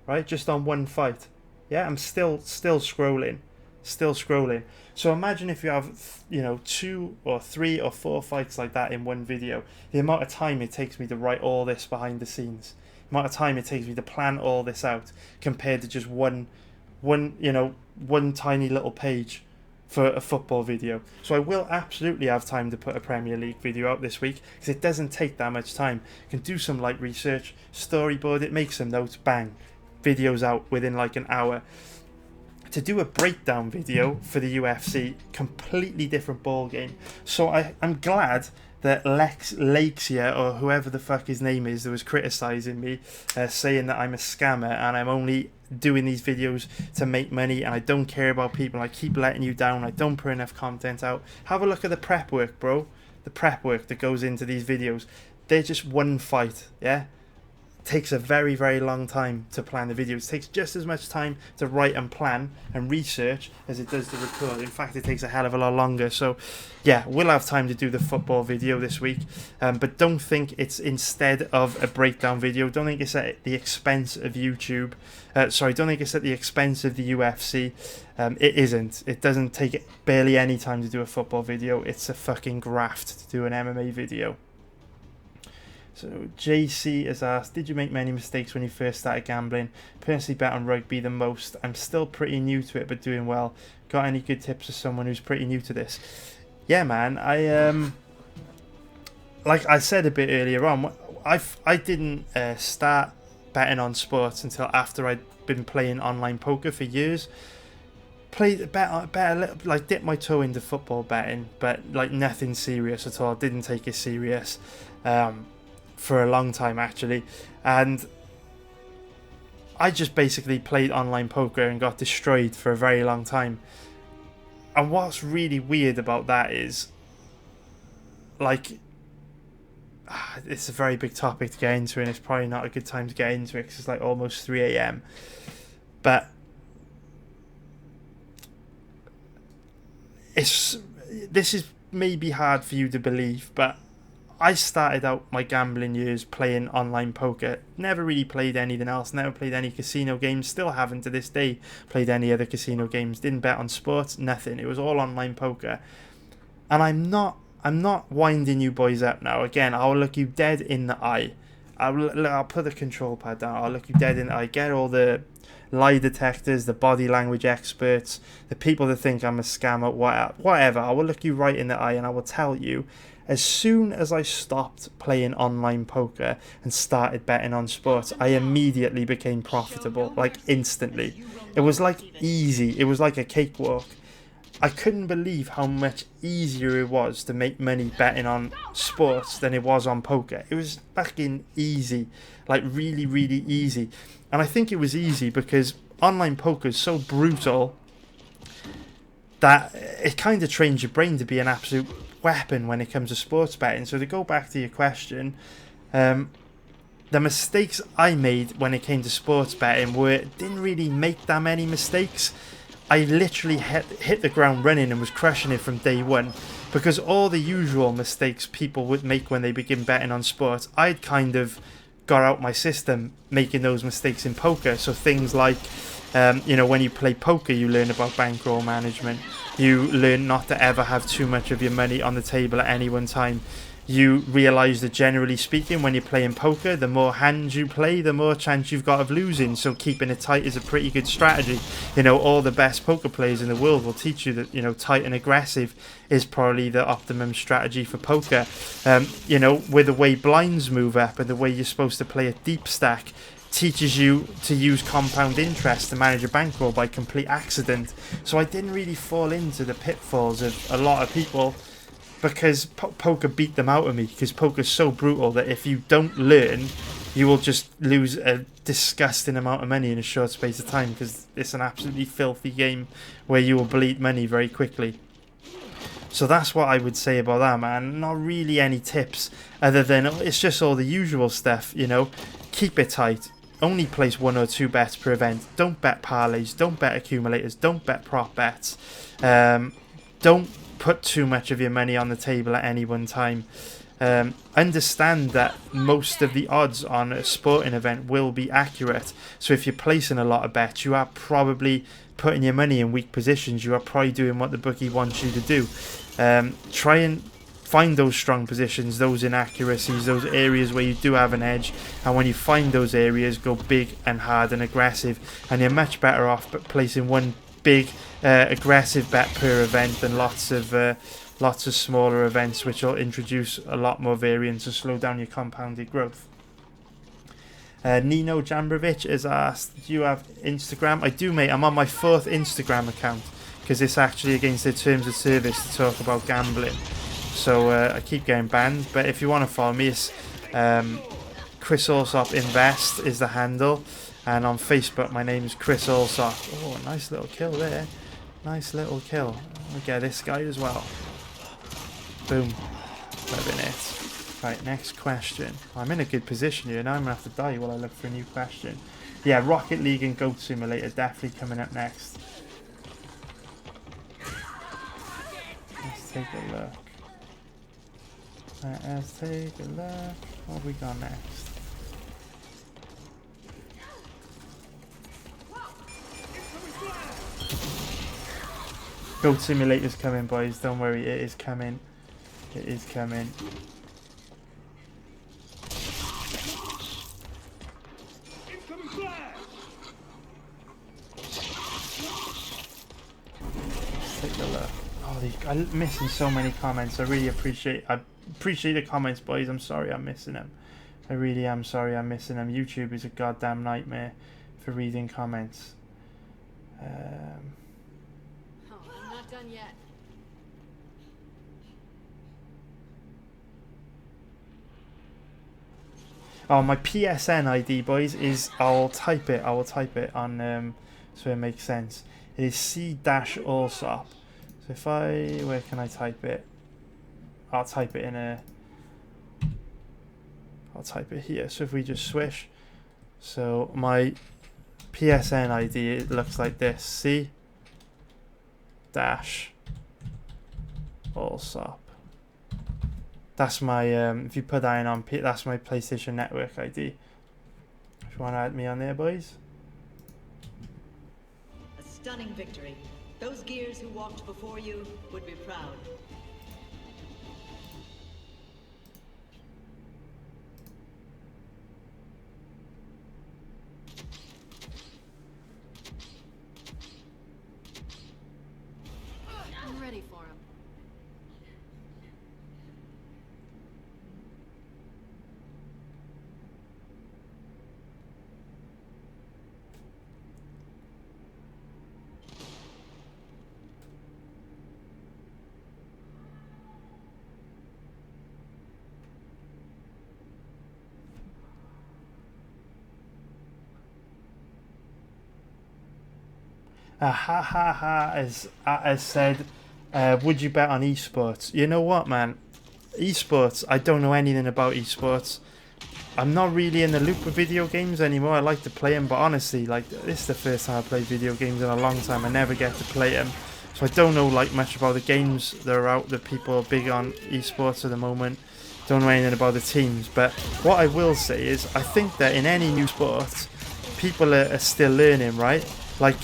Right, just on one fight. Yeah, I'm still scrolling. Still scrolling. So imagine if you have, 2 or 3 or 4 fights like that in one video. The amount of time it takes me to write all this behind the scenes. The amount of time it takes me to plan all this out compared to just one tiny little page for a football video. So I will absolutely have time to put a Premier League video out this week, because it doesn't take that much time. You can do some light research, storyboard it, make some notes, bang, videos out within like an hour. To do a breakdown video for the UFC, completely different ball game. So I'm glad that Lex Lakes or whoever the fuck his name is that was criticising me, saying that I'm a scammer and I'm only doing these videos to make money and I don't care about people, I keep letting you down, I don't put enough content out. Have a look at the prep work, bro. The prep work that goes into these videos. They're just one fight, yeah? takes a very, very long time to plan the videos. It takes just as much time to write and plan and research as it does to record. In fact, it takes a hell of a lot longer. So yeah, we'll have time to do the football video this week, but don't think it's instead of a breakdown video. Don't think it's at the expense of YouTube. Sorry, don't think it's at the expense of the UFC. It isn't. It doesn't take barely any time to do a football video. It's a fucking graft to do an MMA video. So JC has asked, did you make many mistakes when you first started gambling? Personally bet on rugby the most. I'm still pretty new to it, but doing well. Got any good tips for someone who's pretty new to this? Yeah, man. Like I said a bit earlier on, I didn't start betting on sports until after I'd been playing online poker for years. Bet a little, like dipped my toe into football betting, but like nothing serious at all. Didn't take it serious. For a long time actually, and I just basically played online poker and got destroyed for a very long time. And what's really weird about that is, like, it's a very big topic to get into, and it's probably not a good time to get into it because it's like almost 3 a.m. But this is maybe hard for you to believe, but I started out my gambling years playing online poker. Never really played anything else. Never played any casino games. Still haven't to this day played any other casino games. Didn't bet on sports. Nothing. It was all online poker. And I'm not winding you boys up now. Again, I'll look you dead in the eye. I'll put the control pad down. I'll look you dead in the eye. Get all the lie detectors, the body language experts, the people that think I'm a scammer, whatever. I will look you right in the eye and I will tell you, as soon as I stopped playing online poker and started betting on sports, I immediately became profitable, like instantly. It was like easy. It was like a cakewalk. I couldn't believe how much easier it was to make money betting on sports than it was on poker. It was fucking easy, like really, really easy. And I think it was easy because online poker is so brutal that it kind of trains your brain to be an absolute weapon when it comes to sports betting. So to go back to your question, the mistakes I made when it came to sports betting didn't really make that many mistakes. I literally hit the ground running and was crushing it from day one, because all the usual mistakes people would make when they begin betting on sports, I'd kind of got out my system making those mistakes in poker. So things like, when you play poker, you learn about bankroll management. You learn not to ever have too much of your money on the table at any one time. You realise that generally speaking, when you're playing poker, the more hands you play, the more chance you've got of losing. So keeping it tight is a pretty good strategy. All the best poker players in the world will teach you that, tight and aggressive is probably the optimum strategy for poker. With the way blinds move up and the way you're supposed to play a deep stack, teaches you to use compound interest to manage a bankroll by complete accident. So I didn't really fall into the pitfalls of a lot of people, because poker beat them out of me, because poker's so brutal that if you don't learn, you will just lose a disgusting amount of money in a short space of time, because it's an absolutely filthy game where you will bleed money very quickly. So that's what I would say about that, man. Not really any tips other than it's just all the usual stuff, Keep it tight. Only place 1 or 2 bets per event. Don't bet parlays. Don't bet accumulators. Don't bet prop bets. Don't put too much of your money on the table at any one time. Understand that most of the odds on a sporting event will be accurate. So if you're placing a lot of bets, you are probably putting your money in weak positions. You are probably doing what the bookie wants you to do. Try and find those strong positions, those inaccuracies, those areas where you do have an edge, and when you find those areas, go big and hard and aggressive, and you're much better off placing one big aggressive bet per event than lots of smaller events, which will introduce a lot more variance and slow down your compounded growth. Nino Jambrovich has asked, do you have Instagram? I do, mate. I'm on my 4th Instagram account, because it's actually against their terms of service to talk about gambling. So I keep getting banned. But if you want to follow me, it's Chris Allsop Invest is the handle. And on Facebook, my name is Chris Allsop. Oh, nice little kill there. Nice little kill. I'll get this guy as well. Boom. Loving it. Right, next question. I'm in a good position here. Now I'm going to have to die while I look for a new question. Yeah, Rocket League and Goat Simulator definitely coming up next. Let's take a look. Right, let's take a look. What have we got next? Goat Simulator's coming, boys. Don't worry, it is coming. It is coming. Let's take a look. Oh, I'm missing so many comments. I really appreciate the comments, boys. I'm sorry I'm missing them. I really am sorry I'm missing them. YouTube is a goddamn nightmare for reading comments. I'm not done yet. Oh, my PSN ID, boys, is I will type it on so it makes sense. It is C-Allsop. So if where can I type it? I'll type it here. So if we just swish, so my PSN ID, it looks like this: C-Allsop. That's my if you put that in on that's my PlayStation Network ID. If you want to add me on there, boys. A stunning victory. Those gears who walked before you would be proud. I'm ready for him. As said, would you bet on esports? You know what, man? Esports, I don't know anything about esports. I'm not really in the loop of video games anymore. I like to play them, but honestly, like, this is the first time I played video games in a long time. I never get to play them, so I don't know like much about the games that are out that people are big on esports at the moment. Don't know anything about the teams, but what I will say is I think that in any new sport, people are still learning, right? Like,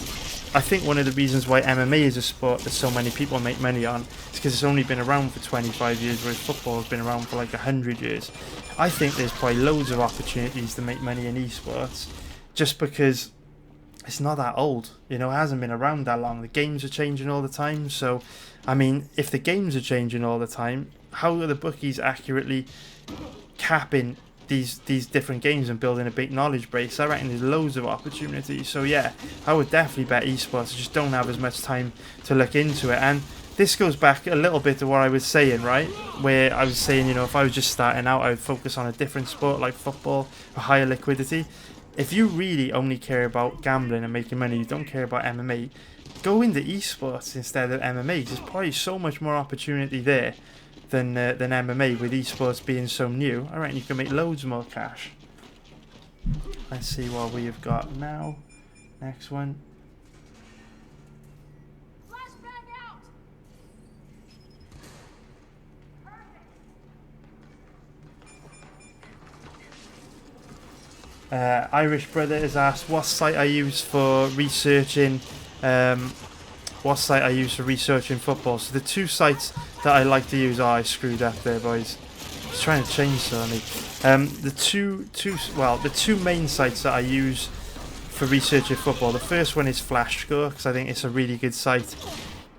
I think one of the reasons why MMA is a sport that so many people make money on is because it's only been around for 25 years, whereas football has been around for like 100 years. I think there's probably loads of opportunities to make money in esports just because it's not that old. You know, it hasn't been around that long. The games are changing all the time. So, I mean, if the games are changing all the time, how are the bookies accurately capping these different games and building a big knowledge base? I reckon there's loads of opportunities. So yeah, I would definitely bet esports. I just don't have as much time to look into it. And this goes back a little bit to what I was saying, right? Where I was saying, you know, if I was just starting out, I would focus on a different sport like football for higher liquidity. If you really only care about gambling and making money, you don't care about MMA, go into esports instead of MMA. There's probably so much more opportunity there than MMA, with esports being so new. I reckon you can make loads more cash. Let's see what we have got now. Next one. Irish brother has asked what site I use for researching football. So the two sites that I like to use, I screwed up there, boys. I was trying to change something. The two main sites that I use for researching football. The first one is FlashScore, because I think it's a really good site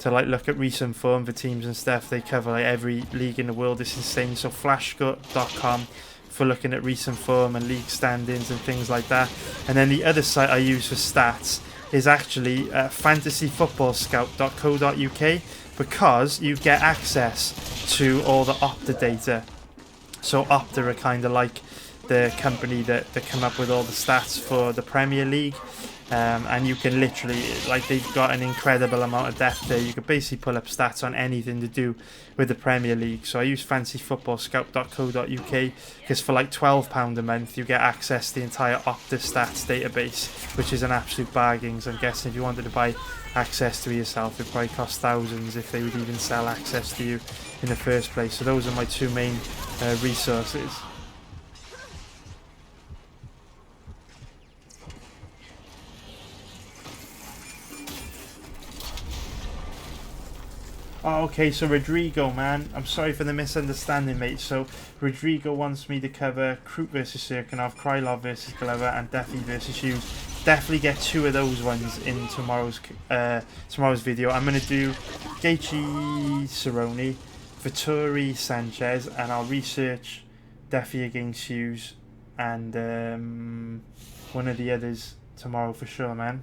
to like look at recent form for teams and stuff. They cover like every league in the world. It's insane. So flashscore.com for looking at recent form and league standings and things like that. And then the other site I use for stats is actually fantasyfootballscout.co.uk, because you get access to all the Opta data. So Opta are kind of like the company that come up with all the stats for the Premier League. And you can literally, like, they've got an incredible amount of depth there. You can basically pull up stats on anything to do with the Premier League. So I use fantasyfootballscout.co.uk because for like £12 a month you get access to the entire Opta stats database, which is an absolute bargain. So I'm guessing if you wanted to buy access to it yourself, it probably cost thousands if they would even sell access to you in the first place. So those are my two main resources. Oh, okay, so Rodrigo, man, I'm sorry for the misunderstanding, mate. So Rodrigo wants me to cover Krut versus Sirkinov, Krylov versus Glover, and Duffy versus Hughes. Definitely get two of those ones in tomorrow's video. I'm going to do Gaethje Cerrone, Vettori Sanchez, and I'll research Duffy against Hughes and one of the others tomorrow for sure, man.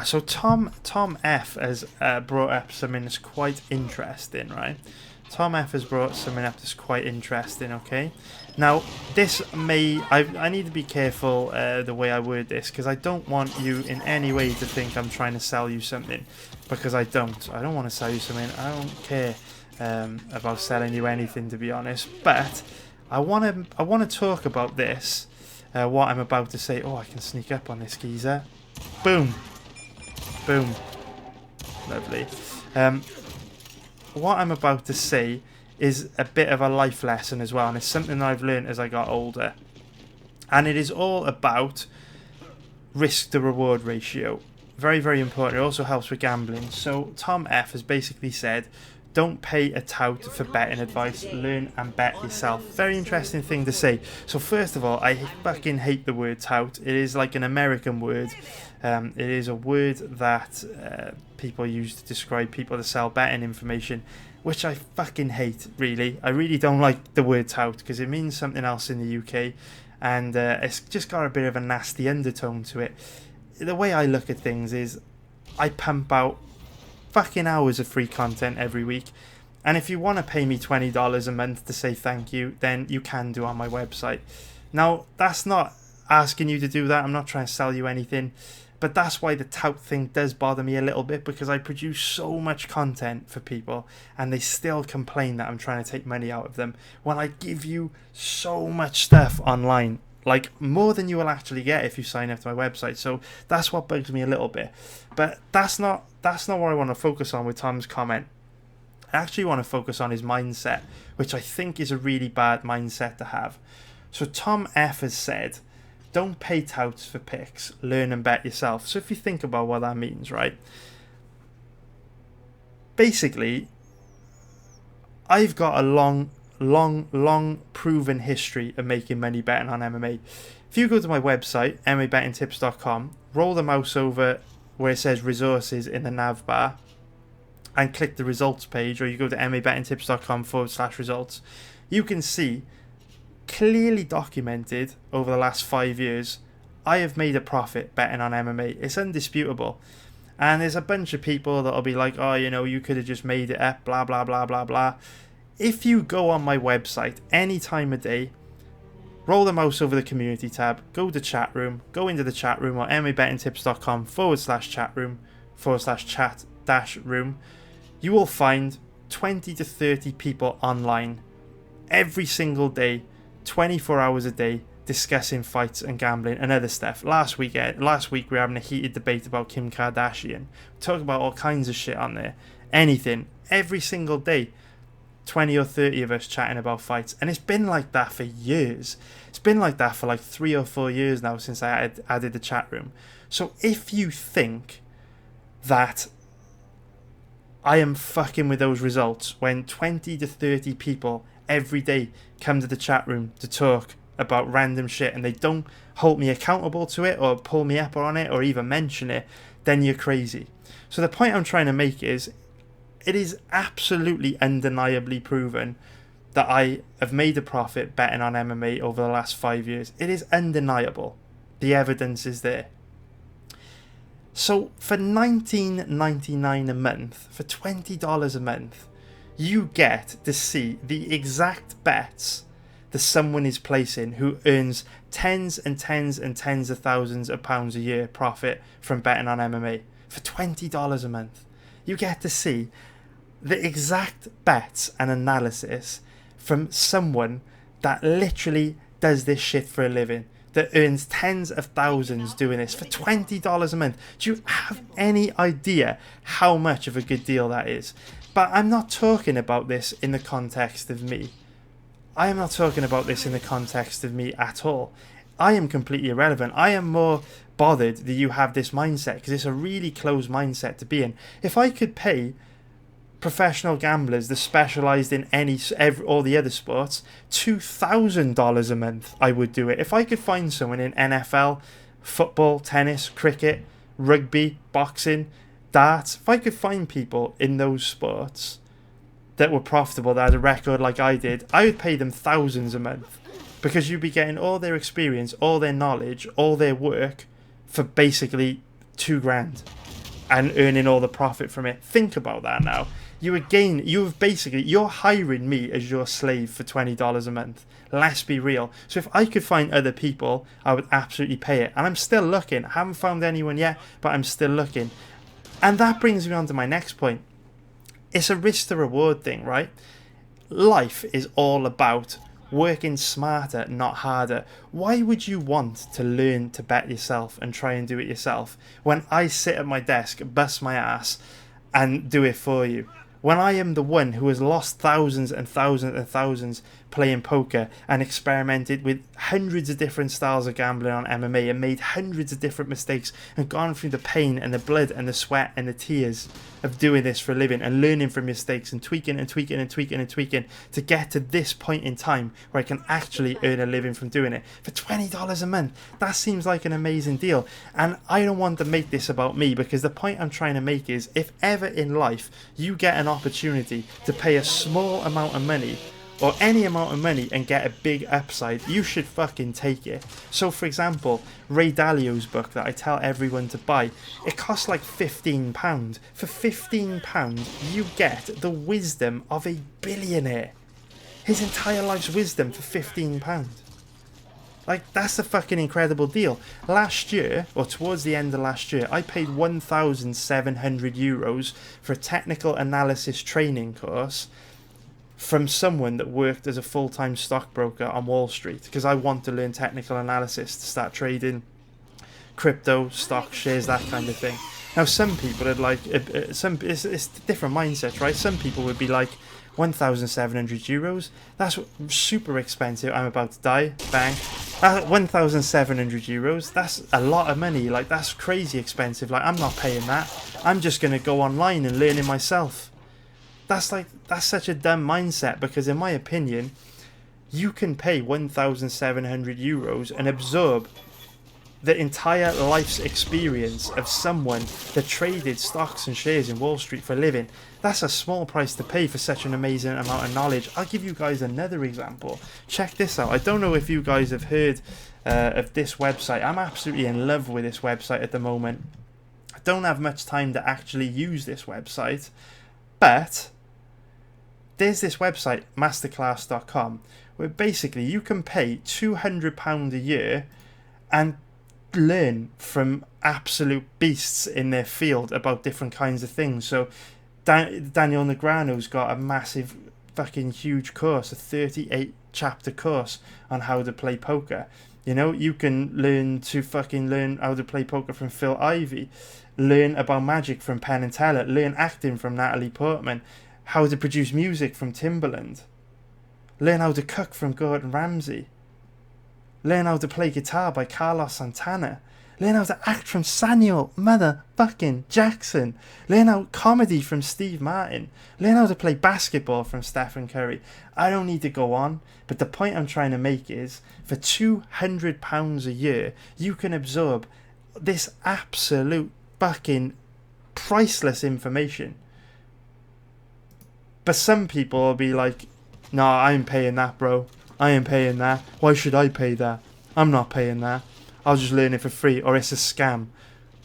So Tom F has brought up something that's quite interesting, right? Tom F has brought something up that's quite interesting, okay? Now, this may... I need to be careful the way I word this, because I don't want you in any way to think I'm trying to sell you something, because I don't. I don't want to sell you something. I don't care about selling you anything, to be honest. But I want to talk about this, what I'm about to say. Oh, I can sneak up on this geezer. Boom. Boom. Lovely. What I'm about to say is a bit of a life lesson as well, and it's something that I've learned as I got older. And it is all about risk to reward ratio. Very, very important. It also helps with gambling. So Tom F has basically said, don't pay a tout for betting advice, learn and bet yourself. Very interesting thing to say. So first of all, I fucking hate the word tout. It is like an American word. It is a word that people use to describe people that sell betting information, which I fucking hate, really. I really don't like the word tout because it means something else in the UK, and it's just got a bit of a nasty undertone to it. The way I look at things is I pump out fucking hours of free content every week, and if you want to pay me $20 a month to say thank you, then you can do on my website. Now, that's not asking you to do that. I'm not trying to sell you anything. But that's why the tout thing does bother me a little bit, because I produce so much content for people and they still complain that I'm trying to take money out of them when I give you so much stuff online, like more than you will actually get if you sign up to my website. So that's what bugs me a little bit. But that's not what I want to focus on with Tom's comment. I actually want to focus on his mindset, which I think is a really bad mindset to have. So Tom F has said, don't pay touts for picks, learn and bet yourself. So if you think about what that means, right? Basically, I've got a long proven history of making money betting on MMA. If you go to my website, MMABettingTips.com, roll the mouse over where it says resources in the nav bar and click the results page, or you go to MMABettingTips.com/results, you can see clearly documented over the last 5 years, I have made a profit betting on MMA. It's undisputable. And there's a bunch of people that'll be like, oh, you know, you could have just made it up, blah, blah, blah, blah, blah. If you go on my website any time of day, roll the mouse over the community tab, go to chat room, go into the chat room or MMABettingTips.com/chat-room, you will find 20 to 30 people online every single day, 24 hours a day, discussing fights and gambling and other stuff. Last week we were having a heated debate about Kim Kardashian. Talk about all kinds of shit on there. Anything. Every single day. 20 or 30 of us chatting about fights. And it's been like that for years. It's been like that for like 3 or 4 years now since I had added the chat room. So if you think that I am fucking with those results when 20 to 30 people every day come to the chat room to talk about random shit and they don't hold me accountable to it or pull me up on it or even mention it, then you're crazy. So the point I'm trying to make is, it is absolutely undeniably proven that I have made a profit betting on MMA over the last 5 years. It is undeniable. The evidence is there. So for $19.99 a month, for $20 a month, you get to see the exact bets that someone is placing who earns tens and tens and tens of thousands of pounds a year profit from betting on MMA. For $20 a month, you get to see the exact bets and analysis from someone that literally does this shit for a living, that earns tens of thousands doing this for $20 a month. Do you have any idea how much of a good deal that is? But I'm not talking about this in the context of me. I am not talking about this in the context of me at all. I am completely irrelevant. I am more bothered that you have this mindset, because it's a really closed mindset to be in. If I could pay professional gamblers that specialised in all the other sports $2,000 a month, I would do it. If I could find someone in NFL, football, tennis, cricket, rugby, boxing, darts, if I could find people in those sports that were profitable, that had a record like I did, I would pay them thousands a month, because you'd be getting all their experience, all their knowledge, all their work for basically $2,000 and earning all the profit from it. Think about that now. You're hiring me as your slave for $20 a month. Let's be real. So if I could find other people, I would absolutely pay it. And I'm still looking. I haven't found anyone yet, but I'm still looking. And that brings me on to my next point. It's a risk to reward thing, right? Life is all about working smarter, not harder. Why would you want to learn to bet yourself and try and do it yourself when I sit at my desk, bust my ass, and do it for you? When I am the one who has lost thousands and thousands and thousands playing poker and experimented with hundreds of different styles of gambling on MMA and made hundreds of different mistakes and gone through the pain and the blood and the sweat and the tears of doing this for a living and learning from mistakes and tweaking and tweaking and tweaking and tweaking to get to this point in time where I can actually earn a living from doing it for $20 a month. That seems like an amazing deal, and I don't want to make this about me, because the point I'm trying to make is, if ever in life you get an opportunity to pay a small amount of money or any amount of money and get a big upside, you should fucking take it. So for example, Ray Dalio's book that I tell everyone to buy, it costs like £15. For £15 you get the wisdom of a billionaire. His entire life's wisdom for £15. Like, that's a fucking incredible deal. Last year, or towards the end of last year, I paid €1,700 for a technical analysis training course from someone that worked as a full-time stockbroker on Wall Street, because I want to learn technical analysis to start trading crypto, stock, shares, that kind of thing. Now, some people are like, it's different mindsets, right? Some people would be like, €1,700, that's super expensive, I'm about to die, bang. €1,700, that's a lot of money, like, that's crazy expensive, like, I'm not paying that, I'm just going to go online and learn it myself. That's such a dumb mindset, because in my opinion, you can pay €1,700 and absorb the entire life's experience of someone that traded stocks and shares in Wall Street for a living. That's a small price to pay for such an amazing amount of knowledge. I'll give you guys another example. Check this out. I don't know if you guys have heard of this website. I'm absolutely in love with this website at the moment. I don't have much time to actually use this website, but there's this website, masterclass.com, where basically you can pay £200 a year and learn from absolute beasts in their field about different kinds of things. So Daniel Negreanu's got a massive fucking huge course, a 38 chapter course on how to play poker. You know, you can learn how to play poker from Phil Ivey, learn about magic from Penn and Teller, learn acting from Natalie Portman, how to produce music from Timbaland, learn how to cook from Gordon Ramsay, learn how to play guitar by Carlos Santana, learn how to act from Samuel motherfucking Jackson, learn how comedy from Steve Martin, learn how to play basketball from Stephen Curry. I don't need to go on, but the point I'm trying to make is, for £200 a year, you can absorb this absolute fucking priceless information. But some people will be like, nah, I ain't paying that, bro. I ain't paying that. Why should I pay that? I'm not paying that. I'll just learn it for free, or it's a scam.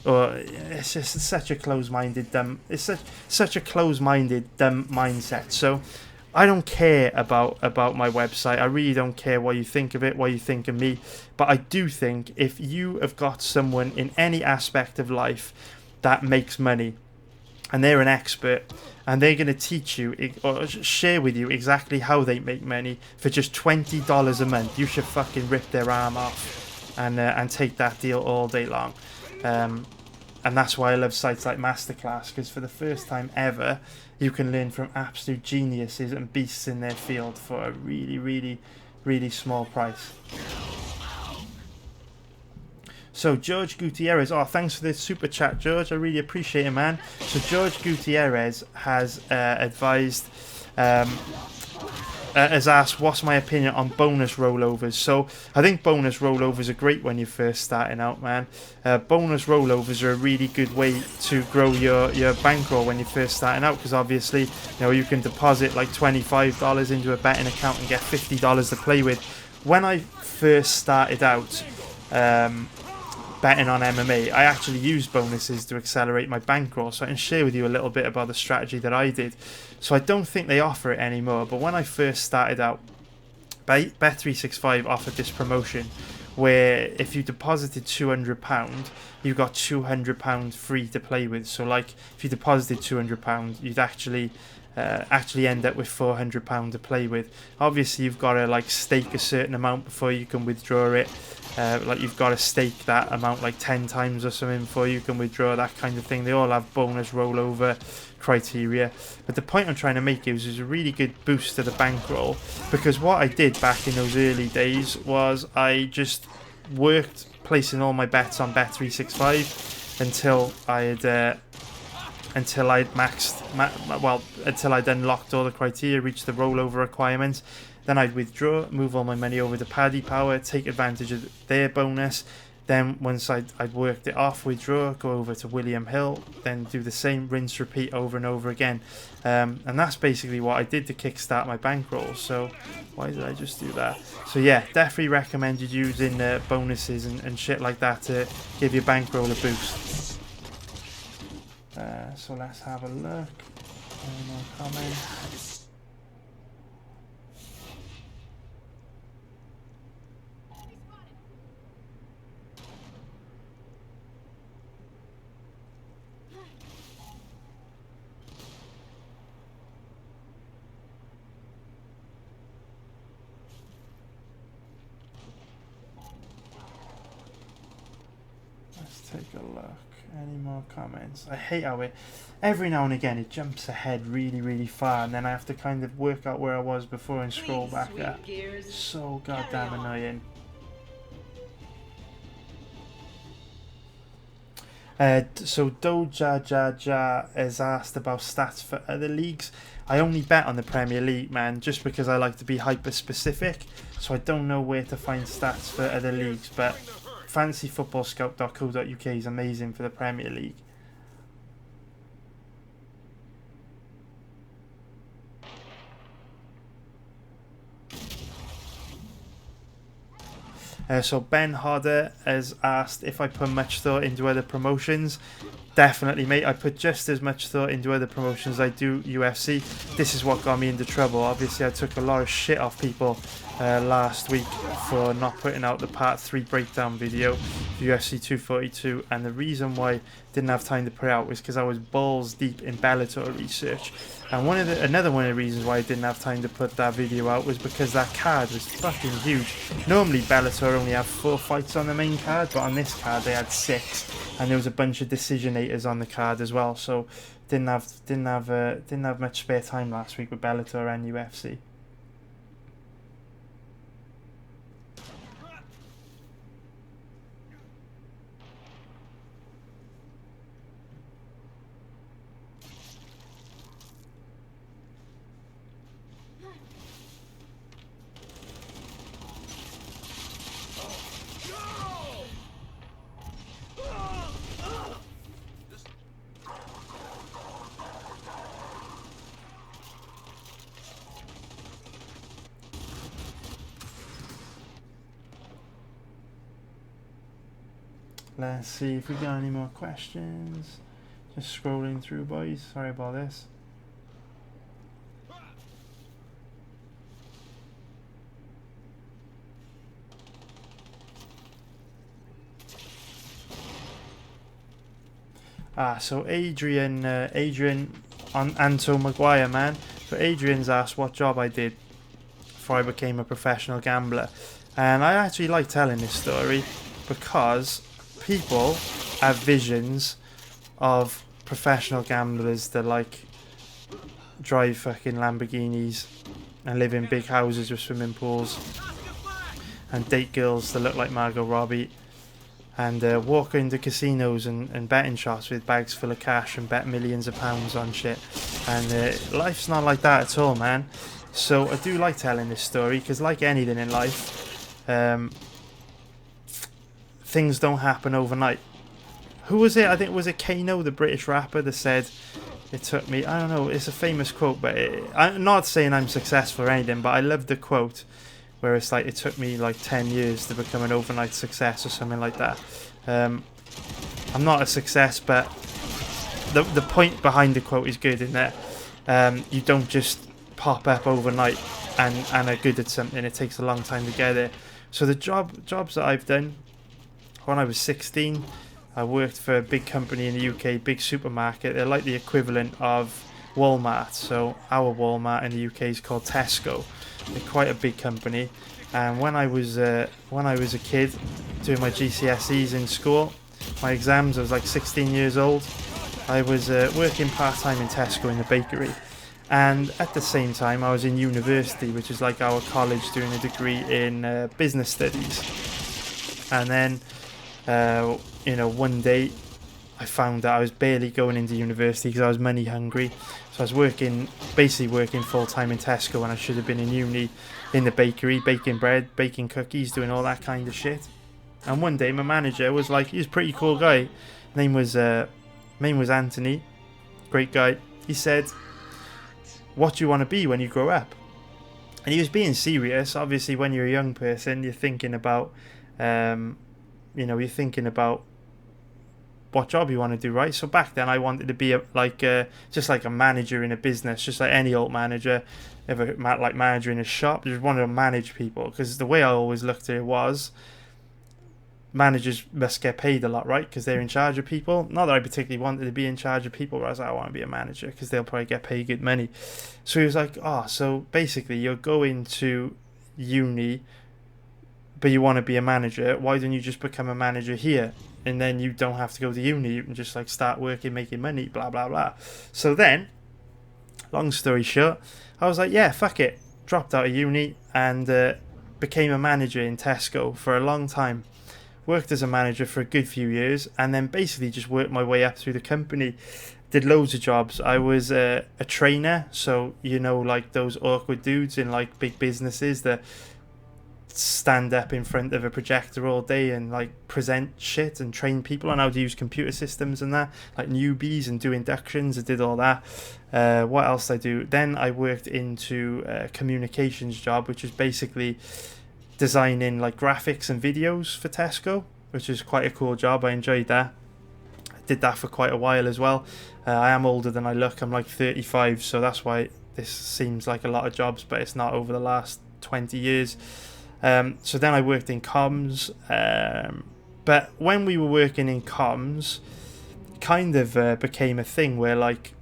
or it's just such a close-minded dumb. It's such a close-minded dumb mindset. So I don't care about my website. I really don't care what you think of it, what you think of me. But I do think if you have got someone in any aspect of life that makes money, and they're an expert, and they're going to teach you or share with you exactly how they make money for just $20 a month, you should fucking rip their arm off and take that deal all day long. And that's why I love sites like Masterclass, because for the first time ever, you can learn from absolute geniuses and beasts in their field for a really, really, really small price. So George Gutierrez, oh, thanks for the super chat, George. I really appreciate it, man. So George Gutierrez has advised, has asked, what's my opinion on bonus rollovers? So I think bonus rollovers are great when you're first starting out, man. Bonus rollovers are a really good way to grow your bankroll when you're first starting out, because obviously, you know, you can deposit like $25 into a betting account and get $50 to play with. When I first started out, betting on MMA, I actually used bonuses to accelerate my bankroll, so I can share with you a little bit about the strategy that I did. So I don't think they offer it anymore, but when I first started out, Bet365 offered this promotion where if you deposited £200, you got £200 free to play with. So like if you deposited £200, you'd actually end up with £400 to play with. Obviously you've got to like stake a certain amount before you can withdraw it. Like you've got to stake that amount like 10 times or something before you can withdraw, that kind of thing. They all have bonus rollover criteria, but the point I'm trying to make is a really good boost to the bankroll, because what I did back in those early days was I just worked placing all my bets on Bet365 until I'd unlocked all the criteria, reached the rollover requirements. Then I'd withdraw, move all my money over to Paddy Power, take advantage of their bonus. Then once I'd worked it off, withdraw, go over to William Hill, then do the same, rinse, repeat over and over again. And that's basically what I did to kickstart my bankroll. So why did I just do that? So yeah, definitely recommended using bonuses and shit like that to give your bankroll a boost. So let's have a look. Any more comments? Take a look. Any more comments? I hate how every now and again it jumps ahead really, really far, and then I have to kind of work out where I was before and scroll back up. So goddamn annoying. So Doja has asked about stats for other leagues. I only bet on the Premier League, man, just because I like to be hyper specific. So I don't know where to find stats for other leagues, but fantasyfootballscout.co.uk is amazing for the Premier League. So Ben Hodder has asked if I put much thought into other promotions. Definitely, mate. I put just as much thought into other promotions as I do UFC. This is what got me into trouble. Obviously, I took a lot of shit off people last week for not putting out the part 3 breakdown video for UFC 242, and the reason why I didn't have time to put it out was because I was balls deep in Bellator research. And another one of the reasons why I didn't have time to put that video out was because that card was fucking huge. Normally Bellator only have 4 fights on the main card, but on this card they had 6, and there was a bunch of decisionators on the card as well. So didn't have much spare time last week with Bellator and UFC. Let's see if we got any more questions. Just scrolling through, boys. Sorry about this. So Adrian on Anto Maguire, man. So Adrian's asked what job I did before I became a professional gambler. And I actually like telling this story because people have visions of professional gamblers that like drive fucking Lamborghinis and live in big houses with swimming pools and date girls that look like Margot Robbie and walk into casinos and betting shops with bags full of cash and bet millions of pounds on shit. And life's not like that at all, man. So I do like telling this story because, like anything in life, things don't happen overnight. Who was it? I think it was Kano, the British rapper, that said, it took me, I don't know, it's a famous quote, but I'm not saying I'm successful or anything, but I love the quote where it's like, it took me like 10 years to become an overnight success or something like that. I'm not a success, but the point behind the quote is good in that you don't just pop up overnight and are good at something. It takes a long time to get there. So the jobs that I've done, when I was 16, I worked for a big company in the UK, big supermarket. They're like the equivalent of Walmart. So our Walmart in the UK is called Tesco. They're quite a big company. And when I was a kid doing my GCSEs in school, my exams, I was like 16 years old. I was working part-time in Tesco in the bakery. And at the same time, I was in university, which is like our college, doing a degree in business studies. And then one day I found that I was barely going into university because I was money hungry. So I was basically working full-time in Tesco when I should have been in uni, in the bakery, baking bread, baking cookies, doing all that kind of shit. And one day my manager was like, he was a pretty cool guy. Name was Anthony, great guy. He said, what do you want to be when you grow up? And he was being serious. Obviously, when you're a young person, you're thinking about what job you want to do, right? So back then I wanted to be just like a manager in a business, just like any old manager, like manager in a shop. Just wanted to manage people, because the way I always looked at it was, managers must get paid a lot, right? Because they're in charge of people. Not that I particularly wanted to be in charge of people, but I was like, I want to be a manager because they'll probably get paid good money. So he was like, so basically you're going to uni, but you want to be a manager. Why don't you just become a manager here? And then you don't have to go to uni. You can just like start working, making money, blah, blah, blah. So then, long story short, I was like, yeah, fuck it. Dropped out of uni and became a manager in Tesco for a long time. Worked as a manager for a good few years and then basically just worked my way up through the company. Did loads of jobs. I was a trainer. So, like those awkward dudes in like big businesses that stand up in front of a projector all day and like present shit and train people on how to use computer systems and that, like newbies, and do inductions. I did all that. What else did I do? Then I worked into a communications job, which is basically designing like graphics and videos for Tesco, which is quite a cool job. I enjoyed that. I did that for quite a while as well. I am older than I look. I'm like 35, so that's why this seems like a lot of jobs, but it's not over the last 20 years. So then I worked in comms, but when we were working in comms, kind of became a thing where like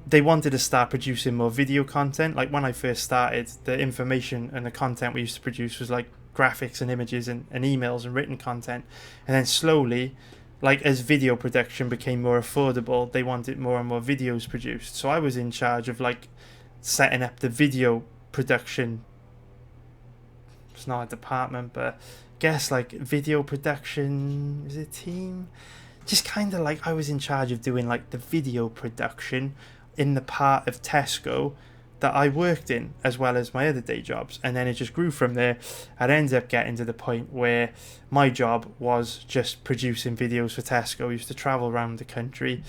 they wanted to start producing more video content. Like when I first started, the information and the content we used to produce was like graphics and images and emails and written content. And then slowly, like as video production became more affordable, they wanted more and more videos produced. So I was in charge of like setting up the video production. It's not a department, but I guess like video production, is it team? Just kind of like I was in charge of doing like the video production in the part of Tesco that I worked in, as well as my other day jobs. And then it just grew from there. I'd ended up getting to the point where my job was just producing videos for Tesco. I used to travel around the country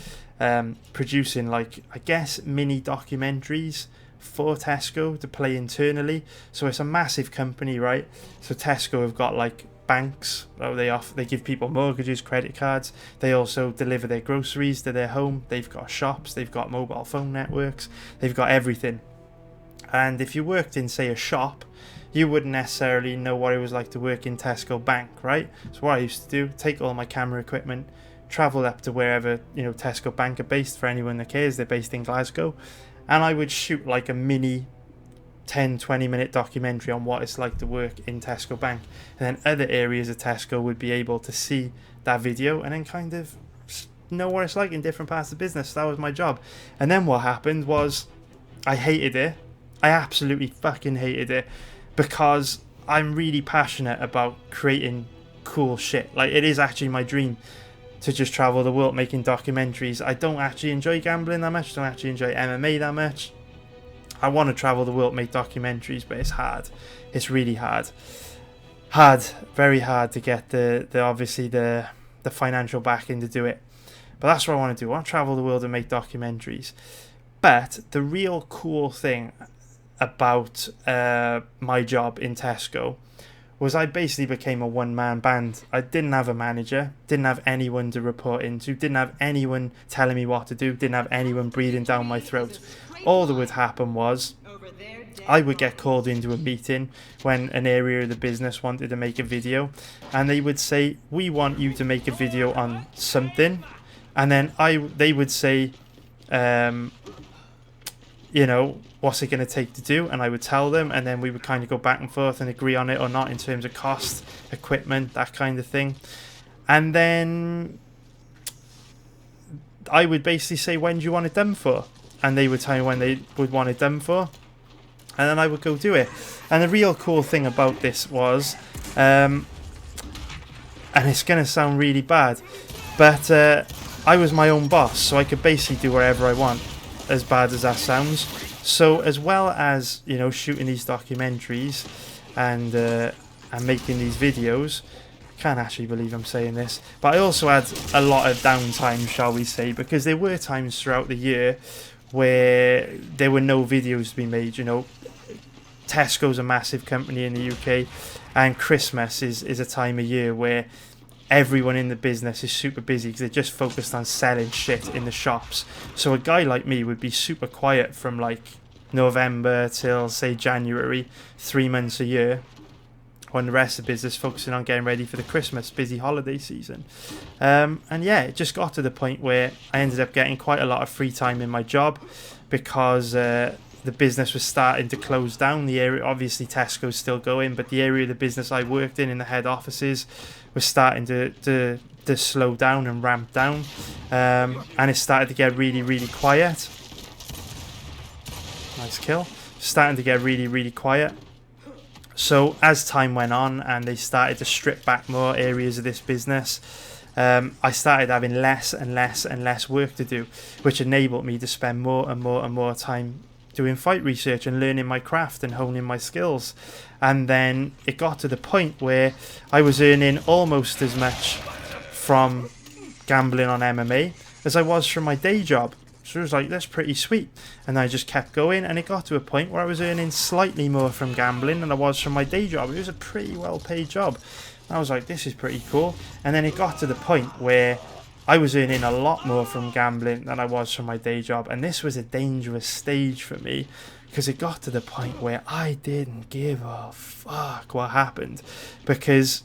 producing like, I guess, mini documentaries for Tesco to play internally. So it's a massive company, right? So Tesco have got like banks. They give people mortgages, credit cards. They also deliver their groceries to their home. They've got shops, they've got mobile phone networks, they've got everything. And if you worked in, say, a shop, you wouldn't necessarily know what it was like to work in Tesco Bank, right? So what I used to do, take all my camera equipment, travel up to wherever, you know, Tesco Bank are based. For anyone that cares, they're based in Glasgow, and I would shoot like a mini 10-20 minute documentary on what it's like to work in Tesco Bank, and then other areas of Tesco would be able to see that video and then kind of know what it's like in different parts of the business. That was my job. And then what happened was I hated it. I absolutely fucking hated it, because I'm really passionate about creating cool shit. Like, it is actually my dream to just travel the world making documentaries. I don't actually enjoy gambling that much, don't actually enjoy MMA that much. I want to travel the world, make documentaries, but it's hard. It's really hard. Very hard to get the obviously the financial backing to do it. But that's what I want to do. I want to travel the world and make documentaries. But the real cool thing about my job in Tesco was I basically became a one-man band. I didn't have a manager, didn't have anyone to report into, didn't have anyone telling me what to do, didn't have anyone breathing down my throat. All that would happen was I would get called into a meeting when an area of the business wanted to make a video, and they would say, we want you to make a video on something, and then they would say, you know, what's it going to take to do? And I would tell them, and then we would kind of go back and forth and agree on it or not in terms of cost, equipment, that kind of thing. And then I would basically say, when do you want it done for? And they would tell me when they would want it done for, and then I would go do it. And the real cool thing about this was, and it's going to sound really bad, but I was my own boss, so I could basically do whatever I want, as bad as that sounds. So as well as, you know, shooting these documentaries and making these videos, can't actually believe I'm saying this, but I also had a lot of downtime, shall we say, because there were times throughout the year where there were no videos to be made. You know, Tesco's a massive company in the UK, and Christmas is a time of year where everyone in the business is super busy because they're just focused on selling shit in the shops. So a guy like me would be super quiet from like November till, say, January, 3 months a year, when the rest of the business focusing on getting ready for the Christmas busy holiday season. And yeah, it just got to the point where I ended up getting quite a lot of free time in my job, because the business was starting to close down. The area, obviously Tesco's still going, but the area of the business I worked in the head offices, was starting to slow down and ramp down, and it started to get really, really quiet. Nice kill. Starting to get really, really quiet. So as time went on and they started to strip back more areas of this business, I started having less and less and less work to do, which enabled me to spend more and more and more time doing fight research and learning my craft and honing my skills. And then it got to the point where I was earning almost as much from gambling on MMA as I was from my day job. So it was like, that's pretty sweet. And I just kept going, and it got to a point where I was earning slightly more from gambling than I was from my day job. It was a pretty well paid job. I was like, this is pretty cool. And then it got to the point where I was earning a lot more from gambling than I was from my day job. And this was a dangerous stage for me, because it got to the point where I didn't give a fuck what happened. Because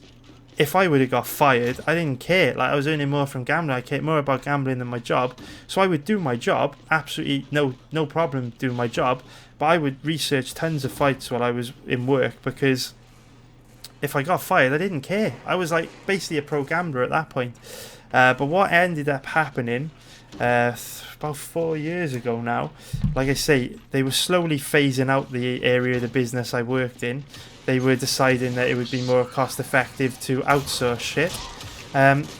if I would have got fired, I didn't care. Like, I was earning more from gambling. I cared more about gambling than my job. So I would do my job, absolutely no problem doing my job. But I would research tons of fights while I was in work, because if I got fired, I didn't care. I was like basically a pro gambler at that point. But what ended up happening about 4 years ago now, like I say, they were slowly phasing out the area of the business I worked in. They were deciding that it would be more cost effective to outsource shit.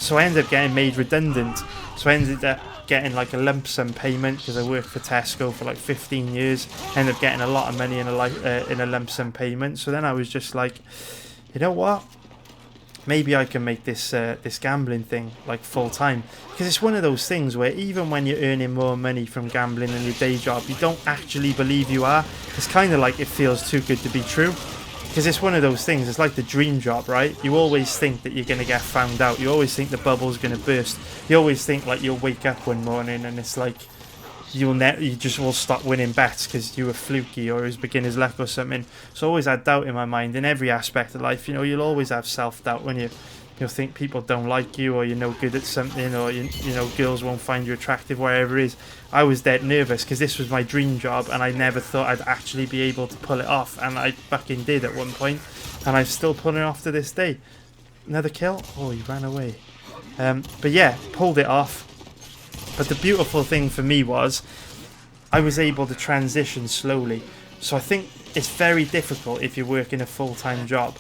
So I ended up getting made redundant. So I ended up getting like a lump sum payment, because I worked for Tesco for like 15 years. Ended up getting a lot of money in a lump sum payment. So then I was just like, you know what? Maybe I can make this this gambling thing like full time, because it's one of those things where even when you're earning more money from gambling than your day job, you don't actually believe you are. It's kind of like it feels too good to be true. Because it's one of those things, it's like the dream job, right? You always think that you're going to get found out. You always think the bubble's going to burst. You always think like you'll wake up one morning and it's like you just will stop winning bets because you were fluky or it was beginner's luck or something. So I always had doubt in my mind in every aspect of life. You know, you'll always have self-doubt when you'll think people don't like you, or you're no good at something, or you know girls won't find you attractive, whatever it is. I was dead nervous because this was my dream job and I never thought I'd actually be able to pull it off, and I fucking did at one point, and I'm still pulling it off to this day. Another kill? Oh, he ran away. But yeah, pulled it off. But the beautiful thing for me was I was able to transition slowly. So I think it's very difficult if you're working a full-time job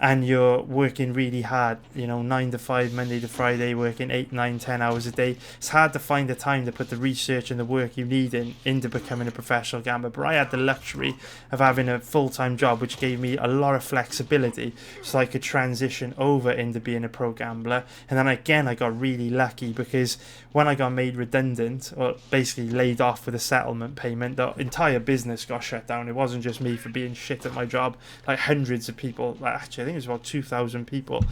and you're working really hard, you know, 9 to 5, Monday to Friday, working 8, 9, 10 hours a day. It's hard to find the time to put the research and the work you need into becoming a professional gambler. But I had the luxury of having a full-time job, which gave me a lot of flexibility, so I could transition over into being a pro gambler. And then again, I got really lucky because when I got made redundant, or basically laid off with a settlement payment, the entire business got shut down. It wasn't just me for being shit at my job. Like hundreds of people, actually I think it was about 2,000 people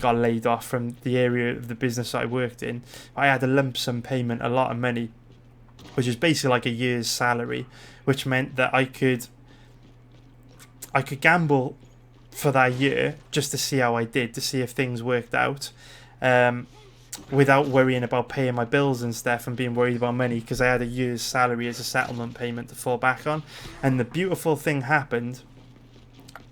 got laid off from the area of the business that I worked in. I had a lump sum payment, a lot of money, which is basically like a year's salary, which meant that I could gamble for that year just to see how I did, to see if things worked out, without worrying about paying my bills and stuff and being worried about money, because I had a year's salary as a settlement payment to fall back on. And the beautiful thing happened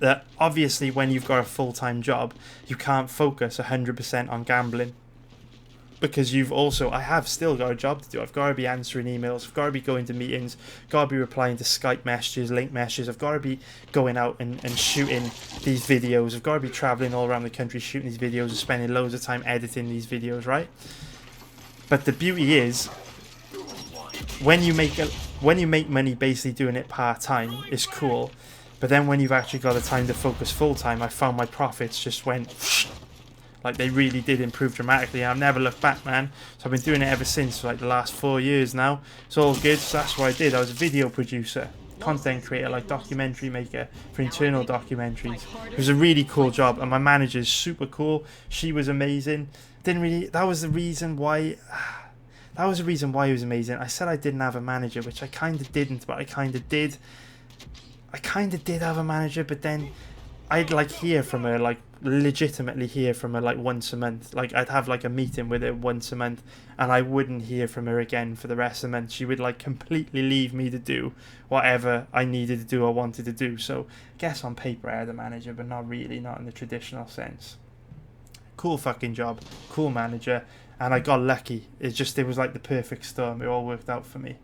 that obviously when you've got a full-time job, you can't focus 100% on gambling, because I have still got a job to do. I've got to be answering emails, I've got to be going to meetings, got to be replying to Skype messages, link messages, I've got to be going out and shooting these videos, I've got to be traveling all around the country shooting these videos and spending loads of time editing these videos, right? But the beauty is, when you make money basically doing it part-time, it's cool. But then when you've actually got the time to focus full-time, I found my profits just went like they really did improve dramatically. I've never looked back, man. So I've been doing it ever since, for like the last 4 years now. It's all good. So that's what I did. I was a video producer, content creator, like documentary maker for internal documentaries. It was a really cool job, and my manager's super cool. She was amazing. That was the reason why it was amazing. I said I didn't have a manager, which I kind of didn't, but I kind of did. I kind of did have a manager, but then I'd like hear from her, like legitimately hear from her like once a month. Like I'd have like a meeting with her once a month, and I wouldn't hear from her again for the rest of the month. She would like completely leave me to do whatever I needed to do or wanted to do. So I guess on paper I had a manager, but not really, not in the traditional sense. Cool fucking job, cool manager, and I got lucky. It was like the perfect storm. It all worked out for me.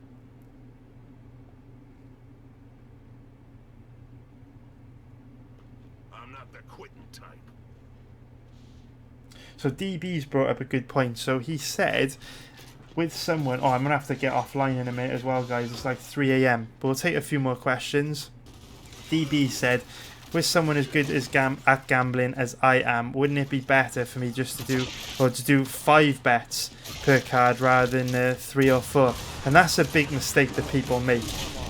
So DB's brought up a good point. So he said, with someone... Oh, I'm going to have to get offline in a minute as well, guys. It's like 3 a.m. But we'll take a few more questions. DB said, with someone as good as at gambling as I am, wouldn't it be better for me just to do 5 bets per card rather than 3 or 4? And that's a big mistake that people make.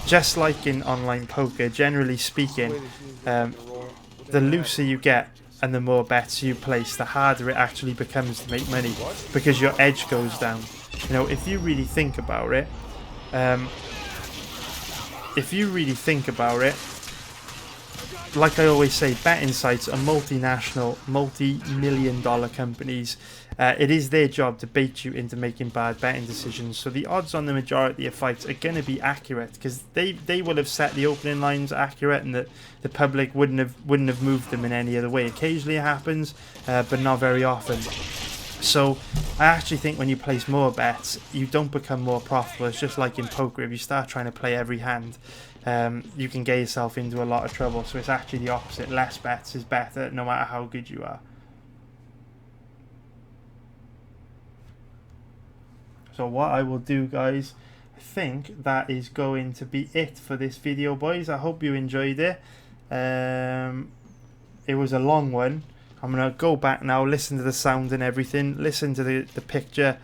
Just like in online poker, generally speaking, the looser you get, and the more bets you place, the harder it actually becomes to make money, because your edge goes down. You know, if you really think about it, like I always say, betting sites are multinational, multi-million-dollar companies. It is their job to bait you into making bad betting decisions. So the odds on the majority of fights are going to be accurate, because they will have set the opening lines accurate, and the public wouldn't have moved them in any other way. Occasionally it happens, but not very often. So I actually think when you place more bets, you don't become more profitable. It's just like in poker. If you start trying to play every hand, you can get yourself into a lot of trouble. So it's actually the opposite. Less bets is better, no matter how good you are. So what I will do, guys, I think that is going to be it for this video, boys. I hope you enjoyed it. It was a long one. I'm going to go back now, listen to the sound and everything, listen to the picture,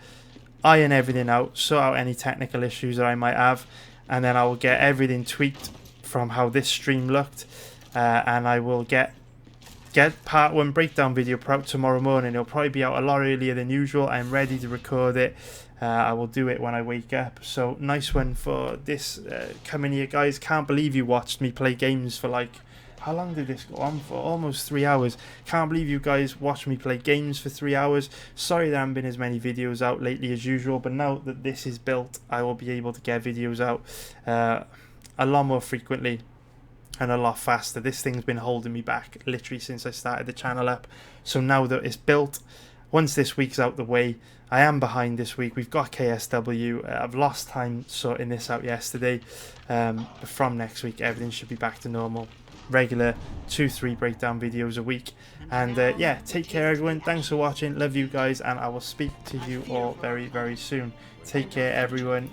iron everything out, sort out any technical issues that I might have, and then I will get everything tweaked from how this stream looked. and I will get part 1 breakdown video out tomorrow morning. It'll probably be out a lot earlier than usual. I'm ready to record it. I will do it when I wake up. So nice one for this coming here, guys. Can't believe you watched me play games for like, how long did this go on for? Almost 3 hours. Can't believe you guys watched me play games for 3 hours. Sorry there haven't been as many videos out lately as usual, but now that this is built, I will be able to get videos out a lot more frequently and a lot faster. This thing's been holding me back literally since I started the channel up. So now that it's built, once this week's out the way, I am behind this week. We've got KSW. I've lost time sorting this out yesterday. But from next week, everything should be back to normal. Regular 2-3 breakdown videos a week. And yeah, take care everyone. Thanks for watching. Love you guys, and I will speak to you all very, very soon. Take care everyone.